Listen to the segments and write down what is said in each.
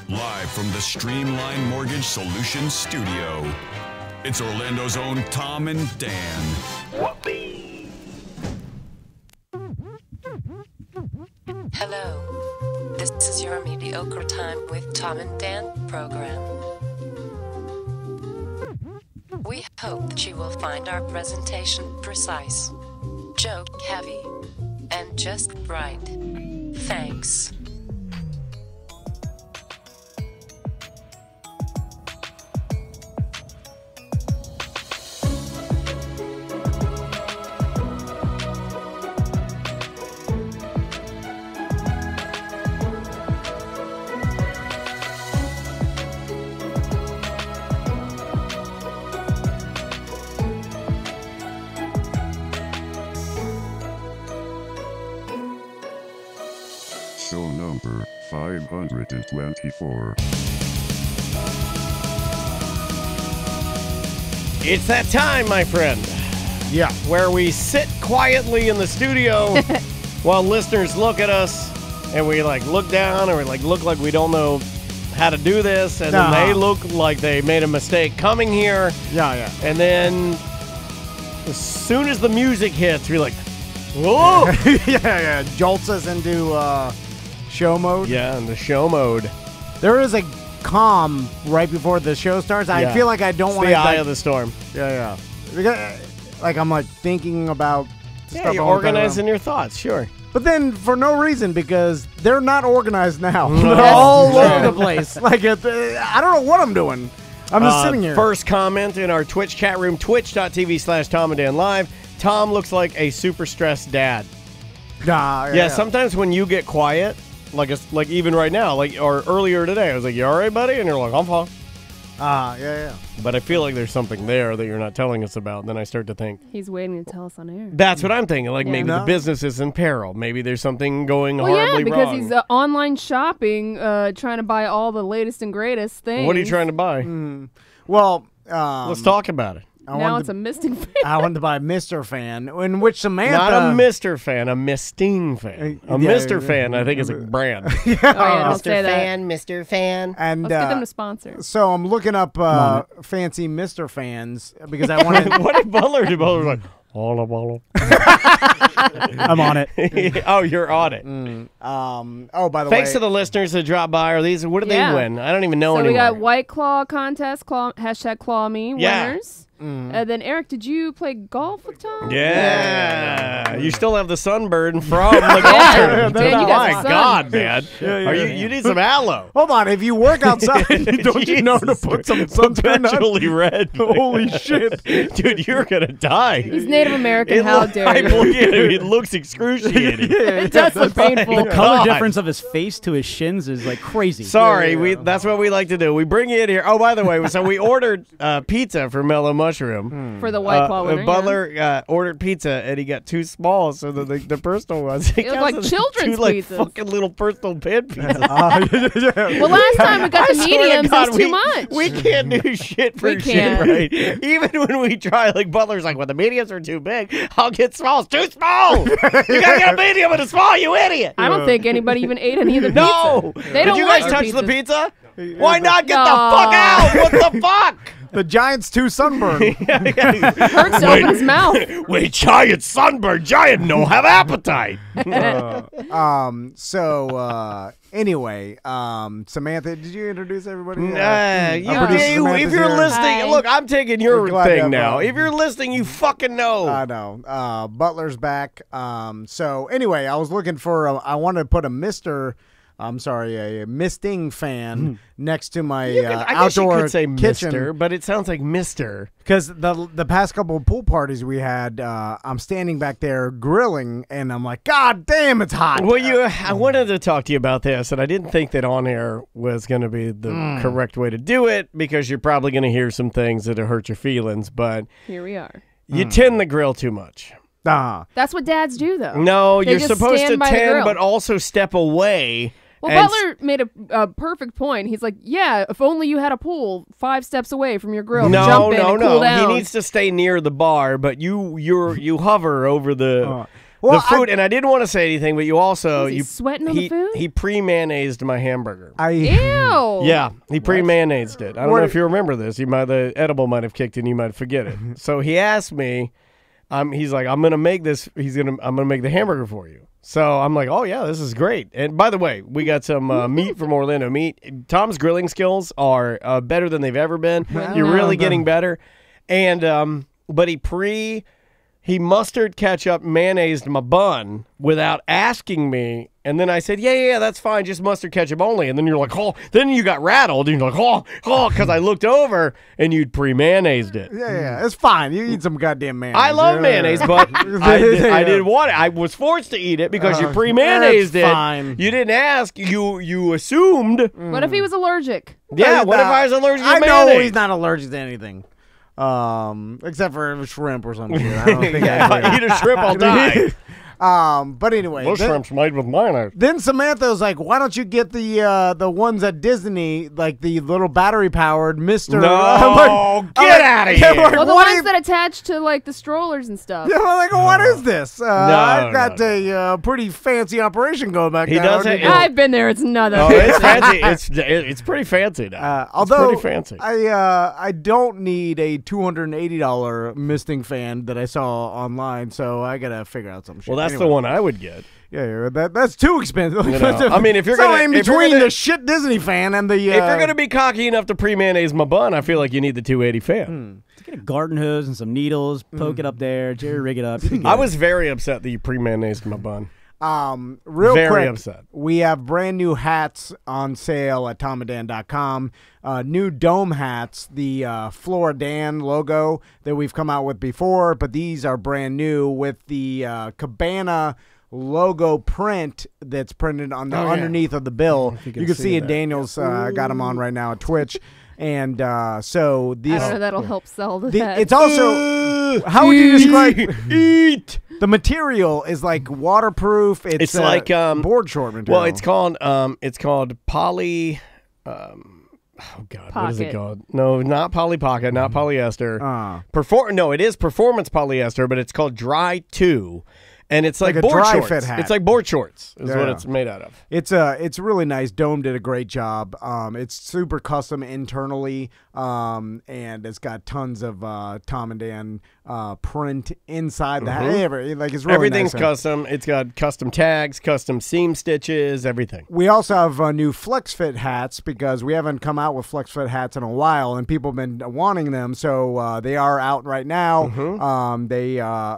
live from the Streamline Mortgage Solutions studio. It's Orlando's own Tom and Dan. Whoopee! Hello, this is your Mediocre Time with Tom and Dan program. We hope that you will find our presentation precise, joke heavy, and just right. Thanks. Show number 524. It's that time, my friend. Yeah. Where we sit quietly in the studio while listeners look at us and we look down and we look like we don't know how to do this, and then they look like they made a mistake coming here. Yeah. And then as soon as the music hits, we're like, whoa! yeah. Jolts us into show mode. Yeah, in the show mode. There is a calm right before the show starts. I feel like I don't want to. The eye of the storm. Yeah. Like I'm thinking about stuff. You're organizing your thoughts, sure. But then for no reason, because they're not organized now. No. They're all over the place. I don't know what I'm doing. I'm just sitting here. First comment in our Twitch chat room, twitch.tv/Tom and Dan Live. Tom looks like a super stressed dad. Yeah, sometimes when you get quiet, like even right now, or earlier today, I was like, "You all right, buddy?" And you're like, "I'm fine." Yeah. But I feel like there's something there that you're not telling us about. And then I start to think, he's waiting to tell us on air. that's what I'm thinking. Maybe the business is in peril. Maybe there's something going horribly because wrong. he's online shopping, trying to buy all the latest and greatest things. What are you trying to buy? Well, let's talk about it. Now it's a misting fan. I wanted to buy Mr. Fan, in which Samantha... Not a Mr. Fan, a misting fan. A Mr. Fan, I think, is a brand. Don't say that. Mr. Fan. And, let's get them to sponsor. So I'm looking up fancy Mr. Fans because I wanted... What did Butler do? Butler was like, holla. I'm on it. Oh, you're on it. By the way... Thanks to the listeners that dropped by. What did they win? I don't even know anymore. So we got White Claw contest, hashtag Claw Me winners. Then, Eric, did you play golf with Tom? Yeah. You still have the sunburn from the golf tournament. My God, man. You need some aloe. Hold on. If you work outside, don't you know to put some sunscreen perpetually red. Holy shit. Dude, you're going to die. He's Native American. How dare you? Look at him. It looks excruciating. It does look painful. The color difference of his face to his shins is crazy. Sorry. That's what we like to do. We bring you in here. Oh, by the way, so we ordered pizza for Mellow Mushroom. For the White Claw winner. Butler ordered pizza, and he got two small, so the personal ones. It looked like children's pizzas. Fucking little personal pan pizzas. Well, last time we got the mediums, it was too much. We can't do shit for shit, right? Even when we try, Butler's like, well, the mediums are too big. I'll get smalls. Too small! You gotta get a medium and a small, you idiot! I don't think anybody even ate any of the pizza. No! Did you guys touch the pizza? Why not get the fuck out? What the fuck? The Giant's too sunburned. Hurts to open his mouth. Wait, Giant sunburned. Giant no have appetite. Anyway, Samantha, did you introduce everybody? If you're listening, look, I'm taking your thing now. If you're listening, you fucking know. I know. Butler's back. So anyway, I was looking for. I wanted to put a misting fan next to my I guess outdoor you could say kitchen. Mr., but it sounds like Mister. Because the past couple of pool parties we had, I'm standing back there grilling, and I'm like, God damn, it's hot. Well, I wanted to talk to you about this, and I didn't think that on air was going to be the correct way to do it, because you're probably going to hear some things that'll hurt your feelings, but here we are. You tend the grill too much. That's what dads do, though. No, They you're just supposed to stand by the tend, grill. but also step away. Well, Butler made a perfect point. He's like, yeah, if only you had a pool 5 steps away from your grill to jump in and cool down. He needs to stay near the bar, but you hover over the the food, and I didn't want to say anything, but you also sweating on the food. He pre-mayonnaised my hamburger. Ew. Yeah, he pre-mayonnaised it. I don't know if you remember this. The edible might have kicked in. You might forget it. So he asked me. He's like, I'm gonna make this. I'm gonna make the hamburger for you. So I'm like, oh yeah, this is great. And by the way, we got some meat from Orlando Meat. Tom's grilling skills are better than they've ever been. You're really getting better. And but he mustard, ketchup, mayonnaised my bun without asking me. And then I said, yeah, that's fine. Just mustard, ketchup only. And then you're like, oh, then you got rattled. And you're like, oh, because I looked over and you'd pre-mayonnaised it. Yeah, it's fine. You eat some goddamn mayonnaise. I love mayonnaise, but I didn't want it. I was forced to eat it because you pre-mayonnaised it. Fine. You didn't ask. You assumed. What if he was allergic? Yeah, what if I was allergic to mayonnaise? I know he's not allergic to anything. Except for shrimp or something. I don't think eat a shrimp, I'll die. But anyway, those shrimp's made with mayonnaise. Then Samantha was like, "Why don't you get the ones at Disney, like the little battery powered Mister?" No, get out of here. Well, the ones that attach to like the strollers and stuff. Yeah, I'm like, what is this? I've got a pretty fancy operation going back there. I've been there. It's nothing. Oh, it's fancy. It's pretty fancy now. Although it's pretty fancy. I don't need a $280 misting fan that I saw online, so I gotta figure out some shit. Well, that's the one I would get. Yeah, that's too expensive. I mean, if you're in between the shit Disney fan and the if you're gonna be cocky enough to pre-mayonnaise my bun, I feel like you need the 280 fan. Get a garden hose and some needles, poke it up there, jerry rig it up. I was very upset that you pre-mayonnaised my bun. Very quick, upset. We have brand new hats on sale at tomandan.com. New dome hats, the Floridan logo that we've come out with before, but these are brand new with the Cabana logo print that's printed on the underneath of the bill. You can see it. Daniel's got them on right now at Twitch. And so these, I don't know, that'll help sell the hats. It's also how would you describe the material is like waterproof. It's like board short material. Well, it's called poly. Oh God, what is it called? No, not Polly Pocket, not polyester. No, it is performance polyester, but it's called Dry 2. And it's like board dry shorts. fit hat. It's like board shorts is what it's made out of. It's really nice. Dome did a great job. It's super custom internally, and it's got tons of Tom and Dan print inside the hat. Like it's really everything's nice. Custom. It's got custom tags, custom seam stitches, everything. We also have new flex fit hats because we haven't come out with flex fit hats in a while, and people have been wanting them. So they are out right now.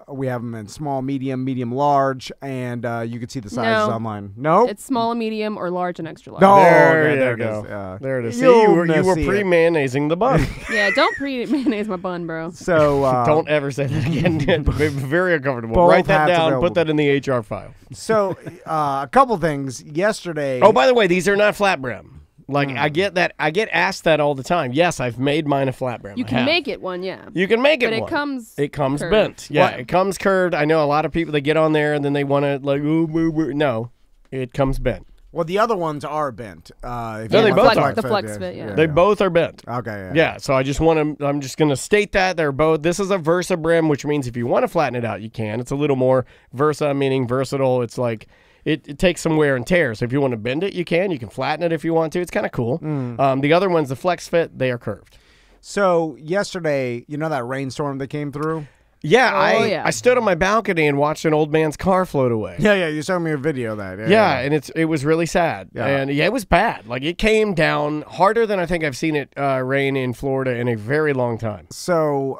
We have them in small, medium, large, and you can see the sizes online. No, it's small, medium, or large and extra large. No, there you go. There it is. See, you were pre-mayonnaising the bun. Yeah, don't pre-mayonnaise my bun, bro. So don't ever say that again. Very uncomfortable. Write that down. Available. Put that in the HR file. So a couple things. Yesterday. Oh, by the way, these are not flat brim. Like I get that. I get asked that all the time. Yes, I've made mine a flat brim. You can make it one, yeah. You can make it but one. It comes curved. bent. Yeah, it comes curved. I know a lot of people, they get on there and then they want to like, no, it comes bent. Well, the other ones are bent. No, they both are. The flex fit, yeah. They both are bent. Okay, yeah. So I just want to, I'm just going to state that they're both, this is a Versa brim, which means if you want to flatten it out, you can. It's a little more Versa, meaning versatile. It's like, it takes some wear and tear. So if you want to bend it, you can. You can flatten it if you want to. It's kind of cool. The other ones, the flex fit, they are curved. So yesterday, you know that rainstorm that came through? Yeah, I stood on my balcony and watched an old man's car float away. Yeah, you showed me a video of that. Yeah, and it was really sad. Yeah. And it was bad. Like it came down harder than I think I've seen it rain in Florida in a very long time. So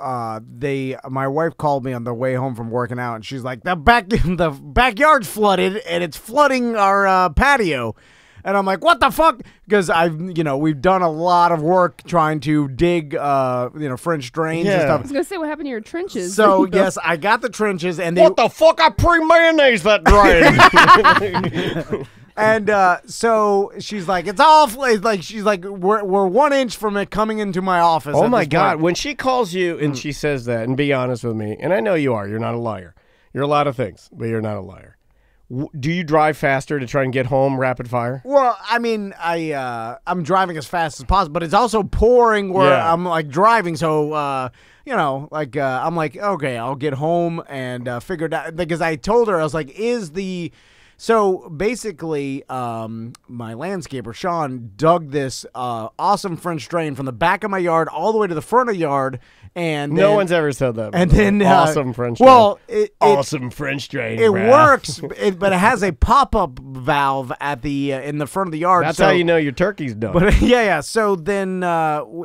my wife called me on the way home from working out, and she's like, the backyard's flooded, and it's flooding our patio. And I'm like, what the fuck? Because we've done a lot of work trying to dig, French drains and stuff. I was gonna say, what happened to your trenches? So yes, I got the trenches, and what the fuck? I pre-mayonnaise that drain. And so she's like, it's all like she's like, we're 1 inch from it coming into my office. Oh my God! When she calls you and she says that, and be honest with me, and I know you are. You're not a liar. You're a lot of things, but you're not a liar. do you drive faster to try and get home rapid fire? Well, I mean, I'm driving as fast as possible, but it's also pouring where I'm like driving. So, I'm like, okay, I'll get home and figure it out. Because I told her, I was like, so basically, my landscaper, Sean, dug this awesome French drain from the back of my yard all the way to the front of the yard. And no one's ever said that before. And then awesome French drain. Well, awesome French drain. It works, but it has a pop-up valve at the in the front of the yard. That's how you know your turkey's done. But yeah. So then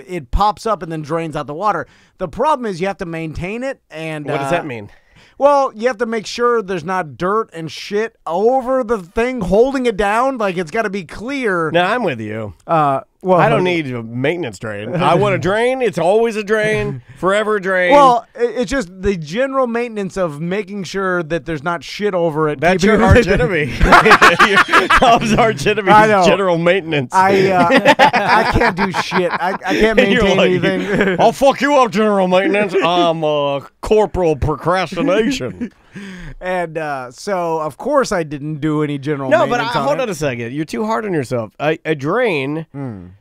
it pops up and then drains out the water. The problem is you have to maintain it. And what does that mean? Well, you have to make sure there's not dirt and shit over the thing holding it down. Like, it's got to be clear. No, I'm with you. Well, I don't need a maintenance drain. I want a drain. It's always a drain. Forever a drain. Well, it's just the general maintenance of making sure that there's not shit over it. That's your arch enemy. Tom's arch enemy is general maintenance. I can't do shit. I can't maintain anything. I'll fuck you up, general maintenance. I'm corporal procrastination. And so, of course, I didn't do any general maintenance. No, but hold on a second. You're too hard on yourself. A drain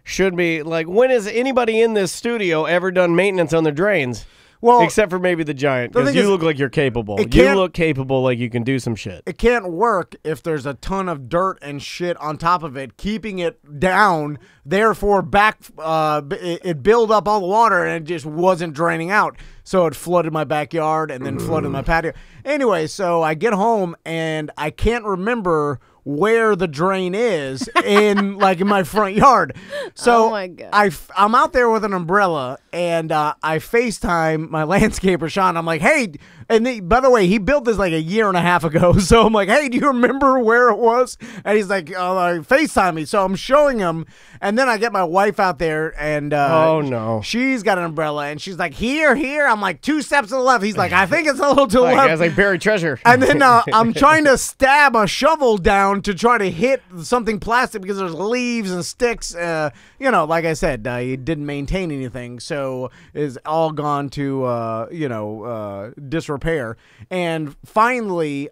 should be like, when has anybody in this studio ever done maintenance on their drains? Well, except for maybe the giant, because you look like you're capable. You look capable, like you can do some shit. It can't work if there's a ton of dirt and shit on top of it, keeping it down. Therefore, it built up all the water and it just wasn't draining out. So it flooded my backyard and then flooded my patio. Anyway, so I get home and I can't remember where the drain is in my front yard. So oh my God. I'm out there with an umbrella and I FaceTime my landscaper, Sean. I'm like, hey, and by the way, he built this like a year and a half ago. So I'm like, hey, do you remember where it was? And he's like, FaceTime me. So I'm showing him. And then I get my wife out there and oh no, she's got an umbrella and she's like, here. I'm like 2 steps to the left. He's like, I think it's a little to the left. It's like buried treasure. And then I'm trying to stab a shovel down to try to hit something plastic because there's leaves and sticks. Like I said, he didn't maintain anything, so it's all gone to disrepair. And finally,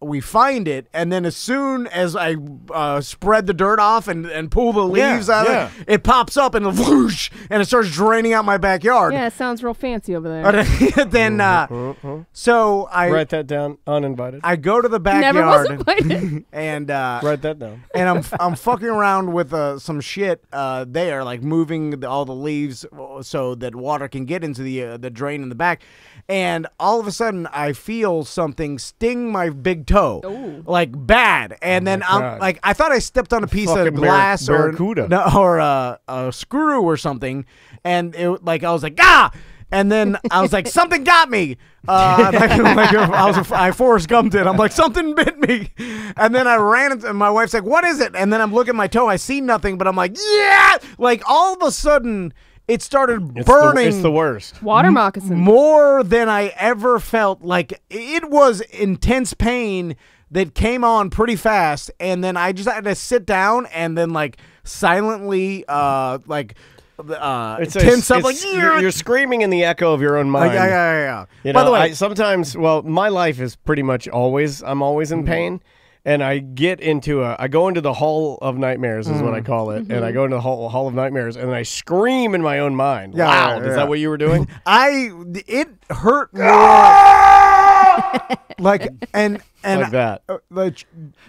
we find it, and then as soon as I spread the dirt off and pull the leaves out of it pops up and whoosh, and it starts draining out my backyard. Yeah, it sounds real fancy over there. Then so I write that down. Uninvited. I go to the backyard. Never was invited. And write that down. And I'm fucking around with some shit there, like moving all the leaves so that water can get into the drain in the back. And all of a sudden, I feel something sting my big toe, like bad. And then I'm like, I thought I stepped on a piece of glass or a screw or something, and I was like, ah. And then I was like, something got me. I Forrest Gumped it. I'm like, something bit me. And then I ran and my wife's like, what is it? And then I'm looking at my toe. I see nothing, but I'm like, yeah. Like all of a sudden, it started burning. It's the worst. Water moccasin. More than I ever felt. Like it was intense pain that came on pretty fast. And then I just had to sit down and then silently tense up, you're screaming in the echo of your own mind. Yeah. By the way, sometimes, my life is pretty much I'm always in pain, and I go into the Hall of Nightmares is what I call it, and I go into the Hall of Nightmares, and I scream in my own mind. Loud. Is that what you were doing? It hurt more. Like that.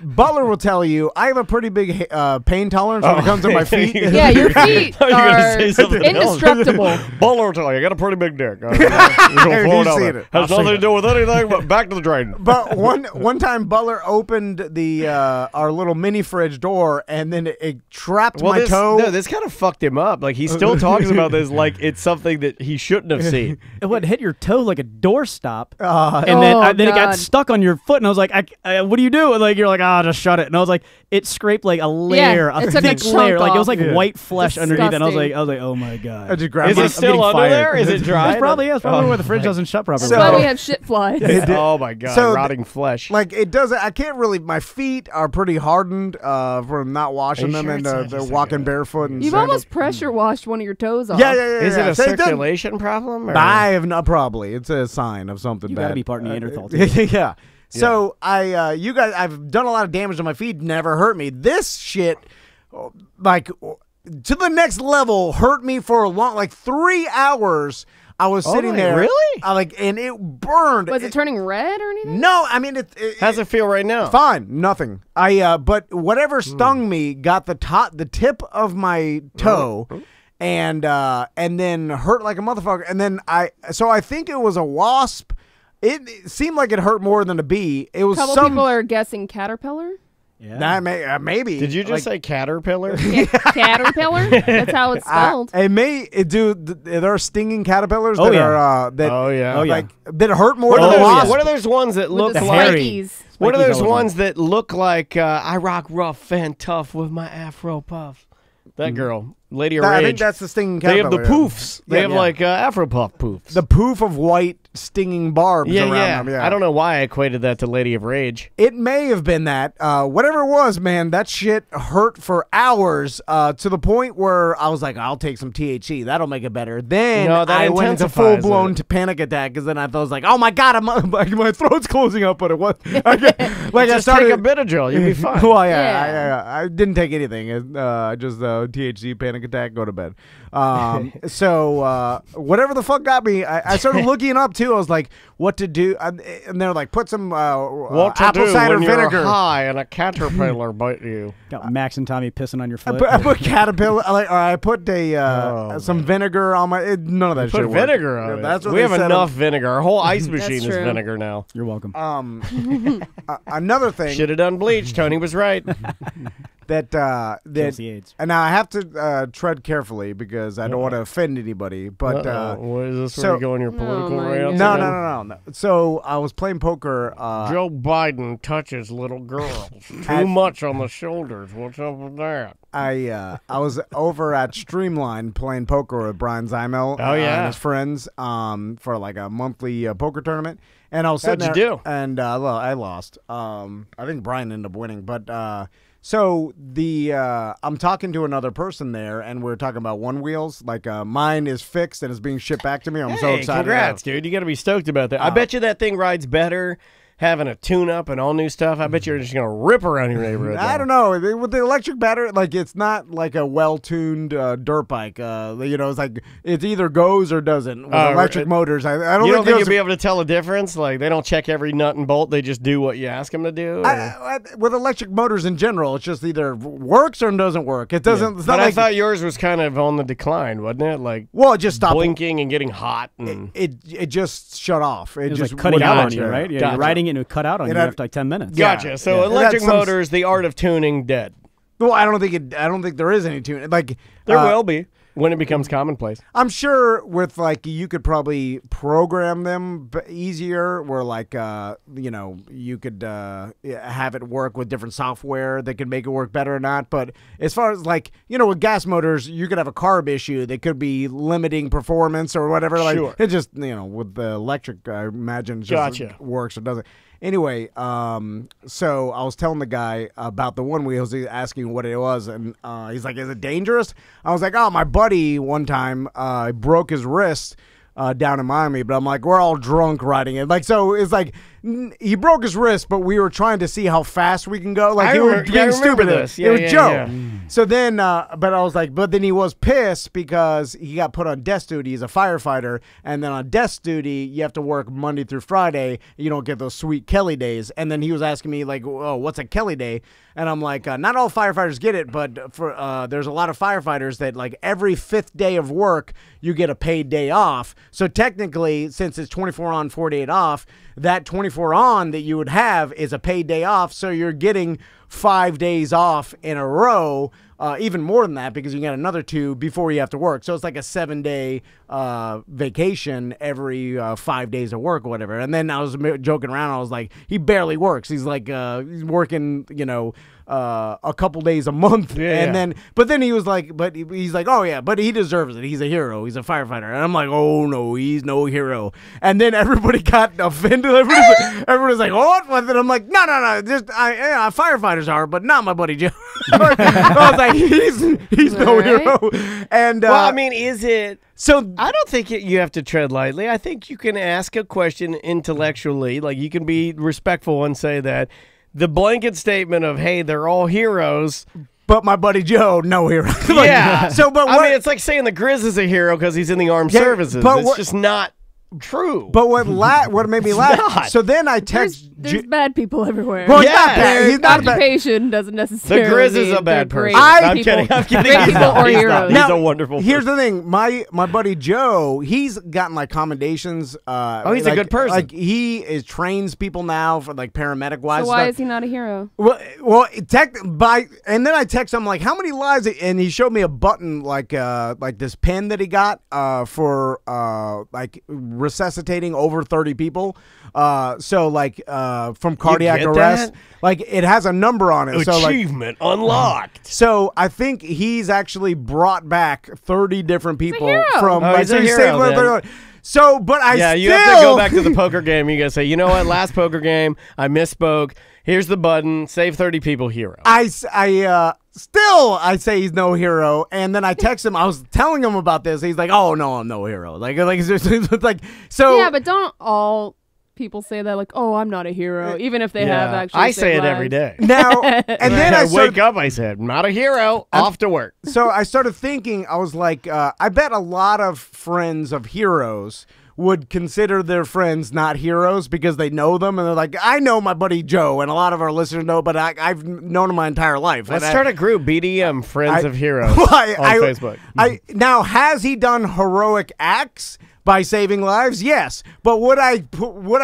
Butler will tell you I have a pretty big pain tolerance when it comes to my feet. Yeah, your feet are indestructible. Butler will tell you I got a pretty big dick. Has nothing to do with anything, but back to the drain. But one time Butler opened our little mini fridge door, and then it trapped my toe. No, this kind of fucked him up. Like he still talks about this like it's something that he shouldn't have seen. It would hit your toe like a doorstop, and then it got stuck on your foot, and I was like, what do you do? And you're like, just shut it. And I was like, it scraped like a layer, a thick layer, like it was like white flesh underneath. And I was like, oh my god. I just grabbed Is it still under there? Is it dry? It's probably where the fridge doesn't shut properly. That's why we have shit flies. Oh my god, rotting flesh. It doesn't. I can't really. My feet are pretty hardened from not washing them, and they're walking barefoot. And you've almost pressure washed one of your toes off. Yeah. Is it a circulation problem? I have not. Probably, it's a sign of something bad. You gotta be part Neanderthal. Yeah. So you guys, I've done a lot of damage to my feet. Never hurt me. This shit, like, to the next level, hurt me for a long, like 3 hours. I was sitting there. Really? And it burned. Was it turning red or anything? No, I mean how's it feel right now? Fine, nothing. But whatever stung me got the tip of my toe, and then hurt like a motherfucker. And then I think it was a wasp. It seemed like it hurt more than a bee. It was. Couple people are guessing caterpillar. Yeah, maybe. Did you just say caterpillar? Caterpillar? That's how it's spelled. There are stinging caterpillars that are that hurt more than wasps. What are those ones that look like? What are those ones that look like I rock rough, fan tough with my afro puff? That girl, Lady of Rage. I think that's the stinging caterpillar. They have the poofs. They have like afro puff poofs. The poof of white stinging barbs around them. Yeah. I don't know why I equated that to Lady of Rage. It may have been that. Whatever it was, man, that shit hurt for hours to the point where I was like, I'll take some THC. That'll make it better. Then I went into full-blown panic attack because then I was like, oh, my God, my throat's closing up. But it was take a Benadryl. You'll be fine. Well, I didn't take anything. Just THC panic attack, go to bed. So whatever the fuck got me, I started looking up too. I was like, what to do? And they're like, put some apple cider vinegar. You're high and a caterpillar bite you. Got Max and Tommy pissing on your foot. I put caterpillar. I put some vinegar on my. None of that shit. Put vinegar on it. That's what we have enough vinegar. Our whole ice machine is vinegar now. You're welcome. Another thing. Should have done bleach. Tony was right. And now I have to tread carefully because I don't want to offend anybody. But what is this? Where you go in your political rant? No. So I was playing poker. Joe Biden touches little girls too much on the shoulders. What's up with that? I was over at Streamline playing poker with Brian Zymel and his friends for like a monthly poker tournament. And I was sitting there. How'd you do? And I lost. I think Brian ended up winning, but. So I'm talking to another person there, and we're talking about Onewheels. Like mine is fixed and is being shipped back to me. I'm so excited. Congrats, dude! You got to be stoked about that. I bet you that thing rides better having a tune-up and all new stuff. I bet you're just gonna rip around your neighborhood. I don't know. With the electric battery, like it's not like a well-tuned dirt bike. It's like it either goes or doesn't. With electric motors, I don't. You don't think you'll be able to tell a difference? Like they don't check every nut and bolt; they just do what you ask them to do. With electric motors in general, it's just either works or doesn't work. It doesn't. Yeah. It's not but I thought yours was kind of on the decline, wasn't it? Like it just stopped blinking and getting hot. And it just shut off. It just like cutting out on you, right? Yeah, you're riding it and it cut out on you after like 10 minutes. Gotcha. So electric motors, the art of tuning, dead. Well, I don't think there is any tuning. Like there will be when it becomes commonplace. I'm sure with like you could probably program them easier, where like you could have it work with different software that could make it work better or not. But as far as like with gas motors, you could have a carb issue that could be limiting performance or whatever. Sure. Like it just with the electric, I imagine it just works or doesn't. Anyway, so I was telling the guy about the Onewheels. He's asking what it was, and he's like, "Is it dangerous?" I was like, "Oh, my buddy one time broke his wrist down in Miami," but I'm like, we're all drunk riding it. Like, so it's like he broke his wrist, but we were trying to see how fast we can go. Like, he was being stupid. This. It was Joe. Yeah. So then, but I was like, but then he was pissed because he got put on desk duty. He's a firefighter, and then on desk duty, you have to work Monday through Friday. You don't get those sweet Kelly days. And then he was asking me like, "Oh, what's a Kelly day?" And I'm like, not all firefighters get it, but for there's a lot of firefighters that like every 5th day of work, you get a paid day off. So technically, since it's 24 on, 48 off, that 24 on that you would have is a paid day off. So you're getting 5 days off in a row, even more than that because you got another 2 before you have to work. So it's like a 7-day vacation every 5 days of work or whatever. And then I was joking around. I was like, he barely works. He's like, he's working, a couple days a month, but then he was like, oh yeah, but he deserves it. He's a hero. He's a firefighter. And I'm like, oh no, he's no hero. And then everybody got offended. Everybody was like, what? And then I'm like, no, just firefighters are, but not my buddy Joe. I was like, he's no hero. And well, I mean, is it? So I don't think you have to tread lightly. I think you can ask a question intellectually, like you can be respectful and say that. The blanket statement of, hey, they're all heroes. But my buddy Joe, no hero. Yeah. I mean, it's like saying the Grizz is a hero because he's in the armed services. But it's just not true. But what made me laugh? So then I text. There's bad people everywhere. Well, he's not occupation doesn't necessarily. The Grizz is a bad person. I'm kidding. Great people or heroes. Now, he's a wonderful person. Here's the thing. My buddy Joe, he's gotten like commendations. He's a good person. Like he trains people now for like paramedic wise. So why is he not a hero? Well, and then I text him like, how many lives? And he showed me a button like this pen that he got for like resuscitating over 30 people. So like from cardiac arrest, like it has a number on it. Achievement unlocked. So I think he's actually brought back 30 different people from. He's a hero. So, but you have to go back to the poker game. You gotta say, you know what? Last poker game, I misspoke. Here's the button. Save 30 people. Hero. I say he's no hero, and then I text him. I was telling him about this. He's like, "Oh no, I'm no hero." Like it's like so. Yeah, but don't all people say that? Like, "Oh, I'm not a hero," even if they have actually. I say it every day. Now, and then I wake up. I said, "Not a hero." Off to work. So I started thinking. I was like, I bet a lot of friends of heroes would consider their friends not heroes because they know them, and they're like, I know my buddy Joe, and a lot of our listeners know, but I've known him my entire life. Let's start a group, BDM, Friends of Heroes, on Facebook. Now, has he done heroic acts by saving lives? Yes, but would I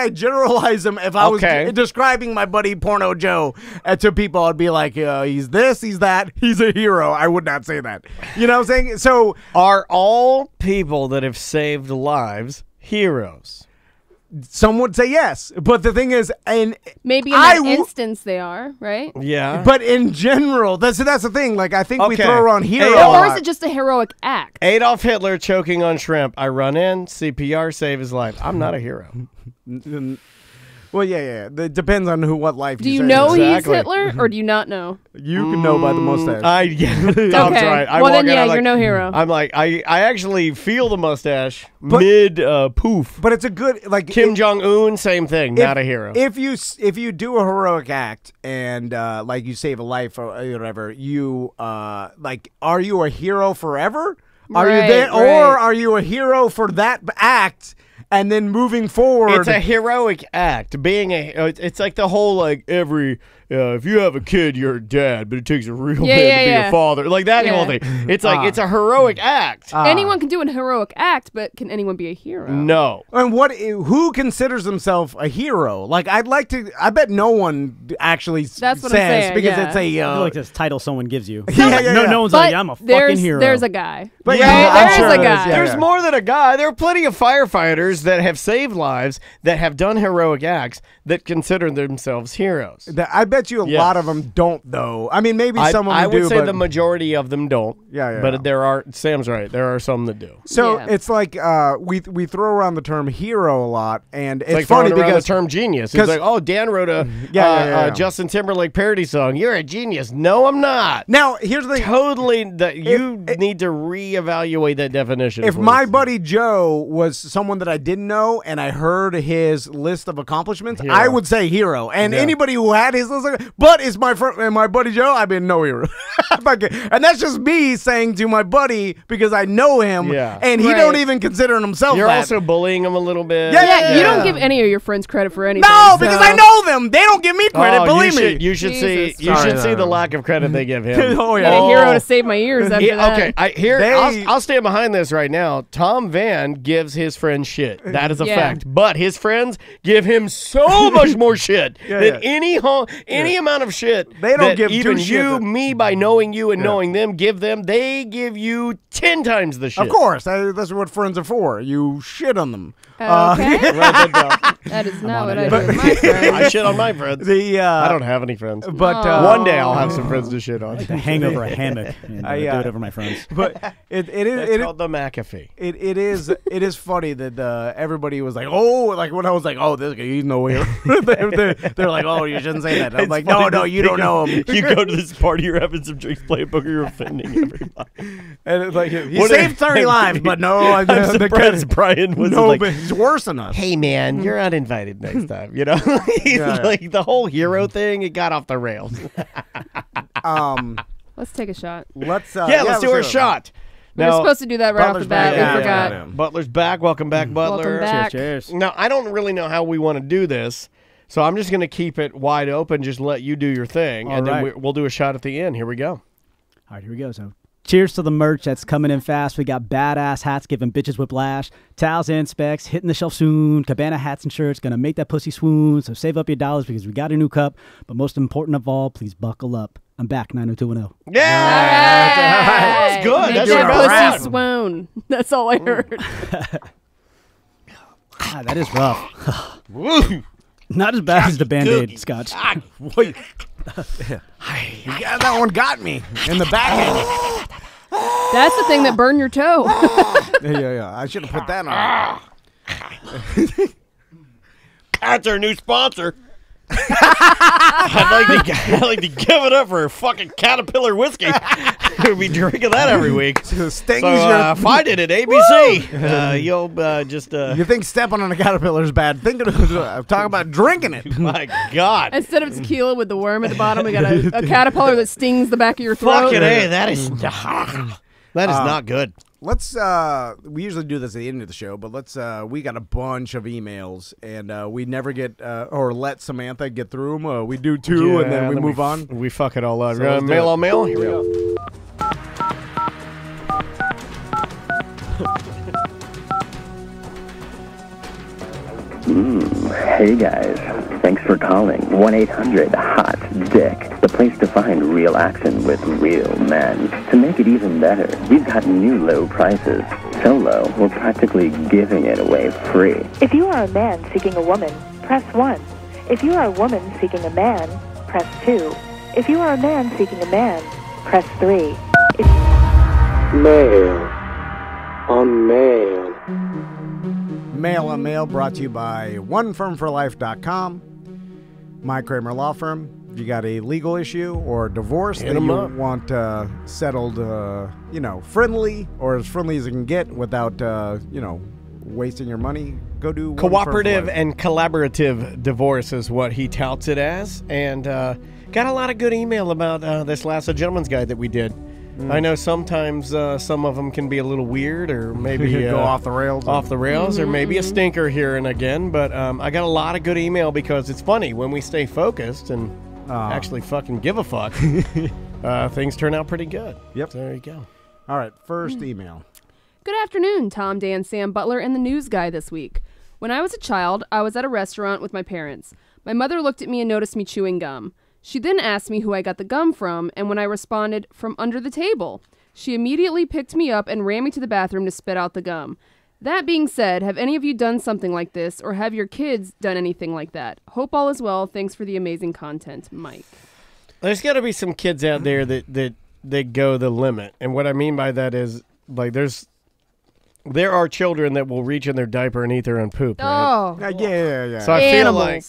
generalize him if I was describing my buddy Porno Joe to people? I'd be like, he's this, he's that, he's a hero. I would not say that. You know what I'm saying? So, are all people that have saved lives heroes? Some would say yes, but the thing is, and maybe in that instance they are, right? Yeah, but in general, that's the thing. Like I think we throw around hero, or is it just a heroic act? Adolf Hitler choking on shrimp. I run in, CPR, save his life. I'm not a hero. Well, yeah. It depends on what life. Do you know he's Hitler, or do you not know? You can know by the mustache. Tom's right. Well, then you're no hero. I'm like, I actually feel the mustache mid poof. But it's a good like Kim Jong Un, same thing. Not a hero. If you do a heroic act and like you save a life or whatever, you like, are you a hero forever? Are you there, or are you a hero for that act? And then moving forward, it's a heroic act. It's like the whole like if you have a kid, you're a dad, but it takes a real man to be a father. Like that whole thing. It's like it's a heroic act. Anyone can do a heroic act, but can anyone be a hero? No. And who considers himself a hero? Like I bet no one actually says what I'm saying, because it's a I feel like this title someone gives you. No one's like, I'm a fucking hero. There's a guy. But there is a guy. There's more than a guy. There are plenty of firefighters that have saved lives, that have done heroic acts, that consider themselves heroes. I bet you a lot of them don't, though. I mean, maybe some of them do. I would say the majority of them don't. Yeah. But Sam's right. There are some that do. So it's like we throw around the term hero a lot, and it's like funny because the term genius. It's like, oh, Dan wrote a Justin Timberlake parody song. You're a genius. No, I'm not. Now, here's the thing. Totally, you need to reevaluate that definition. If my buddy Joe was someone that I didn't know and I heard his list of accomplishments, I would say hero. And anybody who had his list but it's my friend and my buddy Joe, I've been no hero. And that's just me saying to my buddy because I know him and he don't even consider himself You're that. Also bullying him a little bit. Yeah, you don't give any of your friends credit for anything. No, because I know them. They don't give me credit, believe me. You should see the lack of credit they give him. A hero to save my ears after that. Okay, I'll stand behind this right now. Tom Phan gives his friends shit. That is a fact. But his friends give him so much more shit than any amount of shit. They don't give even you, me, by knowing you and knowing them, give them. They give you 10 times the shit. Of course, that's what friends are for. You shit on them. Okay. Write that down. That is not what I do with my friends. I shit on my friends. I don't have any friends. But one day I'll have some friends to shit on. To hang over a hammock and do it over my friends. But it It's called the McAfee. It is funny that everybody was like, oh, like when I was like, oh, this guy, he's no way. they're like, oh, you shouldn't say that. I'm like, no, you don't know him. You go to this party, you're having some drinks, playing poker, you're offending everybody. And it's like, he saved 30 lives, but no, I'm surprised Brian was like, but he's worse than us. Hey man, you're uninvited next time. You know, like the whole hero thing, it got off the rails. Let's take a shot. Let's do our shot. We're supposed to do that right off the bat. We forgot. Yeah. Butler's back. Welcome back, Butler. Welcome back. Cheers. Now, I don't really know how we want to do this, so I'm just going to keep it wide open, just let you do your thing, and then we'll do a shot at the end. Here we go. All right, here we go. So, cheers to the merch that's coming in fast. We got badass hats giving bitches whiplash, towels and specs, hitting the shelf soon, Cabana hats and shirts, gonna make that pussy swoon. So save up your dollars because we got a new cup. But most important of all, please buckle up. I'm back, 90210. Yeah! That's good. Make That's that pussy swoon. That's all I heard. God, that is rough. Not as bad as the Band-Aid scotch. Yeah, that one got me in the back end. That's the thing that burned your toe. Yeah. I should have put that on. That's our new sponsor. I'd like to give it up for fucking Caterpillar whiskey. We'll be drinking that every week. So find it at ABC. You'll just. You think stepping on a caterpillar is bad? Talk about drinking it. My God! Instead of tequila with the worm at the bottom, we got a caterpillar that stings the back of your throat. Fucking A, that is not good. Let's we usually do this at the end of the show, but we got a bunch of emails and we never get or let Samantha get through them. We do two and then we move on. We fuck it all up. So mail on mail. Here we go. Hey guys, thanks for calling 1-800-HOT-DICK, the place to find real action with real men. To make it even better, we've got new low prices. So low, we're practically giving it away free. If you are a man seeking a woman, press 1. If you are a woman seeking a man, press 2. If you are a man seeking a man, press 3. Mail on mail. Mail on Mail brought to you by OneFirmForLife.com, My Kramer Law Firm. If you got a legal issue or divorce that you want settled, friendly or as friendly as it can get without, wasting your money, go do cooperative and collaborative divorce is what he touts it as. And got a lot of good email about this last gentleman's guide that we did. I know sometimes some of them can be a little weird or maybe go off the rails. Or maybe a stinker here and again. But I got a lot of good email because it's funny when we stay focused and actually fucking give a fuck, things turn out pretty good. Yep. So there you go. All right, first email. Good afternoon, Tom, Dan, Sam, Butler, and the news guy this week. When I was a child, I was at a restaurant with my parents. My mother looked at me and noticed me chewing gum. She then asked me who I got the gum from, and when I responded, from under the table, she immediately picked me up and ran me to the bathroom to spit out the gum. That being said, have any of you done something like this, or have your kids done anything like that? Hope all is well. Thanks for the amazing content, Mike. There's got to be some kids out there that go the limit, and what I mean by that is, like, there are children that will reach in their diaper and eat their own poop. Right? Oh, yeah. So I feel like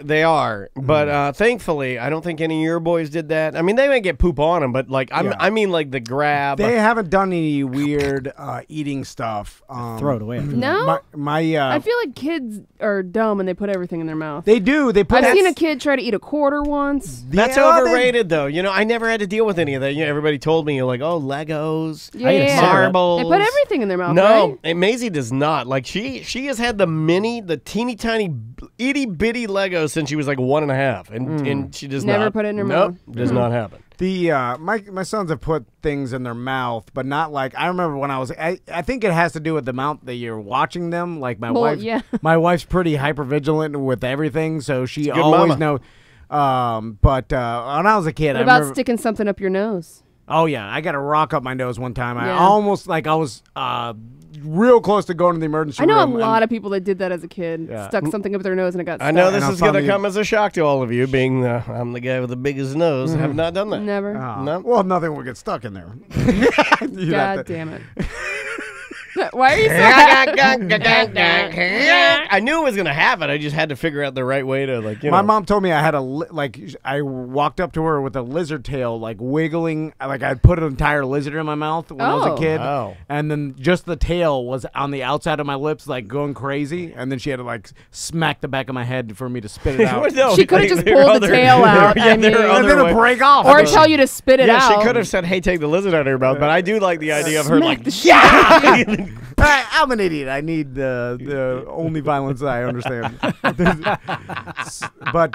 they are, but thankfully, I don't think any of your boys did that. I mean, they may get poop on them, but I mean, like the grab. They haven't done any weird eating stuff. Throw it away. No, I feel like kids are dumb and they put everything in their mouth. They do. I've seen a kid try to eat a quarter once. That's overrated, though. You know, I never had to deal with any of that. You know, everybody told me, like, oh, Legos, marbles. They put everything in their mouth. No, right? and Maisie does not. Like, she has had the teeny tiny itty bitty Legos since she was like 1.5, and she does never put it in her mouth. Does not happen. The my sons have put things in their mouth, but not like I remember when I was. I think it has to do with the amount that you're watching them. Like my wife, my wife's pretty hypervigilant with everything, so she always knows. But when I was a kid, what about sticking something up your nose? Oh yeah, I got a rock up my nose one time. I almost I was real close to going to the emergency room. I know a lot of people that did that as a kid. Stuck something up their nose and it got stuck. I know this is going to come as a shock to all of you, being I'm the guy with the biggest nose. Have not done that. Never. No. Well, nothing will get stuck in there. God damn it. Why are you so happy? I knew it was going to happen. I just had to figure out the right way to, My mom told me I had I walked up to her with a lizard tail, wiggling. I'd put an entire lizard in my mouth when I was a kid. Oh. And then just the tail was on the outside of my lips, going crazy. And then she had to, smack the back of my head for me to spit it out. No, she could have just pulled the tail out. And then it'll break off. Or tell you to spit it out. Yeah, she could have said, hey, take the lizard out of her mouth. But I do like the idea of her, I'm an idiot. I need the only violence I understand. But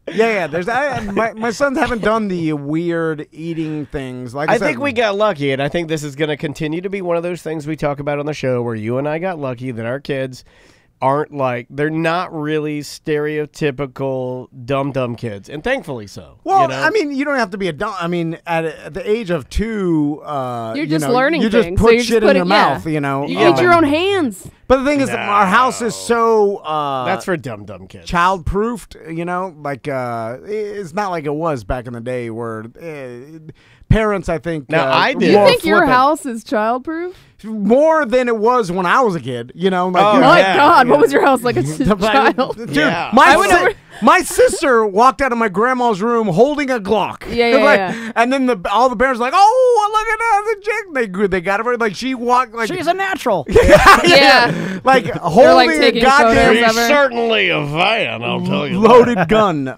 there's my sons haven't done the weird eating things. I think we got lucky, and I think this is going to continue to be one of those things we talk about on the show where you and I got lucky that our kids aren't they're not really stereotypical dumb kids, and thankfully so. Well, I mean, you don't have to be a dumb. I mean, at the age of 2, you're just learning. You just things, put so shit in your mouth. You eat your own hands. But the thing is, our house is so that's for dumb kids, child-proofed. It's not like it was back in the day where parents, I think. Now I did. You think your house is child-proof? More than it was when I was a kid, my God, what was your house like a child? Dude, my sister walked out of my grandma's room holding a Glock. Yeah. And then all the parents were like, oh, look at that, the chick. They got her she walked she's a natural. Yeah. Holding a goddamn. She's certainly a Phan, I'll tell you. Loaded gun.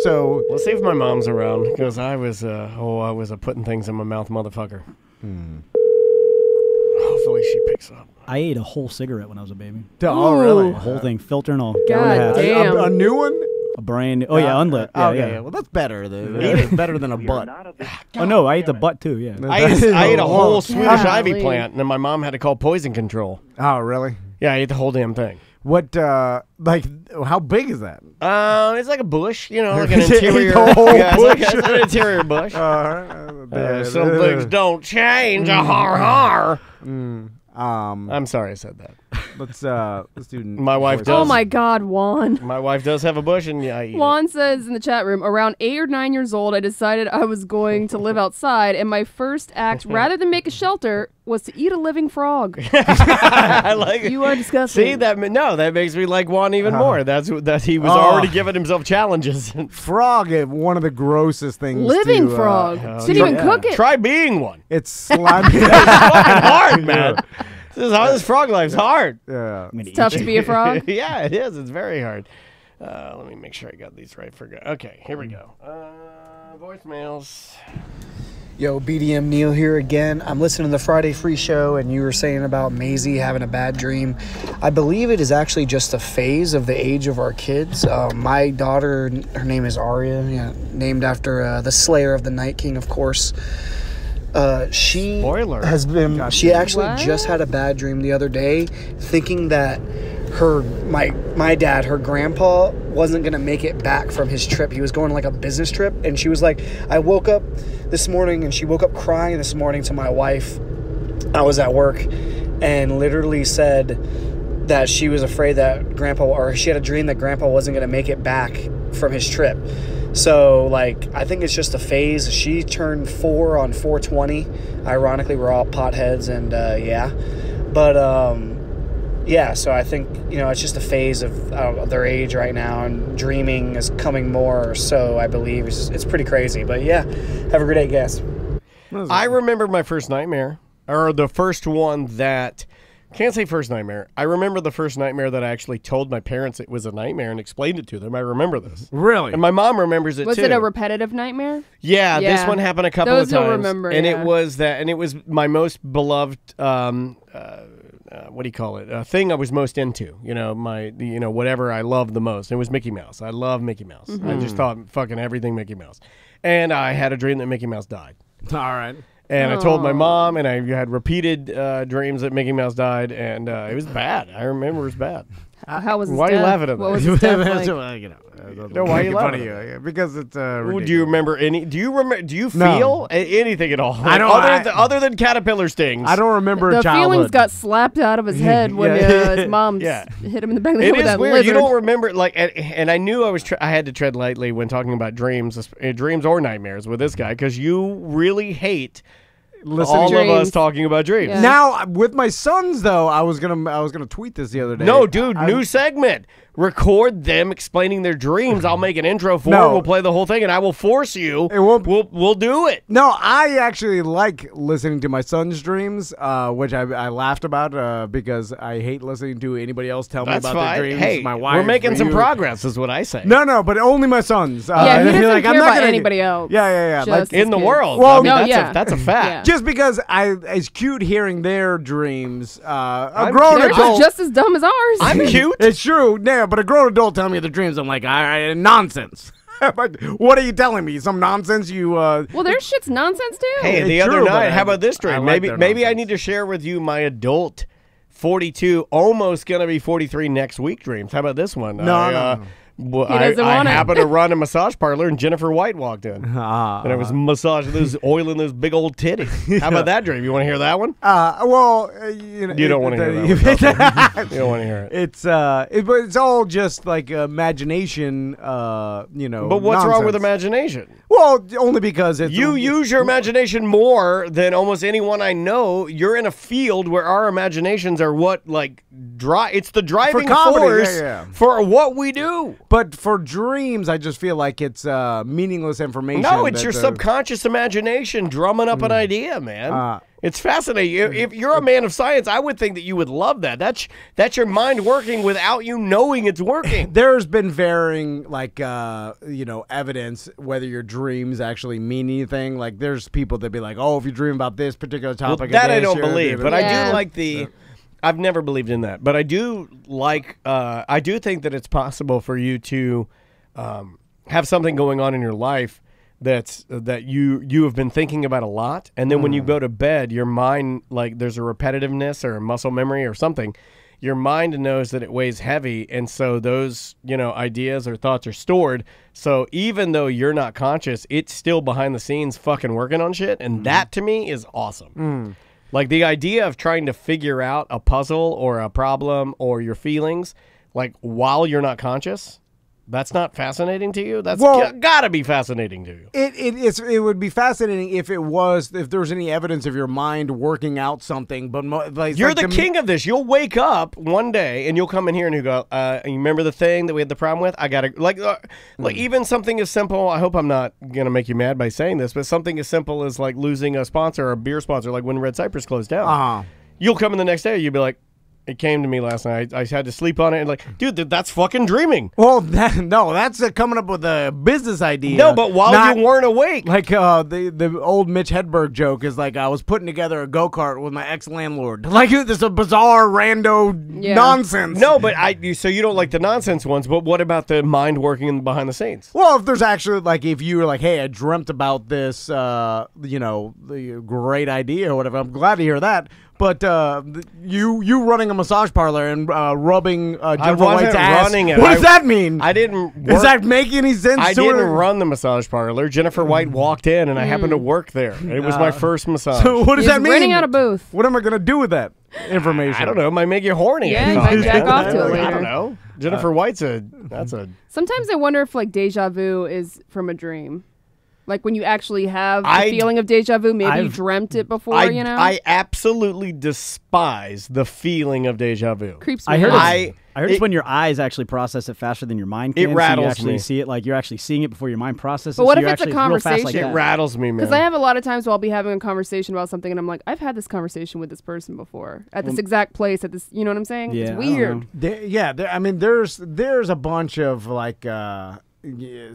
So let's see if my mom's around because I was a putting things in my mouth, motherfucker. Hopefully she picks up. I ate a whole cigarette when I was a baby. Oh, really? The whole thing, filter and all. God damn. A new one? A brand new. Oh, yeah, unlit. Yeah. Well, that's better. It's better than a butt. Oh, no, I ate the butt, too, yeah. I ate a whole Swedish ivy plant, and then my mom had to call poison control. Oh, really? Yeah, I ate the whole damn thing. What, how big is that? It's like a bush, like an interior. It's like an interior bush. Some things don't change. Har har. I'm sorry I said that. Let's do. My wife does. Oh my God, Juan. My wife does have a bush, and I eat Juan says in the chat room, around 8 or 9 years old, I decided I was going to live outside, and my first act, rather than make a shelter, was to eat a living frog. I like it. You are disgusting. See that makes me like Juan even more. That he was already giving himself challenges. Frog, one of the grossest things. Living frog. Didn't even cook it. Try being one. It's slimy. It's fucking hard, man. This frog life's hard. Yeah. It's tough to be a frog. Yeah, it is. It's very hard. Let me make sure I got these right. Okay, here we go. Voicemails. Yo, BDM Neil here again. I'm listening to the Friday Free Show, and you were saying about Maisie having a bad dream. I believe it is actually just a phase of the age of our kids. My daughter, her name is Aria, named after the Slayer of the Night King, of course. She Spoiler. has been. She actually just had a bad dream the other day, thinking that my dad, her grandpa, wasn't gonna make it back from his trip. He was going on a business trip, and she was like, I woke up this morning, and she woke up crying this morning to my wife. I was at work, and literally said that she was afraid that grandpa, or she had a dream that grandpa wasn't gonna make it back from his trip. So, I think it's just a phase. She turned 4 on 4/20. Ironically, we're all potheads, and But, so I think, it's just a phase of their age right now, and dreaming is coming more, so I believe. It's pretty crazy. But, yeah, have a great day, guys. I remember my first nightmare, or the first one that... Can't say first nightmare. I remember the first nightmare that I actually told my parents it was a nightmare and explained it to them. I remember this. Really? And my mom remembers it too. Was it a repetitive nightmare? Yeah, this one happened a couple of times. Those you'll remember, and it was that, and it was my most beloved, what do you call it? Thing I was most into. Whatever I loved the most. It was Mickey Mouse. I love Mickey Mouse. Mm-hmm. I just thought fucking everything Mickey Mouse. And I had a dream that Mickey Mouse died. All right. And I told my mom, and I had repeated dreams that Mickey Mouse died, and it was bad. I remember it was bad. How was his Why are death? you laughing at What that? was his death like? No, why are you laughing? Because it's Do you remember any? Do you feel No. anything at all? I don't- Other than caterpillar stings. I don't remember The childhood. feelings got slapped out of his head when his mom hit him in the back of the head It with is that weird. lizard. You don't remember and I knew I had to tread lightly when talking about dreams or nightmares with this guy because you really hate all of us talking about dreams. Yeah. Now with my sons though, I was gonna tweet this the other day. No, dude, new segment. Record them explaining their dreams. I'll make an intro for No. it. We'll play the whole thing, and I will force you. It won't. We'll do it. No, I actually like listening to my son's dreams, which I laughed about because I hate listening to anybody else tell me That's about fine. their dreams. Hey, my wife, we're making some you. progress, is what I say. No, but only my sons. Yeah, he I doesn't feel like I'm care not about gonna- anybody else. Yeah. Just in the kids. world. Well, I mean, no, that's a fact. Yeah. Just because it's cute hearing their dreams. A I'm grown They're adult. just as dumb as ours. I'm cute. It's true, yeah, but a grown adult telling me the dreams, I'm like, all right, nonsense. But what are you telling me? Some nonsense? Well, their shit's nonsense too. Hey, It's the other true, but night, how about this I dream? like Maybe their I nonsense. need to share with you my adult 42, almost going to be 43 next week dreams. How about this one? No. Well, He doesn't want I it. happened to run a massage parlor and Jennifer White walked in. And I was massaging oiling those big old titties. How about that dream? You want to hear that one? You don't want to hear that one. You don't want to hear it. It's all just like imagination, But what's wrong with nonsense. imagination? Well, only because it's You use your imagination more than almost anyone I know. You're in a field where our imaginations are it's the driving comedy, force yeah. for what we do. But for dreams, I just feel like it's meaningless information. No, it's that, your subconscious imagination drumming up an idea, man. It's fascinating. If you're a man of science, I would think that you would love that. That's your mind working without you knowing it's working. There's been varying, evidence whether your dreams actually mean anything. Like, there's people that be like, "Oh, if you dream about this particular topic, That I this, don't you're- believe, but I Yeah. do like the. I've never believed in that, but I do like. I do think that it's possible for you to have something going on in your life that you have been thinking about a lot, and then when you go to bed, your mind, like, there's a repetitiveness or a muscle memory or something. Your mind knows that it weighs heavy, and so those ideas or thoughts are stored. So even though you're not conscious, it's still behind the scenes fucking working on shit, and that to me is awesome. Like the idea of trying to figure out a puzzle or a problem or your feelings, like while you're not conscious, that's not fascinating to you? That's gotta be fascinating to you. It would be fascinating if there was any evidence of your mind working out something. But You're the king of this. You'll wake up one day and you'll come in here and you go, you remember the thing that we had the problem with? I gotta like even something as simple. I hope I'm not gonna make you mad by saying this, but something as simple as like losing a sponsor, a beer sponsor, like when Red Cypress closed down. You'll come in the next day. You'll be like, it came to me last night. I had to sleep on it. And like, dude, that's fucking dreaming. Well, that's coming up with a business idea. No, but while you weren't awake. Like the old Mitch Hedberg joke is like, I was putting together a go-kart with my ex-landlord. Like, this is a bizarre, rando nonsense. No, but so you don't like the nonsense ones, but what about the mind working behind the scenes? Well, if there's actually, like, if you were like, hey, I dreamt about this, the great idea or whatever, I'm glad to hear that. But you running a massage parlor and rubbing Jennifer White's ass. Running it. What does that mean? I didn't. Does that make any sense? I didn't run the massage parlor. Jennifer White walked in, and I happened to work there. It was my first massage. So what does that mean? Renting out a booth. What am I gonna do with that information? I don't know. It might make you horny. Yeah, you might jack off to it later. I don't know. Jennifer White's Sometimes I wonder if like deja vu is from a dream. Like when you actually have the feeling of deja vu, maybe you dreamt it before, I absolutely despise the feeling of deja vu. Creeps me I heard out. I heard it's when your eyes actually process it faster than your mind can. It rattles so you actually me. see it, like you're actually seeing it before your mind processes. But what so if it's a actually real fast like conversation? that. It rattles me, man. Because I have a lot of times where I'll be having a conversation about something and I'm like, I've had this conversation with this person before at this exact place, at this, you know what I'm saying? Yeah, it's weird. There's a bunch of like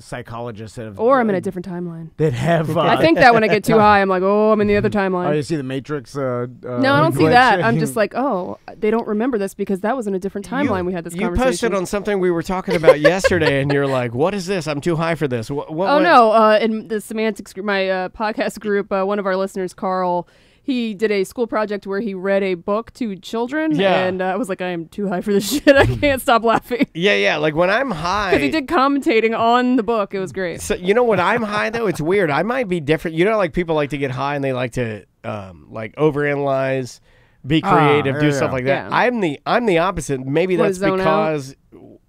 psychologists that have, Or I'm in a different timeline. that have. I think that when I get too high, I'm like, oh, I'm in the other timeline. Oh, you see the Matrix? No, I don't see that. I'm just like, oh, they don't remember this because that was in a different timeline. We had this conversation. You posted on something we were talking about yesterday, and you're like, "What is this? I'm too high for this." No! In the semantics group, my podcast group, one of our listeners, Carl, he did a school project where he read a book to children. Yeah. And I was like, I am too high for this shit. I can't stop laughing. Yeah. Like when I'm high. Because he did commentating on the book. It was great. So, you know, when I'm high, though, it's weird. I might be different. You know, like people like to get high and they like to like overanalyze, be creative, do stuff like that. Yeah. I'm the opposite. Maybe that's because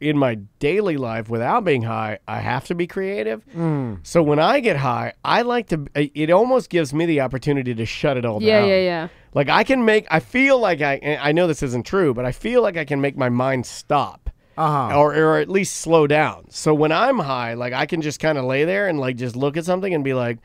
in my daily life without being high, I have to be creative. So when I get high, I like to, it almost gives me the opportunity to shut it all down. Yeah. Like I feel like I know this isn't true, but I feel like I can make my mind stop. Or at least slow down. So when I'm high, like I can just kind of lay there and like just look at something and be like,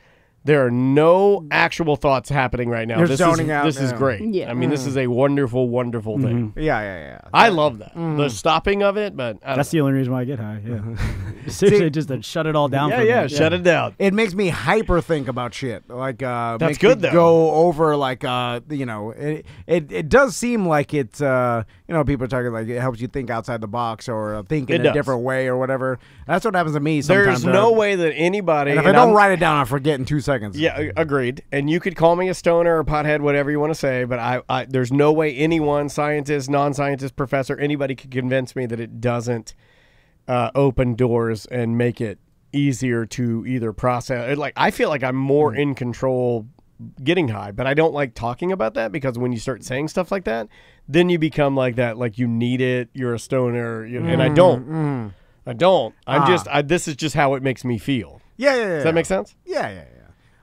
there are no actual thoughts happening right now. You're zoning out. This is great. Yeah. I mean, this is a wonderful, wonderful thing. Yeah. I love that. The stopping of it, but that's the only reason why I get high. Yeah. Seriously, just to shut it all down. Shut it down. It makes me hyper think about shit. Like that's good though. Go over like you know, it does seem like it's you know, people are talking like it helps you think outside the box or think in a different way or whatever. That's what happens to me sometimes. There's no way that anybody. And if I don't write it down, I forget in 2 seconds. Yeah, agreed. And you could call me a stoner or pothead, whatever you want to say, but I there's no way anyone, scientist, non-scientist, professor, anybody could convince me that it doesn't open doors and make it easier to either process. Like I feel like I'm more in control getting high, but I don't like talking about that because when you start saying stuff like that, then you become like that, like you need it, you're a stoner, and I don't. I don't. I'm just. This is just how it makes me feel. Yeah. Does that make sense? Yeah.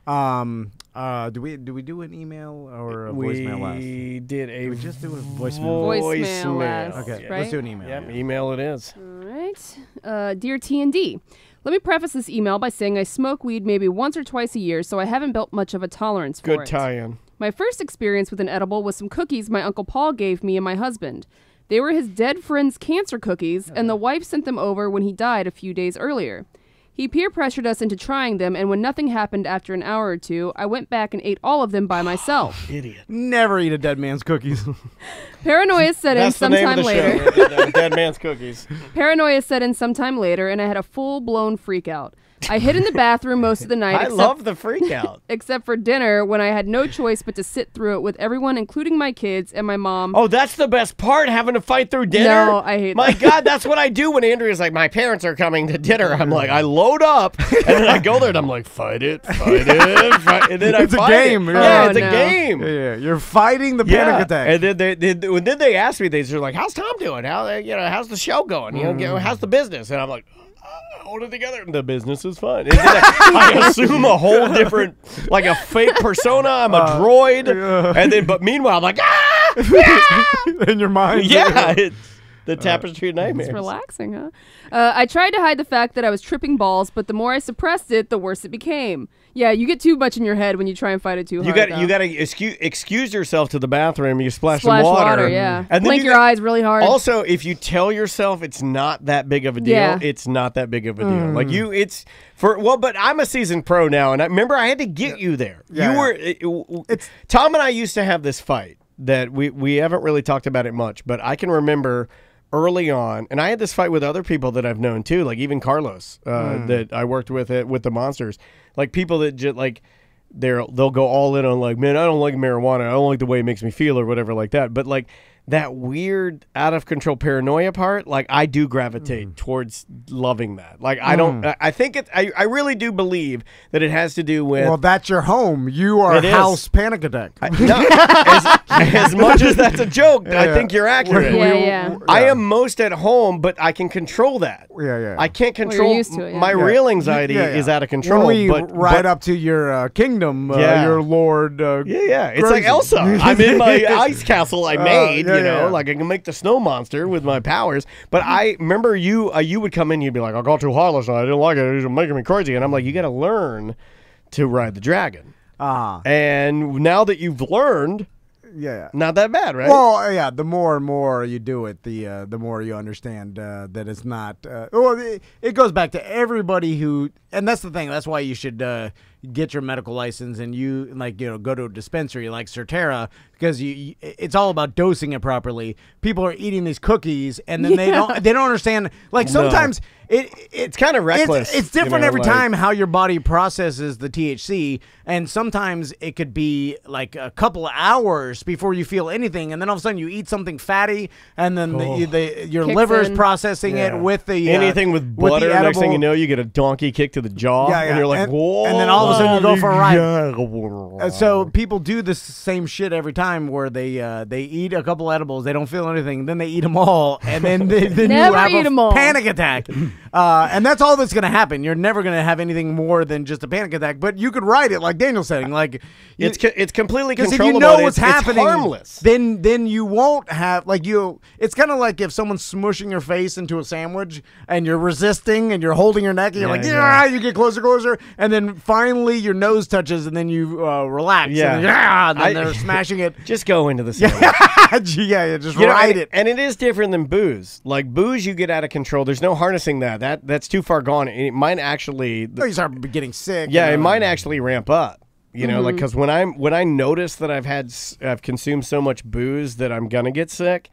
Do we do an email or a voicemail last? We did a. We just do a voicemail. Voicemail last. Okay, right? let's do an email. Yep, email it is. All right. Dear T&D, let me preface this email by saying I smoke weed maybe once or twice a year, so I haven't built much of a tolerance for it. Good tie-in. My first experience with an edible was some cookies my Uncle Paul gave me and my husband. They were his dead friend's cancer cookies, and the wife sent them over when he died a few days earlier. He peer pressured us into trying them, and when nothing happened after an hour or two, I went back and ate all of them by myself. Idiot. Never eat a dead man's cookies. Paranoia set in sometime later. Dead man's cookies. Paranoia set in sometime later, and I had a full-blown freak out. I hid in the bathroom most of the night. I love the freak out. Except for dinner, when I had no choice but to sit through it with everyone, including my kids and my mom. Oh, that's the best part, having to fight through dinner? No, I hate My that. God, that's what I do when Andrea's like, my parents are coming to dinner. I'm like, I load up, and then I go there, and I'm like, fight it. And then It's a fight game. It. Yeah, Yeah, it's no. a game. Yeah, you're fighting the panic attack. And then they asked me, they're like, how's Tom doing? How's the show going? How's the business? And I'm like, hold it together. The business is fun. And then I assume a whole different, like a fake persona. I'm a droid. And then, but meanwhile, I'm like, in your mind. Yeah, it's the tapestry of nightmares. It's relaxing, huh? I tried to hide the fact that I was tripping balls, but the more I suppressed it, the worse it became. Yeah, you get too much in your head when you try and fight it too hard. You got to excuse yourself to the bathroom. You splash some water. Yeah. And blink your eyes really hard. Also, if you tell yourself it's not that big of a deal, it's not that big of a deal. Like but I'm a seasoned pro now, and I remember I had to get you there. Tom and I used to have this fight that we haven't really talked about it much, but I can remember early on, and I had this fight with other people that I've known too, like even Carlos that I worked with the Monsters, like people that just like they'll go all in on like, man, I don't like marijuana, I don't like the way it makes me feel or whatever like that, but like that weird out of control paranoia part, like I do gravitate towards loving that. Like I don't, I think I really do believe that it has to do with. Well, that's your home. You are house panic attack. As much as that's a joke, I think you're accurate. Yeah. I am most at home, but I can control that. Yeah. I can't control you're used to it, my real anxiety is out of control. When we but up to your kingdom, your lord. It's like Elsa. I'm in my ice castle I made. Like I can make the snow monster with my powers. But I remember you would come in, you'd be like, I got too high last night, I didn't like it, it was making me crazy. And I'm like, you got to learn to ride the dragon. And now that you've learned, not that bad, right? Well, yeah, the more and more you do it, the more you understand that it's not. It goes back to everybody who, and that's the thing. That's why you should get your medical license and you go to a dispensary like Certera, because it's all about dosing it properly. People are eating these cookies and then they don't understand. Like sometimes it's kind of reckless. It's different every time how your body processes the THC, and sometimes it could be like a couple of hours before you feel anything, and then all of a sudden you eat something fatty, and then your liver is processing it with the anything with butter. Next thing you know, you get a donkey kick to the jaw, and you're like, whoa! And then all of a sudden you go for a ride. So people do the same shit every time, where they eat a couple edibles, they don't feel anything, then they eat them all, and then you have a panic attack. And that's all that's going to happen. You're never going to have anything more than just a panic attack. But you could ride it like Daniel's saying. Like it's completely controllable. Because if you know what's happening, it's harmless. Then you won't have It's kind of like if someone's smushing your face into a sandwich and you're resisting and you're holding your neck and you're you get closer, and then finally your nose touches and then you relax. And then they're smashing it. Just go into the sandwich. Just ride it. And it is different than booze. Like booze, you get out of control. There's no harnessing that's too far gone. It might actually you start getting sick. Yeah, it might actually ramp up. Like because when I notice that I've consumed so much booze that I'm gonna get sick,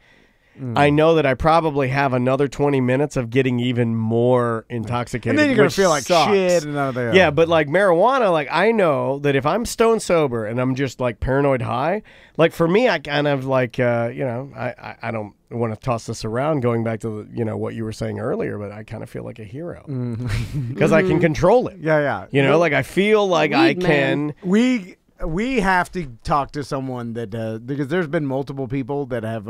I know that I probably have another 20 minutes of getting even more intoxicated. And then you're going to feel like shit. Yeah, but like marijuana, like I know that if I'm stone sober and I'm just like paranoid high, like for me, I kind of like, I don't want to toss this around going back to, what you were saying earlier, but I kind of feel like a hero because I can control it. Yeah. Like I feel like I can. We have to talk to someone that because there's been multiple people that have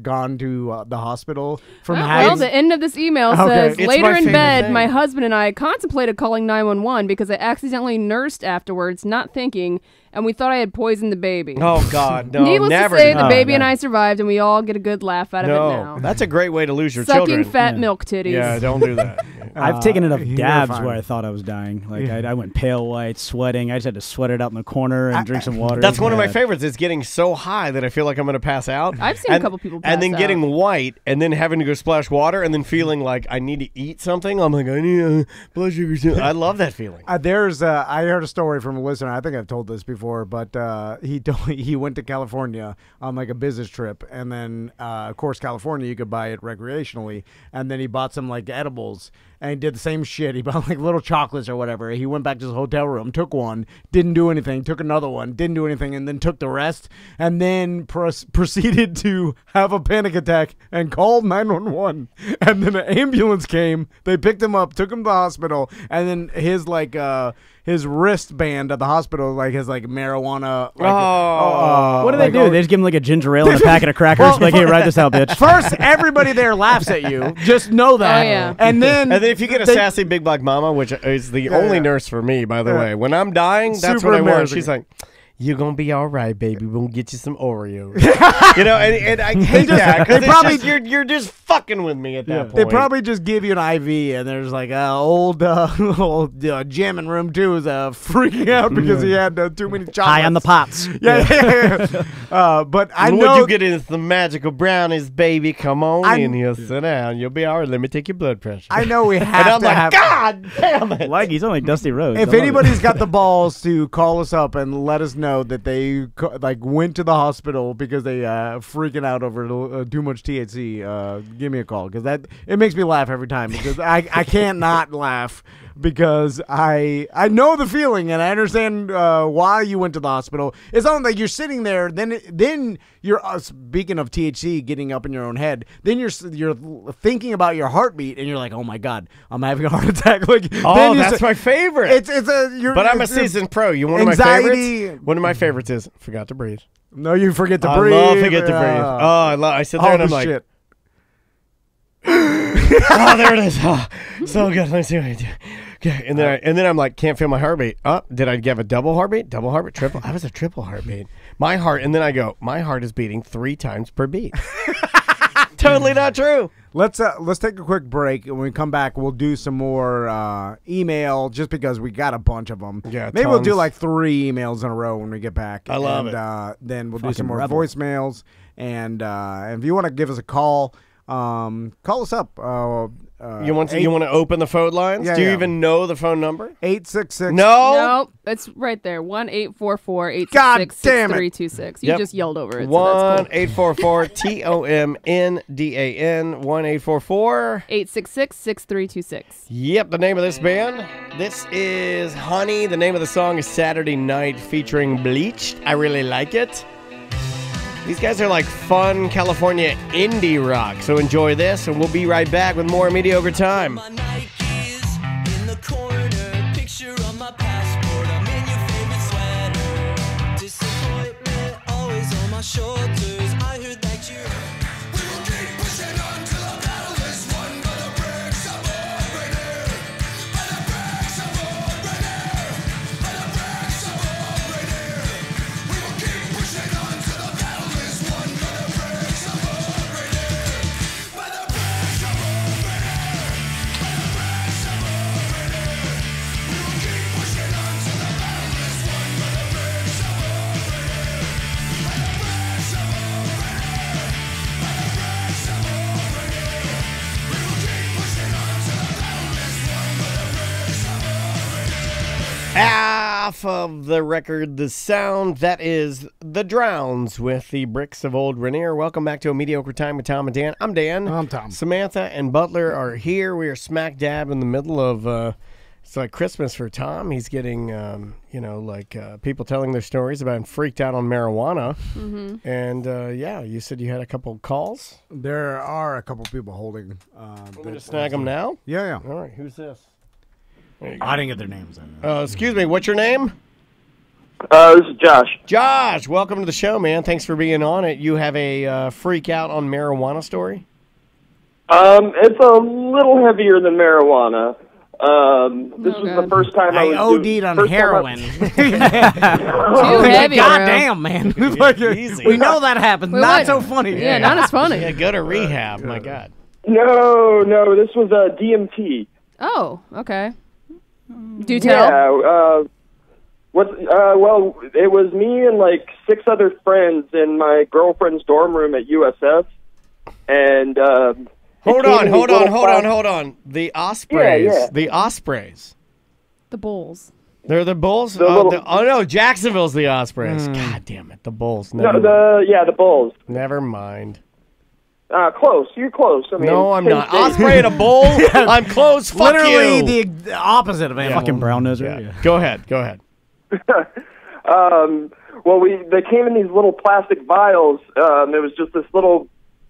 gone to the hospital from having. The end of this email says, later in bed, my husband and I contemplated calling 911 because I accidentally nursed afterwards, not thinking, and we thought I had poisoned the baby. Oh, God, no. Needless never to say, the baby and I survived, and we all get a good laugh out of it now. That's a great way to lose your children. children. Sucking fat milk titties. Yeah, don't do that. I've taken enough dabs where I thought I was dying. Like I went pale white, sweating. I just had to sweat it out in the corner and drink some water. That's one of my favorites. It's getting so high that I feel like I'm going to pass out. I've seen a couple people pass out. And then getting white and then having to go splash water and then feeling like I need to eat something. I'm like, I need blood sugar. I love that feeling. I heard a story from a listener. I think I've told this before, but he went to California on like a business trip, and then of course California you could buy it recreationally, and then he bought some like edibles. And he did the same shit. He bought like little chocolates or whatever. He went back to his hotel room, took one, didn't do anything, took another one, didn't do anything, and then took the rest, and then proceeded to have a panic attack and called 911. And then an ambulance came. They picked him up, took him to the hospital, and then his wristband at the hospital has marijuana. What do they do? They just give him like a ginger ale and a packet of crackers. Like, hey, ride this out, bitch. First, everybody there laughs at you. Just know that. Oh, yeah. And then if you get a sassy big black mama, which is the only nurse for me, by the way, when I'm dying, that's what I want. She's like, you're going to be all right, baby. We're going to get you some Oreos. And I hate that because you're just fucking with me at that point. They probably just give you an IV, and there's like old gym in room 2 is freaking out because he had too many chocolates. High on the pots. But I know. What you get is the magical brownies, baby. Come on in here. Sit down. You'll be all right. Let me take your blood pressure. I know we have and I'm like, God damn it. Like, he's on like Dusty Rhodes. If anybody's got the balls to call us up and let us know that they went to the hospital because they freaking out over too much THC, give me a call, because it makes me laugh every time, because I can't not laugh, because I know the feeling and I understand why you went to the hospital. It's not like you're sitting there, then you're speaking of THC getting up in your own head, then you're thinking about your heartbeat and you're like, oh my God, I'm having a heart attack. That's my favorite. But I'm a seasoned pro. You want anxiety. My favorites? One of my favorites is forgot to breathe. No, you forget to breathe. I love forget to breathe. I sit there and I'm like, shit. Oh, there it is. Oh, so good. Let me see what I do. Okay, and then I'm like, can't feel my heartbeat. Oh, did I have a double heartbeat? Double heartbeat? Triple? I was a triple heartbeat. My heart, and then I go, my heart is beating 3 times per beat. Totally not true. Let's take a quick break, and when we come back, we'll do some more email, just because we got a bunch of them. Yeah, maybe we'll do like 3 emails in a row when we get back. I love it. Then we'll do some more voicemails, and if you want to give us a call call us up. You want to open the phone lines? Yeah, Do you yeah. even know the phone number? 866. No, it's right there. 1-844-866-6326. You just yelled over it. 1-844-TOMNDAN. 1-844-866-6326. Yep, the name of this band. This is Honey. The name of the song is Saturday Night featuring Bleached. I really like it. These guys are like fun California indie rock, so enjoy this, and we'll be right back with more Mediocre Time. My Nikes in the corner, picture on my passport, I'm in your favorite sweater. Disappointment always on my shoulders. I heard that you. We will keep pushing on till the battle is won by the bricks of already. By the bricks of already. By the bricks of already. We will keep pushing on till the battle. Off of the record, The Sound, that is The Drowns with the Bricks of Old Rainier. Welcome back to A Mediocre Time with Tom and Dan. I'm Dan. I'm Tom. Samantha and Butler are here. We are smack dab in the middle of, it's like Christmas for Tom. He's getting, people telling their stories about him freaked out on marijuana. Mm-hmm. And, you said you had a couple calls? There are a couple people holding. Want me to snag them now? Yeah. All right, who's this? I didn't get their names. Excuse me, what's your name? This is Josh. Josh, welcome to the show, man. Thanks for being on it. You have a freak out on marijuana story? It's a little heavier than marijuana. This was the first time I OD'd on heroin. Too heavy, goddamn, man. Easy. We know that happens. Not so funny. Yeah, not as funny. Yeah, go to rehab. My God. No, this was DMT. Oh, okay. Do tell. Yeah, well, it was me and like 6 other friends in my girlfriend's dorm room at USF, and hold on. The Ospreys. Yeah. The Ospreys. The Bulls. They're the Bulls? No, Jacksonville's the Ospreys. God damn it, the Bulls. The Bulls. Never mind. Close. You're close. I mean, no, I'm not. Osprey and a bull? I'm close. Fuck Literally you. the opposite of animal. Fucking brown noser. Yeah. Go ahead. Well, they came in these little plastic vials. It was just this little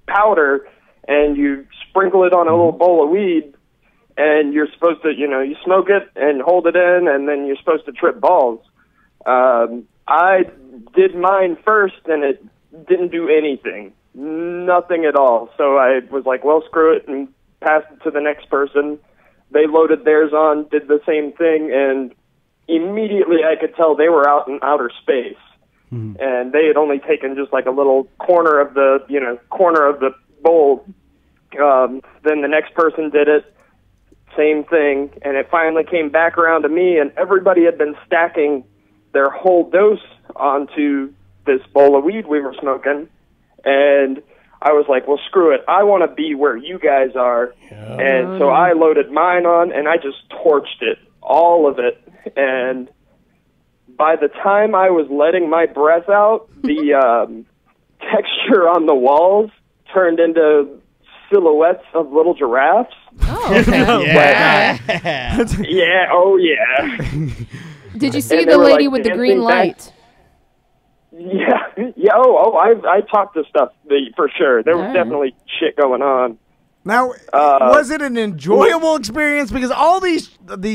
powder, and you sprinkle it on a little bowl of weed, and you're supposed to, you smoke it and hold it in, and then you're supposed to trip balls. I did mine first, and it didn't do anything. Nothing at all. So I was like, well, screw it, and passed it to the next person. They loaded theirs on, did the same thing, and immediately I could tell they were out in outer space. Mm-hmm. And they had only taken just like a little corner of the bowl. Then the next person did it, same thing, and it finally came back around to me, and everybody had been stacking their whole dose onto this bowl of weed we were smoking. And I was like, well, screw it. I want to be where you guys are. Yeah. And so I loaded mine on, and I just torched it, all of it. And by the time I was letting my breath out, the texture on the walls turned into silhouettes of little giraffes. Oh, okay. Yeah. Yeah, oh, yeah. Did you see the lady with the green light? Yeah. I talked to stuff for sure. There was definitely shit going on. Now, was it an enjoyable experience? Because all these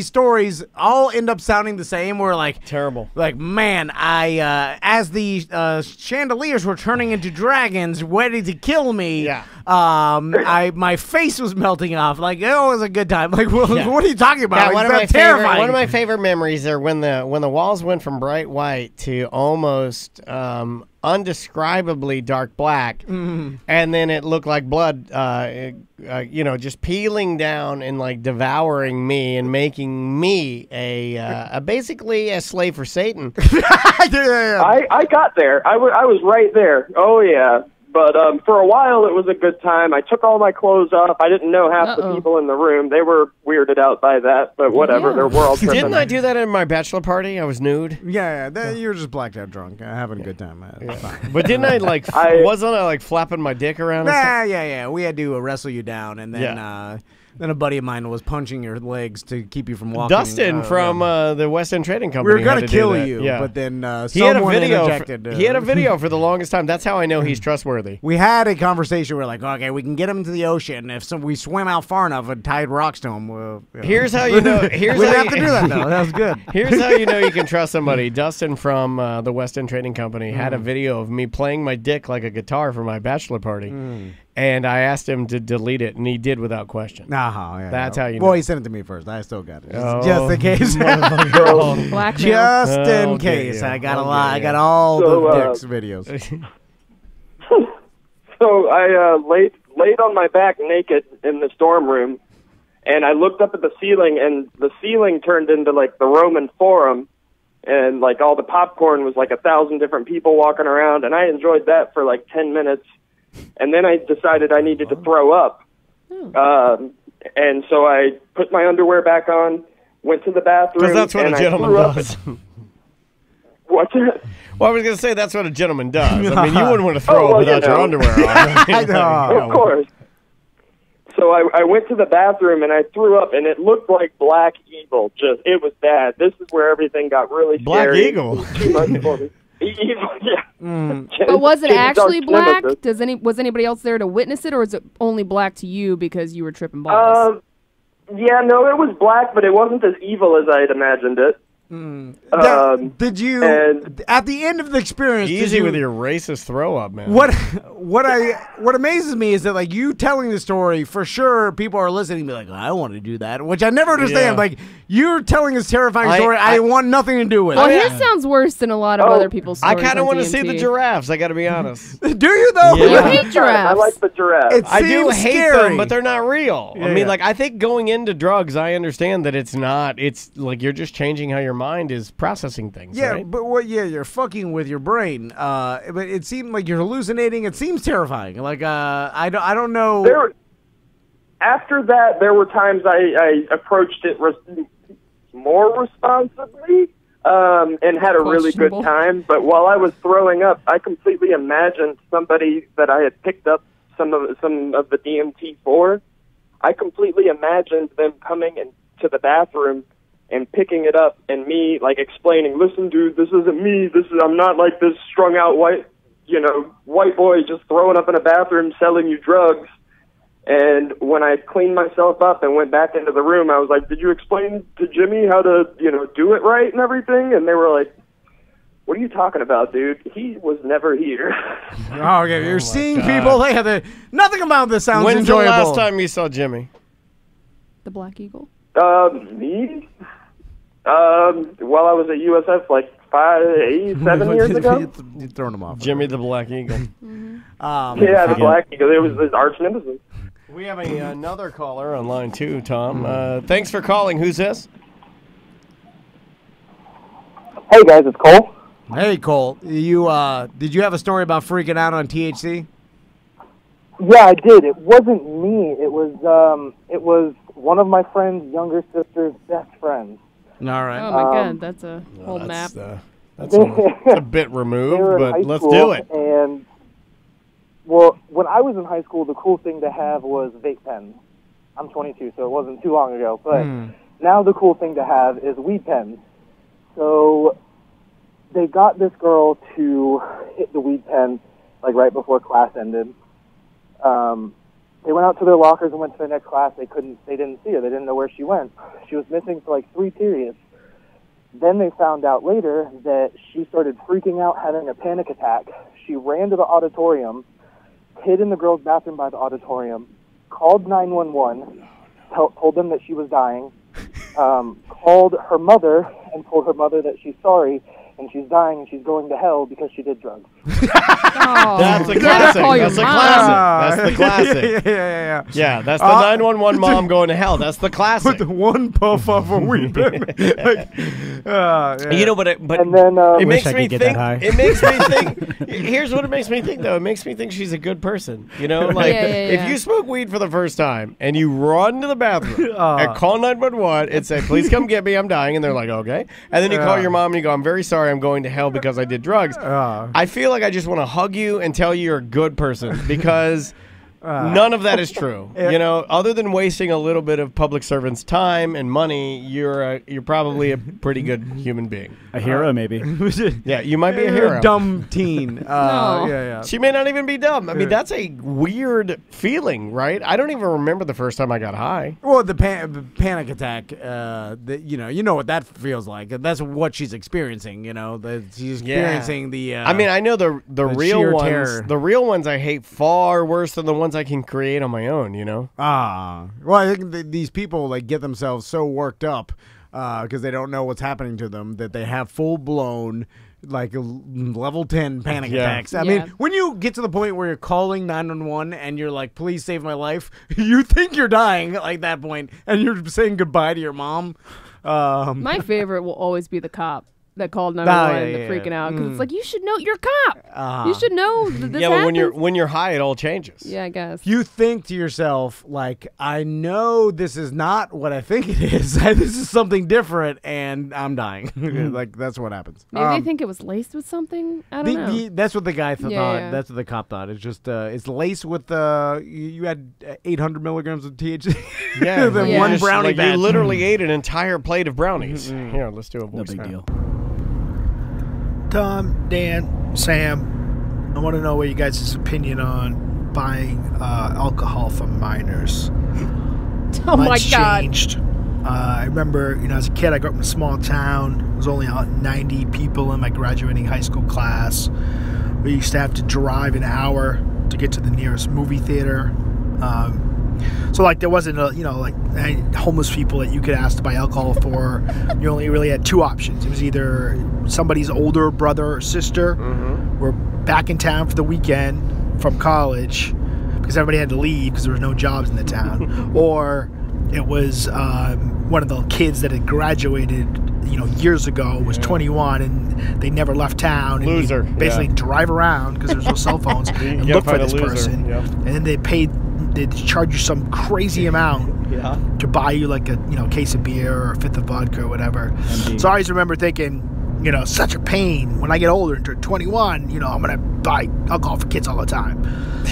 stories all end up sounding the same. We're like terrible. Like, man, as the chandeliers were turning into dragons, ready to kill me. Yeah. My face was melting off. Like, it was a good time. Like, what are you talking about? Yeah, like, terrifying. One of my favorite memories are when the walls went from bright white to almost undescribably dark black, and then it looked like blood, just peeling down and like devouring me and making me basically a slave for Satan. I got there. I was right there. Oh yeah. But for a while, it was a good time. I took all my clothes off. I didn't know half the people in the room. They were weirded out by that, but whatever. Yeah. We're all tripping. Didn't I do that at my bachelor party? I was nude. Yeah. You were just blacked out drunk, having a good time. But didn't I wasn't I flapping my dick around? Yeah. We had to wrestle you down, and then then a buddy of mine was punching your legs to keep you from walking. Dustin from the West End Trading Company. We were gonna kill do you, but then he had a video. interjected. He had a video for the longest time. That's how I know he's trustworthy. We had a conversation. We're like, okay, we can get him into the ocean if we swim out far enough and tied rocks to him. Here's how you know. We didn't have to do that though. That was good. Here's how you know you can trust somebody. Dustin from the West End Trading Company had a video of me playing my dick like a guitar for my bachelor party. And I asked him to delete it, and he did without question. That's how you know. Well, he sent it to me first. I still got it. Just in case. Just in case. I got a lot. I got all the Dick's videos. So I laid on my back naked in the dorm room, and I looked up at the ceiling, and the ceiling turned into the Roman Forum, and all the popcorn was 1,000 different people walking around, and I enjoyed that for 10 minutes. And then I decided I needed to throw up. And so I put my underwear back on, went to the bathroom. Because that's what a gentleman does. What's that? Well, I was going to say that's what a gentleman does. I mean, you wouldn't want to throw up without your underwear on. Of course. So I went to the bathroom and I threw up, and it looked like Black Eagle. It was bad. This is where everything got really scary. Black Eagle? It was too much for me. But was it actually black? Was anybody else there to witness it, or is it only black to you because you were tripping balls? Yeah, no, it was black, but it wasn't as evil as I had imagined it. Did you at the end of the experience? Easy with your racist throw up, man. What amazes me is that you telling the story, for sure people are listening and be like, I want to do that, which I never understand. You're telling this terrifying story I want nothing to do with. Well, his sounds worse than a lot of other people's stories. I kind of want to see the giraffes. I got to be honest. Do you though? Yeah. You hate giraffes. I like the giraffes. I do hate scary. them, but they're not real. Yeah, I mean, I think going into drugs, I understand that it's not. It's you're just changing how your mind is processing things. Yeah, right? but you're fucking with your brain. But it seemed like you're hallucinating. It seems terrifying. I don't know. After that, there were times I approached it more responsibly and had a really good time. But while I was throwing up, I completely imagined somebody that I had picked up some of the DMT for. I completely imagined them coming into the bathroom and picking it up and me explaining, listen, dude, this isn't me. I'm not this strung out white boy just throwing up in a bathroom selling you drugs. And when I cleaned myself up and went back into the room, I was like, did you explain to Jimmy how to, do it right and everything? And they were like, what are you talking about, dude? He was never here. Okay, you're seeing people. They have nothing about this sounds When's enjoyable. When's the last time you saw Jimmy? The Black Eagle? Me? Well, I was at USF 7 years ago. You're throwing him off. Jimmy the Black Eagle. The Black Eagle. It was his arch nemesis. We have another caller on line 2, Tom. Thanks for calling. Who's this? Hey, guys. It's Cole. Hey, Cole. You did you have a story about freaking out on THC? Yeah, I did. It wasn't me. It was one of my friend's younger sister's best friends. All right. Oh my God, that's a whole map. That's a bit removed, but let's do it. And well, when I was in high school, the cool thing to have was vape pens. I'm 22, so it wasn't too long ago. But now the cool thing to have is weed pens. So they got this girl to hit the weed pen right before class ended. They went out to their lockers and went to their next class. They didn't see her. They didn't know where she went. She was missing for 3 periods. Then they found out later that she started freaking out, having a panic attack. She ran to the auditorium, hid in the girls' bathroom by the auditorium, called 911, told them that she was dying, called her mother and told her mother that she's sorry and she's dying and she's going to hell because she did drugs. That's a classic. That's a classic. That's the classic. Yeah, that's the 911 mom going to hell. That's the classic. With one puff off a weed pen. You know, but and then, it makes me think. It makes me think. Here's what it makes me think, though. It makes me think she's a good person. You know, like if you smoke weed for the first time and you run to the bathroom and call 911 and say, "Please come get me, I'm dying," and they're like, "Okay," and then you call your mom and you go, "I'm very sorry, I'm going to hell because I did drugs." I feel like I just want to hug you and tell you you're a good person because none of that is true. You know, other than wasting a little bit of public servants' time and money, you're probably a pretty good human being. A hero, maybe. Yeah, you might be a hero. Dumb teen. She may not even be dumb. I mean, that's a weird feeling, right? I don't even remember the first time I got high. Well, the panic attack, you know what that feels like. That's what she's experiencing, you know. She's experiencing the I mean, I know the real ones. Terror. The real ones I hate far worse than the ones I can create on my own, you know? Well, I think these people like get themselves so worked up because they don't know what's happening to them that they have full-blown like level 10 panic attacks. I mean, when you get to the point where you're calling 911 and you're like, "Please save my life," you think you're dying at that point, and you're saying goodbye to your mom. My favorite will always be the cop that called 911 freaking out because it's like, you should know, you're a cop. You should know that this happens. But when you're high, it all changes. Yeah, I guess. You think to yourself, like, I know this is not what I think it is. This is something different, and I'm dying. Like, that's what happens. Maybe they think it was laced with something. I don't know. That's what the guy thought. Yeah. That's what the cop thought. It's just it's laced with you had 800 milligrams of THC. Yeah, one brownie like batch. You literally ate an entire plate of brownies. Here, let's do a voice. No big deal. Tom, Dan, Sam, I want to know what you guys' opinion on buying alcohol from minors. Oh my God. Changed. I remember, as a kid, I grew up in a small town. There was only 90 people in my graduating high school class. We used to have to drive an hour to get to the nearest movie theater. So, there wasn't, homeless people that you could ask to buy alcohol for. You only really had two options. It was either somebody's older brother or sister were back in town for the weekend from college because everybody had to leave because there was no jobs in the town, or it was one of the kids that had graduated, years ago, was 21 and they never left town. And Loser. Basically drive around because there's no cell phones and look for this person. Yep. And then they'd charge you some crazy amount to buy you like a case of beer or a fifth of vodka or whatever. Indeed. So I always remember thinking, such a pain. When I get older and turn 21, I'm gonna buy alcohol for kids all the time.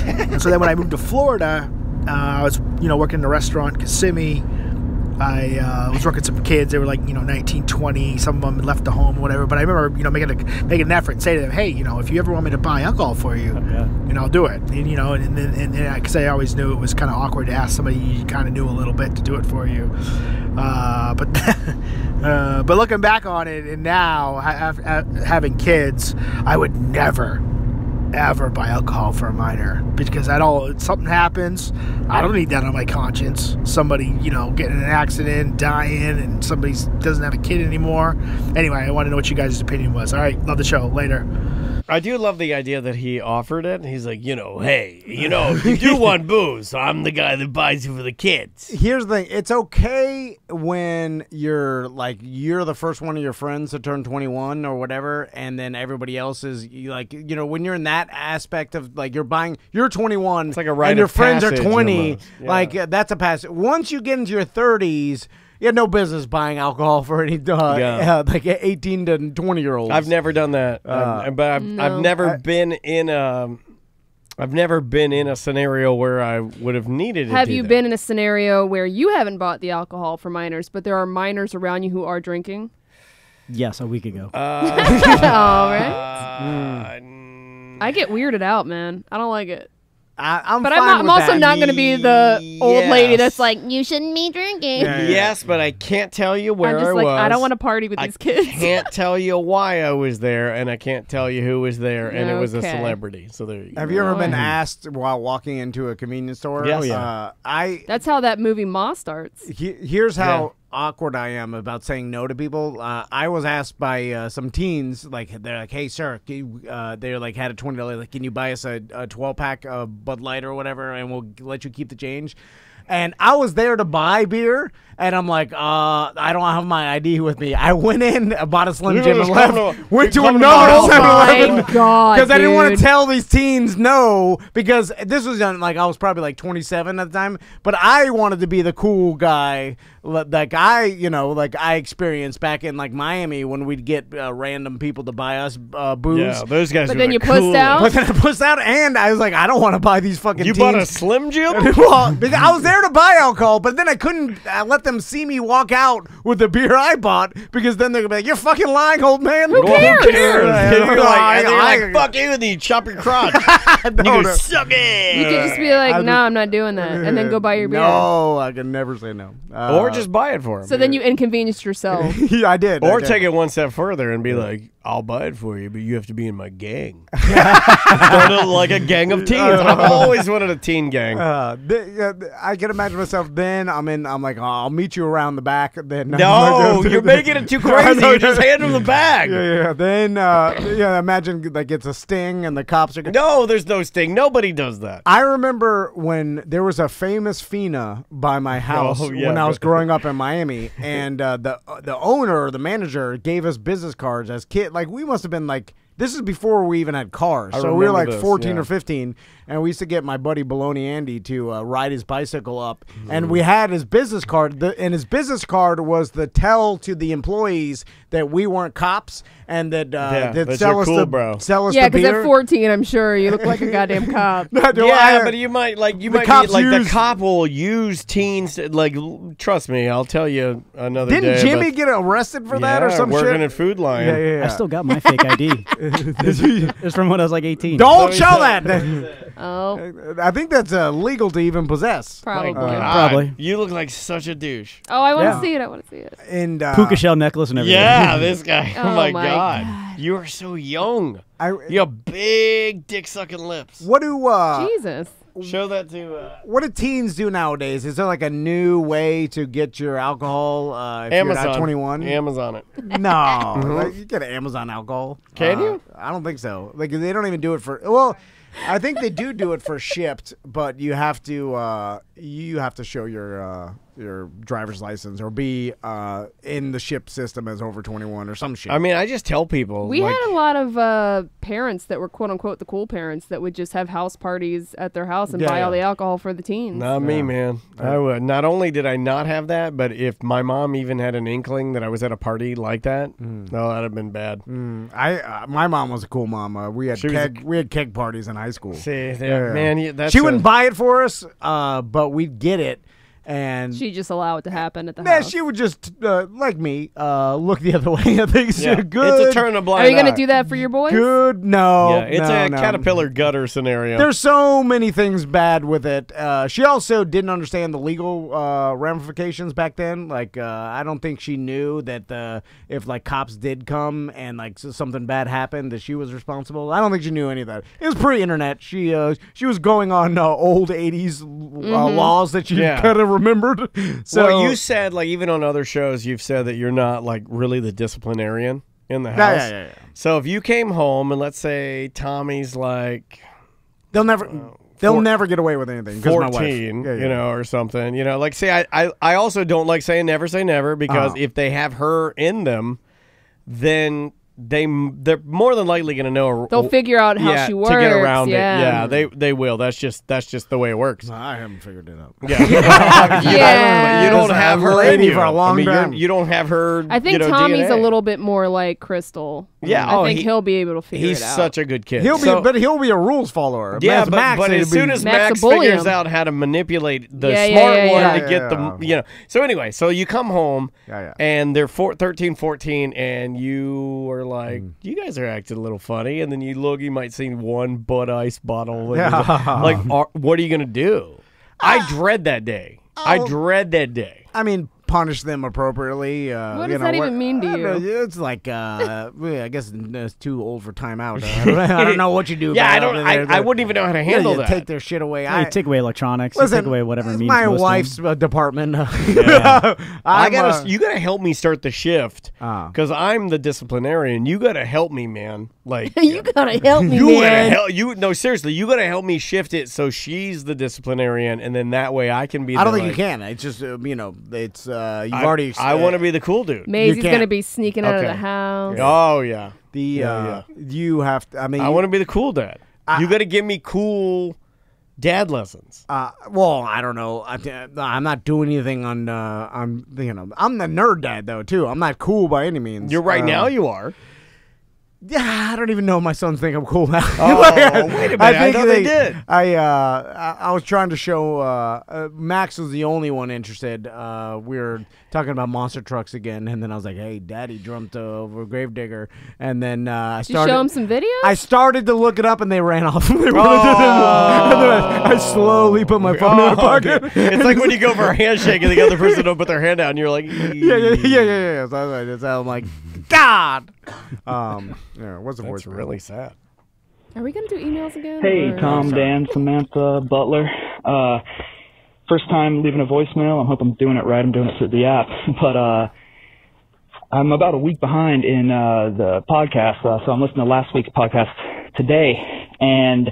And so then when I moved to Florida, I was working in a restaurant, Kissimmee. I was working with some kids. They were 19, 20. Some of them had left the home or whatever. But I remember, making an effort and say to them, "Hey, if you ever want me to buy alcohol for you, I'll do it." And because I always knew it was kind of awkward to ask somebody you kind of knew a little bit to do it for you. But looking back on it, and now having kids, I would never ever buy alcohol for a minor because something happens, I don't need that on my conscience. Somebody getting in an accident, dying, and somebody doesn't have a kid anymore. Anyway, I want to know what you guys' opinion was. All right, love the show. Later. I do love the idea that he offered it. He's like, hey, if you do want booze, I'm the guy that buys you for the kids. Here's the thing. It's okay when you're the first one of your friends to turn 21 or whatever, and then everybody else is when you're in that aspect of you're 21, it's like a rite and your of friends are passage 20, almost. that's a pass. Once you get into your 30s, you had no business buying alcohol for any 18 to 20-year-olds. I've never done that, but I've never been in a scenario where I would have needed to. Have you been in a scenario where you haven't bought the alcohol for minors, but there are minors around you who are drinking? Yes, a week ago. All right. I get weirded out, man. I don't like it. I'm also not going to be the old lady that's like, you shouldn't be drinking. Yes, but I can't tell you where I'm just I was. I don't want to party with these kids. I can't tell you why I was there, and I can't tell you who was there, and it was a celebrity. So there you go. Have you ever been asked while walking into a convenience store? Yes. That's how that movie Ma starts. Here's how awkward I am about saying no to people. I was asked by some teens, like they're like, "Hey, sir," they're like had a $20. Like, can you buy us a 12-pack of Bud Light or whatever, and we'll let you keep the change. And I was there to buy beer, and I'm like, I don't have my ID with me. I went in, bought a Slim Jim, and left. Went to another 7-Eleven because I didn't want to tell these teens no, because this was like I was probably like 27 at the time, but I wanted to be the cool guy, like I experienced back in like Miami when we'd get random people to buy us booze. Yeah, those guys. But are then like you pussed out. But then I pussed out, and I was like, I don't want to buy these fucking. You teens. bought a Slim Jim? Well, because I was there to buy alcohol, but then I couldn't let them see me walk out with the beer I bought, because then they're gonna be like, "You're fucking lying, old man." Who cares? You're like, fuck you, and you chop your crotch. You go, suck it. You could just be like, "No, I'm not doing that," and then go buy your beer. No, I can never say no. Or just buy it for him. So then you inconvenienced yourself. Yeah, I did. Or take it one step further and be like, "I'll buy it for you, but you have to be in my gang." Like a gang of teens. I've always wanted a teen gang. I can imagine myself. Then I'm like, I'll meet you around the back. Then no, you're making it too crazy. You just hand them the bag. Yeah. Then imagine like it's a sting and the cops are. No, there's no sting. Nobody does that. I remember when there was a famous Fina by my house when I was growing up in Miami, and the owner or the manager gave us business cards as kids. Like, we must have been like, this is before we even had cars. So we were like 14 or 15, and we used to get my buddy Baloney Andy to ride his bicycle up. And we had his business card, and his business card was the tell to the employees that we weren't cops, and that sell us the beer. Yeah, because at 14, I'm sure you look like a goddamn cop. But you might be like the cop will use teens to, like, trust me, I'll tell you another day. Didn't Jimmy get arrested for that or some shit? Working at Food Lion. Yeah. I still got my fake ID. It's from when I was like 18. Don't show that. Oh, I think that's illegal to even possess. Probably. Probably. You look like such a douche. Oh, I want to see it. I want to see it. And puka shell necklace and everything. Yeah, this guy. Oh, my my God. You are so young. You have big dick sucking lips. What do Jesus. Show that to. What do teens do nowadays? Is there like a new way to get your alcohol if Amazon. you're not 21? Amazon it. No, like, you get Amazon alcohol. Can you? I don't think so. Like, they don't even do it for. Well, I think they do it for shipped, but you have to show your driver's license or be in the ship system as over 21 or some shit. I mean, I just tell people. We had a lot of parents that were quote unquote the cool parents that would just have house parties at their house and buy all the alcohol for the teens. Not me, man. I would. Not only did I not have that, but if my mom even had an inkling that I was at a party like that, no, that'd have been bad. My mom was a cool mom. We had keg parties in high school. See, man, she wouldn't buy it for us, but we'd get it. And she just allow it to happen at the house. house. She would just, like me, look the other way. I think good. It's a turn a blind eye. Are you going to do that for your boys? Good. No. Yeah, it's a caterpillar gutter scenario. There's so many things bad with it. She also didn't understand the legal ramifications back then. Like, I don't think she knew that if like cops did come and like something bad happened, that she was responsible. I don't think she knew any of that. It was pre-internet. She was going on old 80s laws that she kind of remembered. So well, you said, like, even on other shows, you've said that you're not like really the disciplinarian in the house. Yeah. So if you came home and let's say Tommy's like, they'll never get away with anything. 14, you know, or something. You know, like, say I also don't like saying never say never, because if they have her in them, then they're more than likely going to know. They'll figure out how she works to get around it. Yeah, they will. That's just the way it works. I haven't figured it out. Yeah, you don't have her in you for a long time. You don't have her. I think Tommy's DNA. a little bit more like Crystal. Yeah, I think he'll be able to figure it out. He's such a good kid. He'll be a rules follower. Yeah, Max, but as soon as Max figures out how to manipulate the smart one to get them, you know. So anyway, so you come home and they're 13, 14, and you are like, you guys are acting a little funny, and then you look, you might see one Bud Ice bottle. Like, what are you gonna do? I dread that day. I dread that day. I mean, punish them appropriately. What does that even mean to you? It's like, I guess it's too old for timeout. I don't know what you do. Yeah, I wouldn't even know how to handle that. Take their shit away. You take away electronics. Listen, you take away whatever means. My wife's department. You gotta help me start the shift because I'm the disciplinarian. You gotta help me, man. Like you gotta help me, man. No, seriously, you gotta help me shift it so she's the disciplinarian, and then that way I can be. I don't think you can. It's just it's you've already. I want to be the cool dude. Maisie's gonna be sneaking out of the house. Oh yeah. You have to. I mean, I want to be the cool dad. You got to give me cool dad lessons. Well, I don't know. I'm not doing anything on. I'm the nerd dad though too. I'm not cool by any means. You're right now. You are. Yeah, I don't even know if my sons think I'm cool now. Oh, wait a minute. I thought they did. I was trying to show Max was the only one interested. We were talking about monster trucks again, and then I was like, "Hey, Daddy jumped over Gravedigger," and then I started. Did you show him some videos? I started to look it up, and they ran off. And then I slowly put my phone in my pocket. It's like when you go for a handshake and the other person don't put their hand out, and you're like, yeah. So I'm like, God. What's the voice? That's really sad. Are we gonna do emails again? Hey, Tom, Dan, Samantha, Butler. First time leaving a voicemail. I hope I'm doing it right. I'm doing it through the app, but I'm about a week behind in the podcast, so I'm listening to last week's podcast today, and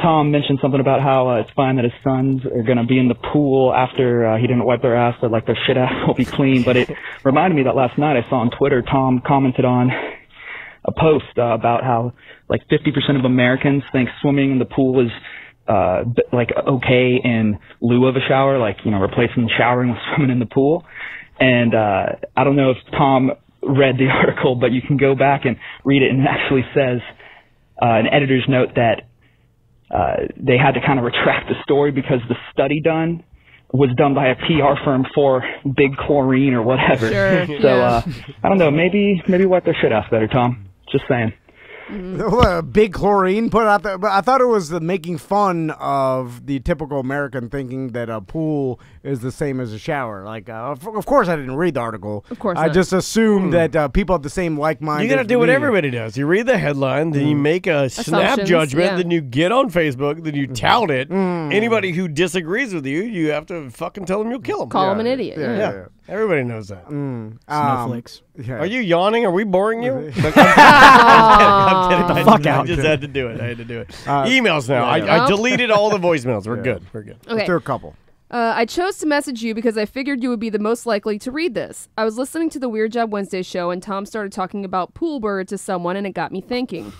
Tom mentioned something about how it's fine that his sons are going to be in the pool after he didn't wipe their ass, that like their shit ass will be clean. But it reminded me that last night I saw on Twitter, Tom commented on a post about how like 50% of Americans think swimming in the pool is like okay in lieu of a shower, like, replacing showering with swimming in the pool. And I don't know if Tom read the article, but you can go back and read it, and it actually says an editor's note that they had to kind of retract the story because the study done was done by a PR firm for Big Chlorine or whatever. Sure, so I don't know, maybe wipe their shit ass better, Tom. Just saying. Big Chlorine put out there, but I thought it was making fun of the typical American thinking that a pool is the same as a shower. Like, of course, I didn't read the article. Of course, I just assumed that people have the same like-minded. You got to do what everybody does. You read the headline, then you make a snap judgment, then you get on Facebook, then you tout it. Anybody who disagrees with you, you have to fucking tell them you'll kill them. Call them an idiot. Yeah. Everybody knows that. Snowflakes. Are you yawning? Are we boring you? I'm kidding. Fuck out. I just had to do it. Emails now. I deleted all the voicemails. We're good. Okay. Let's do a couple. I chose to message you because I figured you would be the most likely to read this. I was listening to the Weird Job Wednesday show, and Tom started talking about pool bird to someone, and it got me thinking.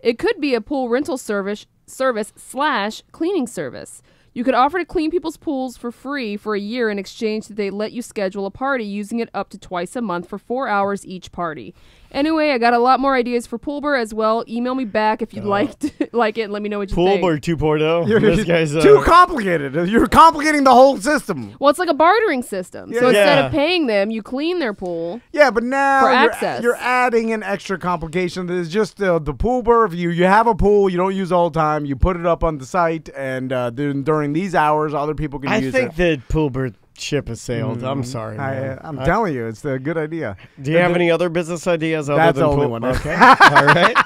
It could be a pool rental service / cleaning service. You could offer to clean people's pools for free for a year in exchange that they let you schedule a party using it up to twice a month for 4 hours each party. Anyway, I got a lot more ideas for Poolber as well. Email me back if you'd like it and let me know what you think. Poolber 2.0. This guy's too complicated. You're complicating the whole system. Well, it's like a bartering system. So instead of paying them, you clean their pool. Yeah, but now for access. You're adding an extra complication. There's just the Poolber. If you have a pool, you don't use all the time, you put it up on the site, and during these hours, other people can use it. I think the Poolber ship has sailed. I'm sorry, man. I'm telling you, it's a good idea. Do you have any other business ideas other That's than the only pool? one. Okay. All right.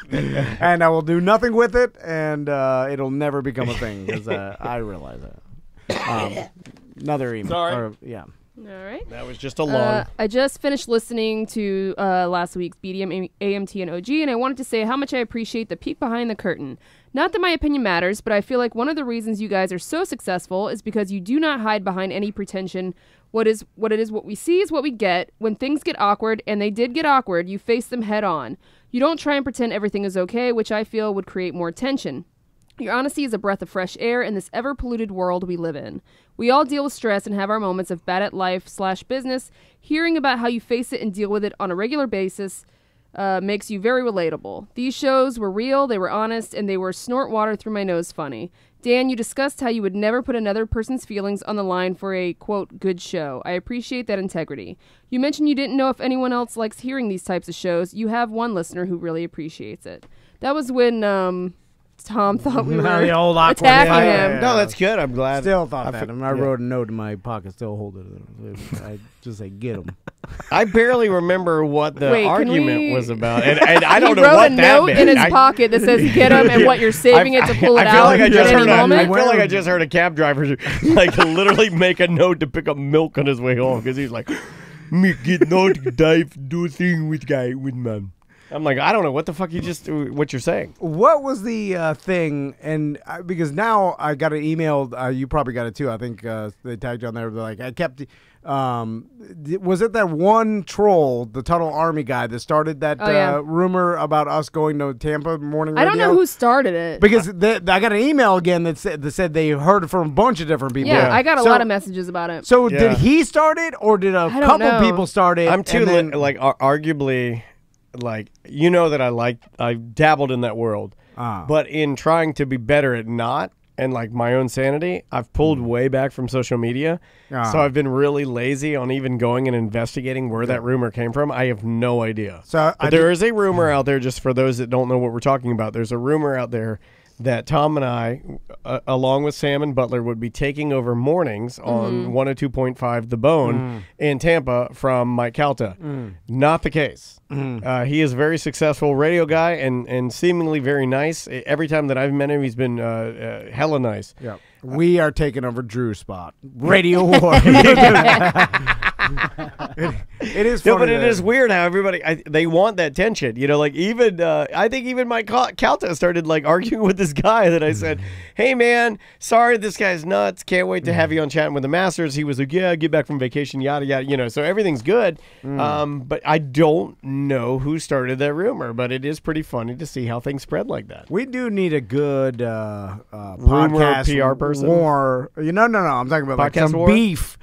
And I will do nothing with it, and it'll never become a thing because I realize that. Another email. Sorry. All right. That was just a long. I just finished listening to last week's BDM AMT and OG, and I wanted to say how much I appreciate the peek behind the curtain. Not that my opinion matters, but I feel like one of the reasons you guys are so successful is because you do not hide behind any pretension. What we see is what we get. When things get awkward, and they did get awkward, you face them head on. You don't try and pretend everything is okay, which I feel would create more tension. Your honesty is a breath of fresh air in this ever-polluted world we live in. We all deal with stress and have our moments of bad at life / business. Hearing about how you face it and deal with it on a regular basis makes you very relatable. These shows were real, they were honest, and they were snort water through my nose funny. Dan, you discussed how you would never put another person's feelings on the line for a, quote, good show. I appreciate that integrity. You mentioned you didn't know if anyone else likes hearing these types of shows. You have one listener who really appreciates it. That was when Tom thought we were The old awkward attacking thing. him. No, that's good. I'm glad. Still thought that. I yeah. wrote a note in my pocket. Still hold it. I just say, get him. I barely remember what the Wait, can argument we- was about, and I don't He know wrote what a that note meant. in his pocket that says "get him" and what you're saving it to pull it I feel out like I just at any heard moment. I feel like I just heard a cab driver like literally make a note to pick up milk on his way home because he's like, "Me get not dive do thing with guy with man." I'm like, I don't know what the fuck what you're saying. What was the thing? And because now I got an email. You probably got it too. I think they tagged you on there. They're like, I kept. Was it that one troll, the Tuttle Army guy, that started that rumor about us going to Tampa morning radio? I don't know who started it. Because I got an email again that said they heard it from a bunch of different people. Yeah, I got a lot of messages about it. So did he start it, or did a couple people start it? I'm too arguably. Like, you know that I dabbled in that world, but in trying to be better at not and like my own sanity, I've pulled way back from social media. So I've been really lazy on even going and investigating where that rumor came from. I have no idea. So there is a rumor out there, just for those that don't know what we're talking about. There's a rumor out there that Tom and I, along with Sam and Butler, would be taking over mornings on 102.5 The Bone in Tampa from Mike Calta. Not the case. He is a very successful radio guy and seemingly very nice. Every time that I've met him, he's been hella nice. Yeah. We are taking over Drew's spot. Radio War. It is funny. No, but it is weird how everybody, they want that tension. You know, like even, I think even Mike Calta started like arguing with this guy that I said, hey man, sorry, this guy's nuts. Can't wait to have you on Chatting with the Masters. He was like, yeah, get back from vacation, yada, yada. You know, so everything's good. But I don't know who started that rumor, but it is pretty funny to see how things spread like that. We do need a good rumor podcast PR person. War. No. I'm talking about like Podcast some war? beef.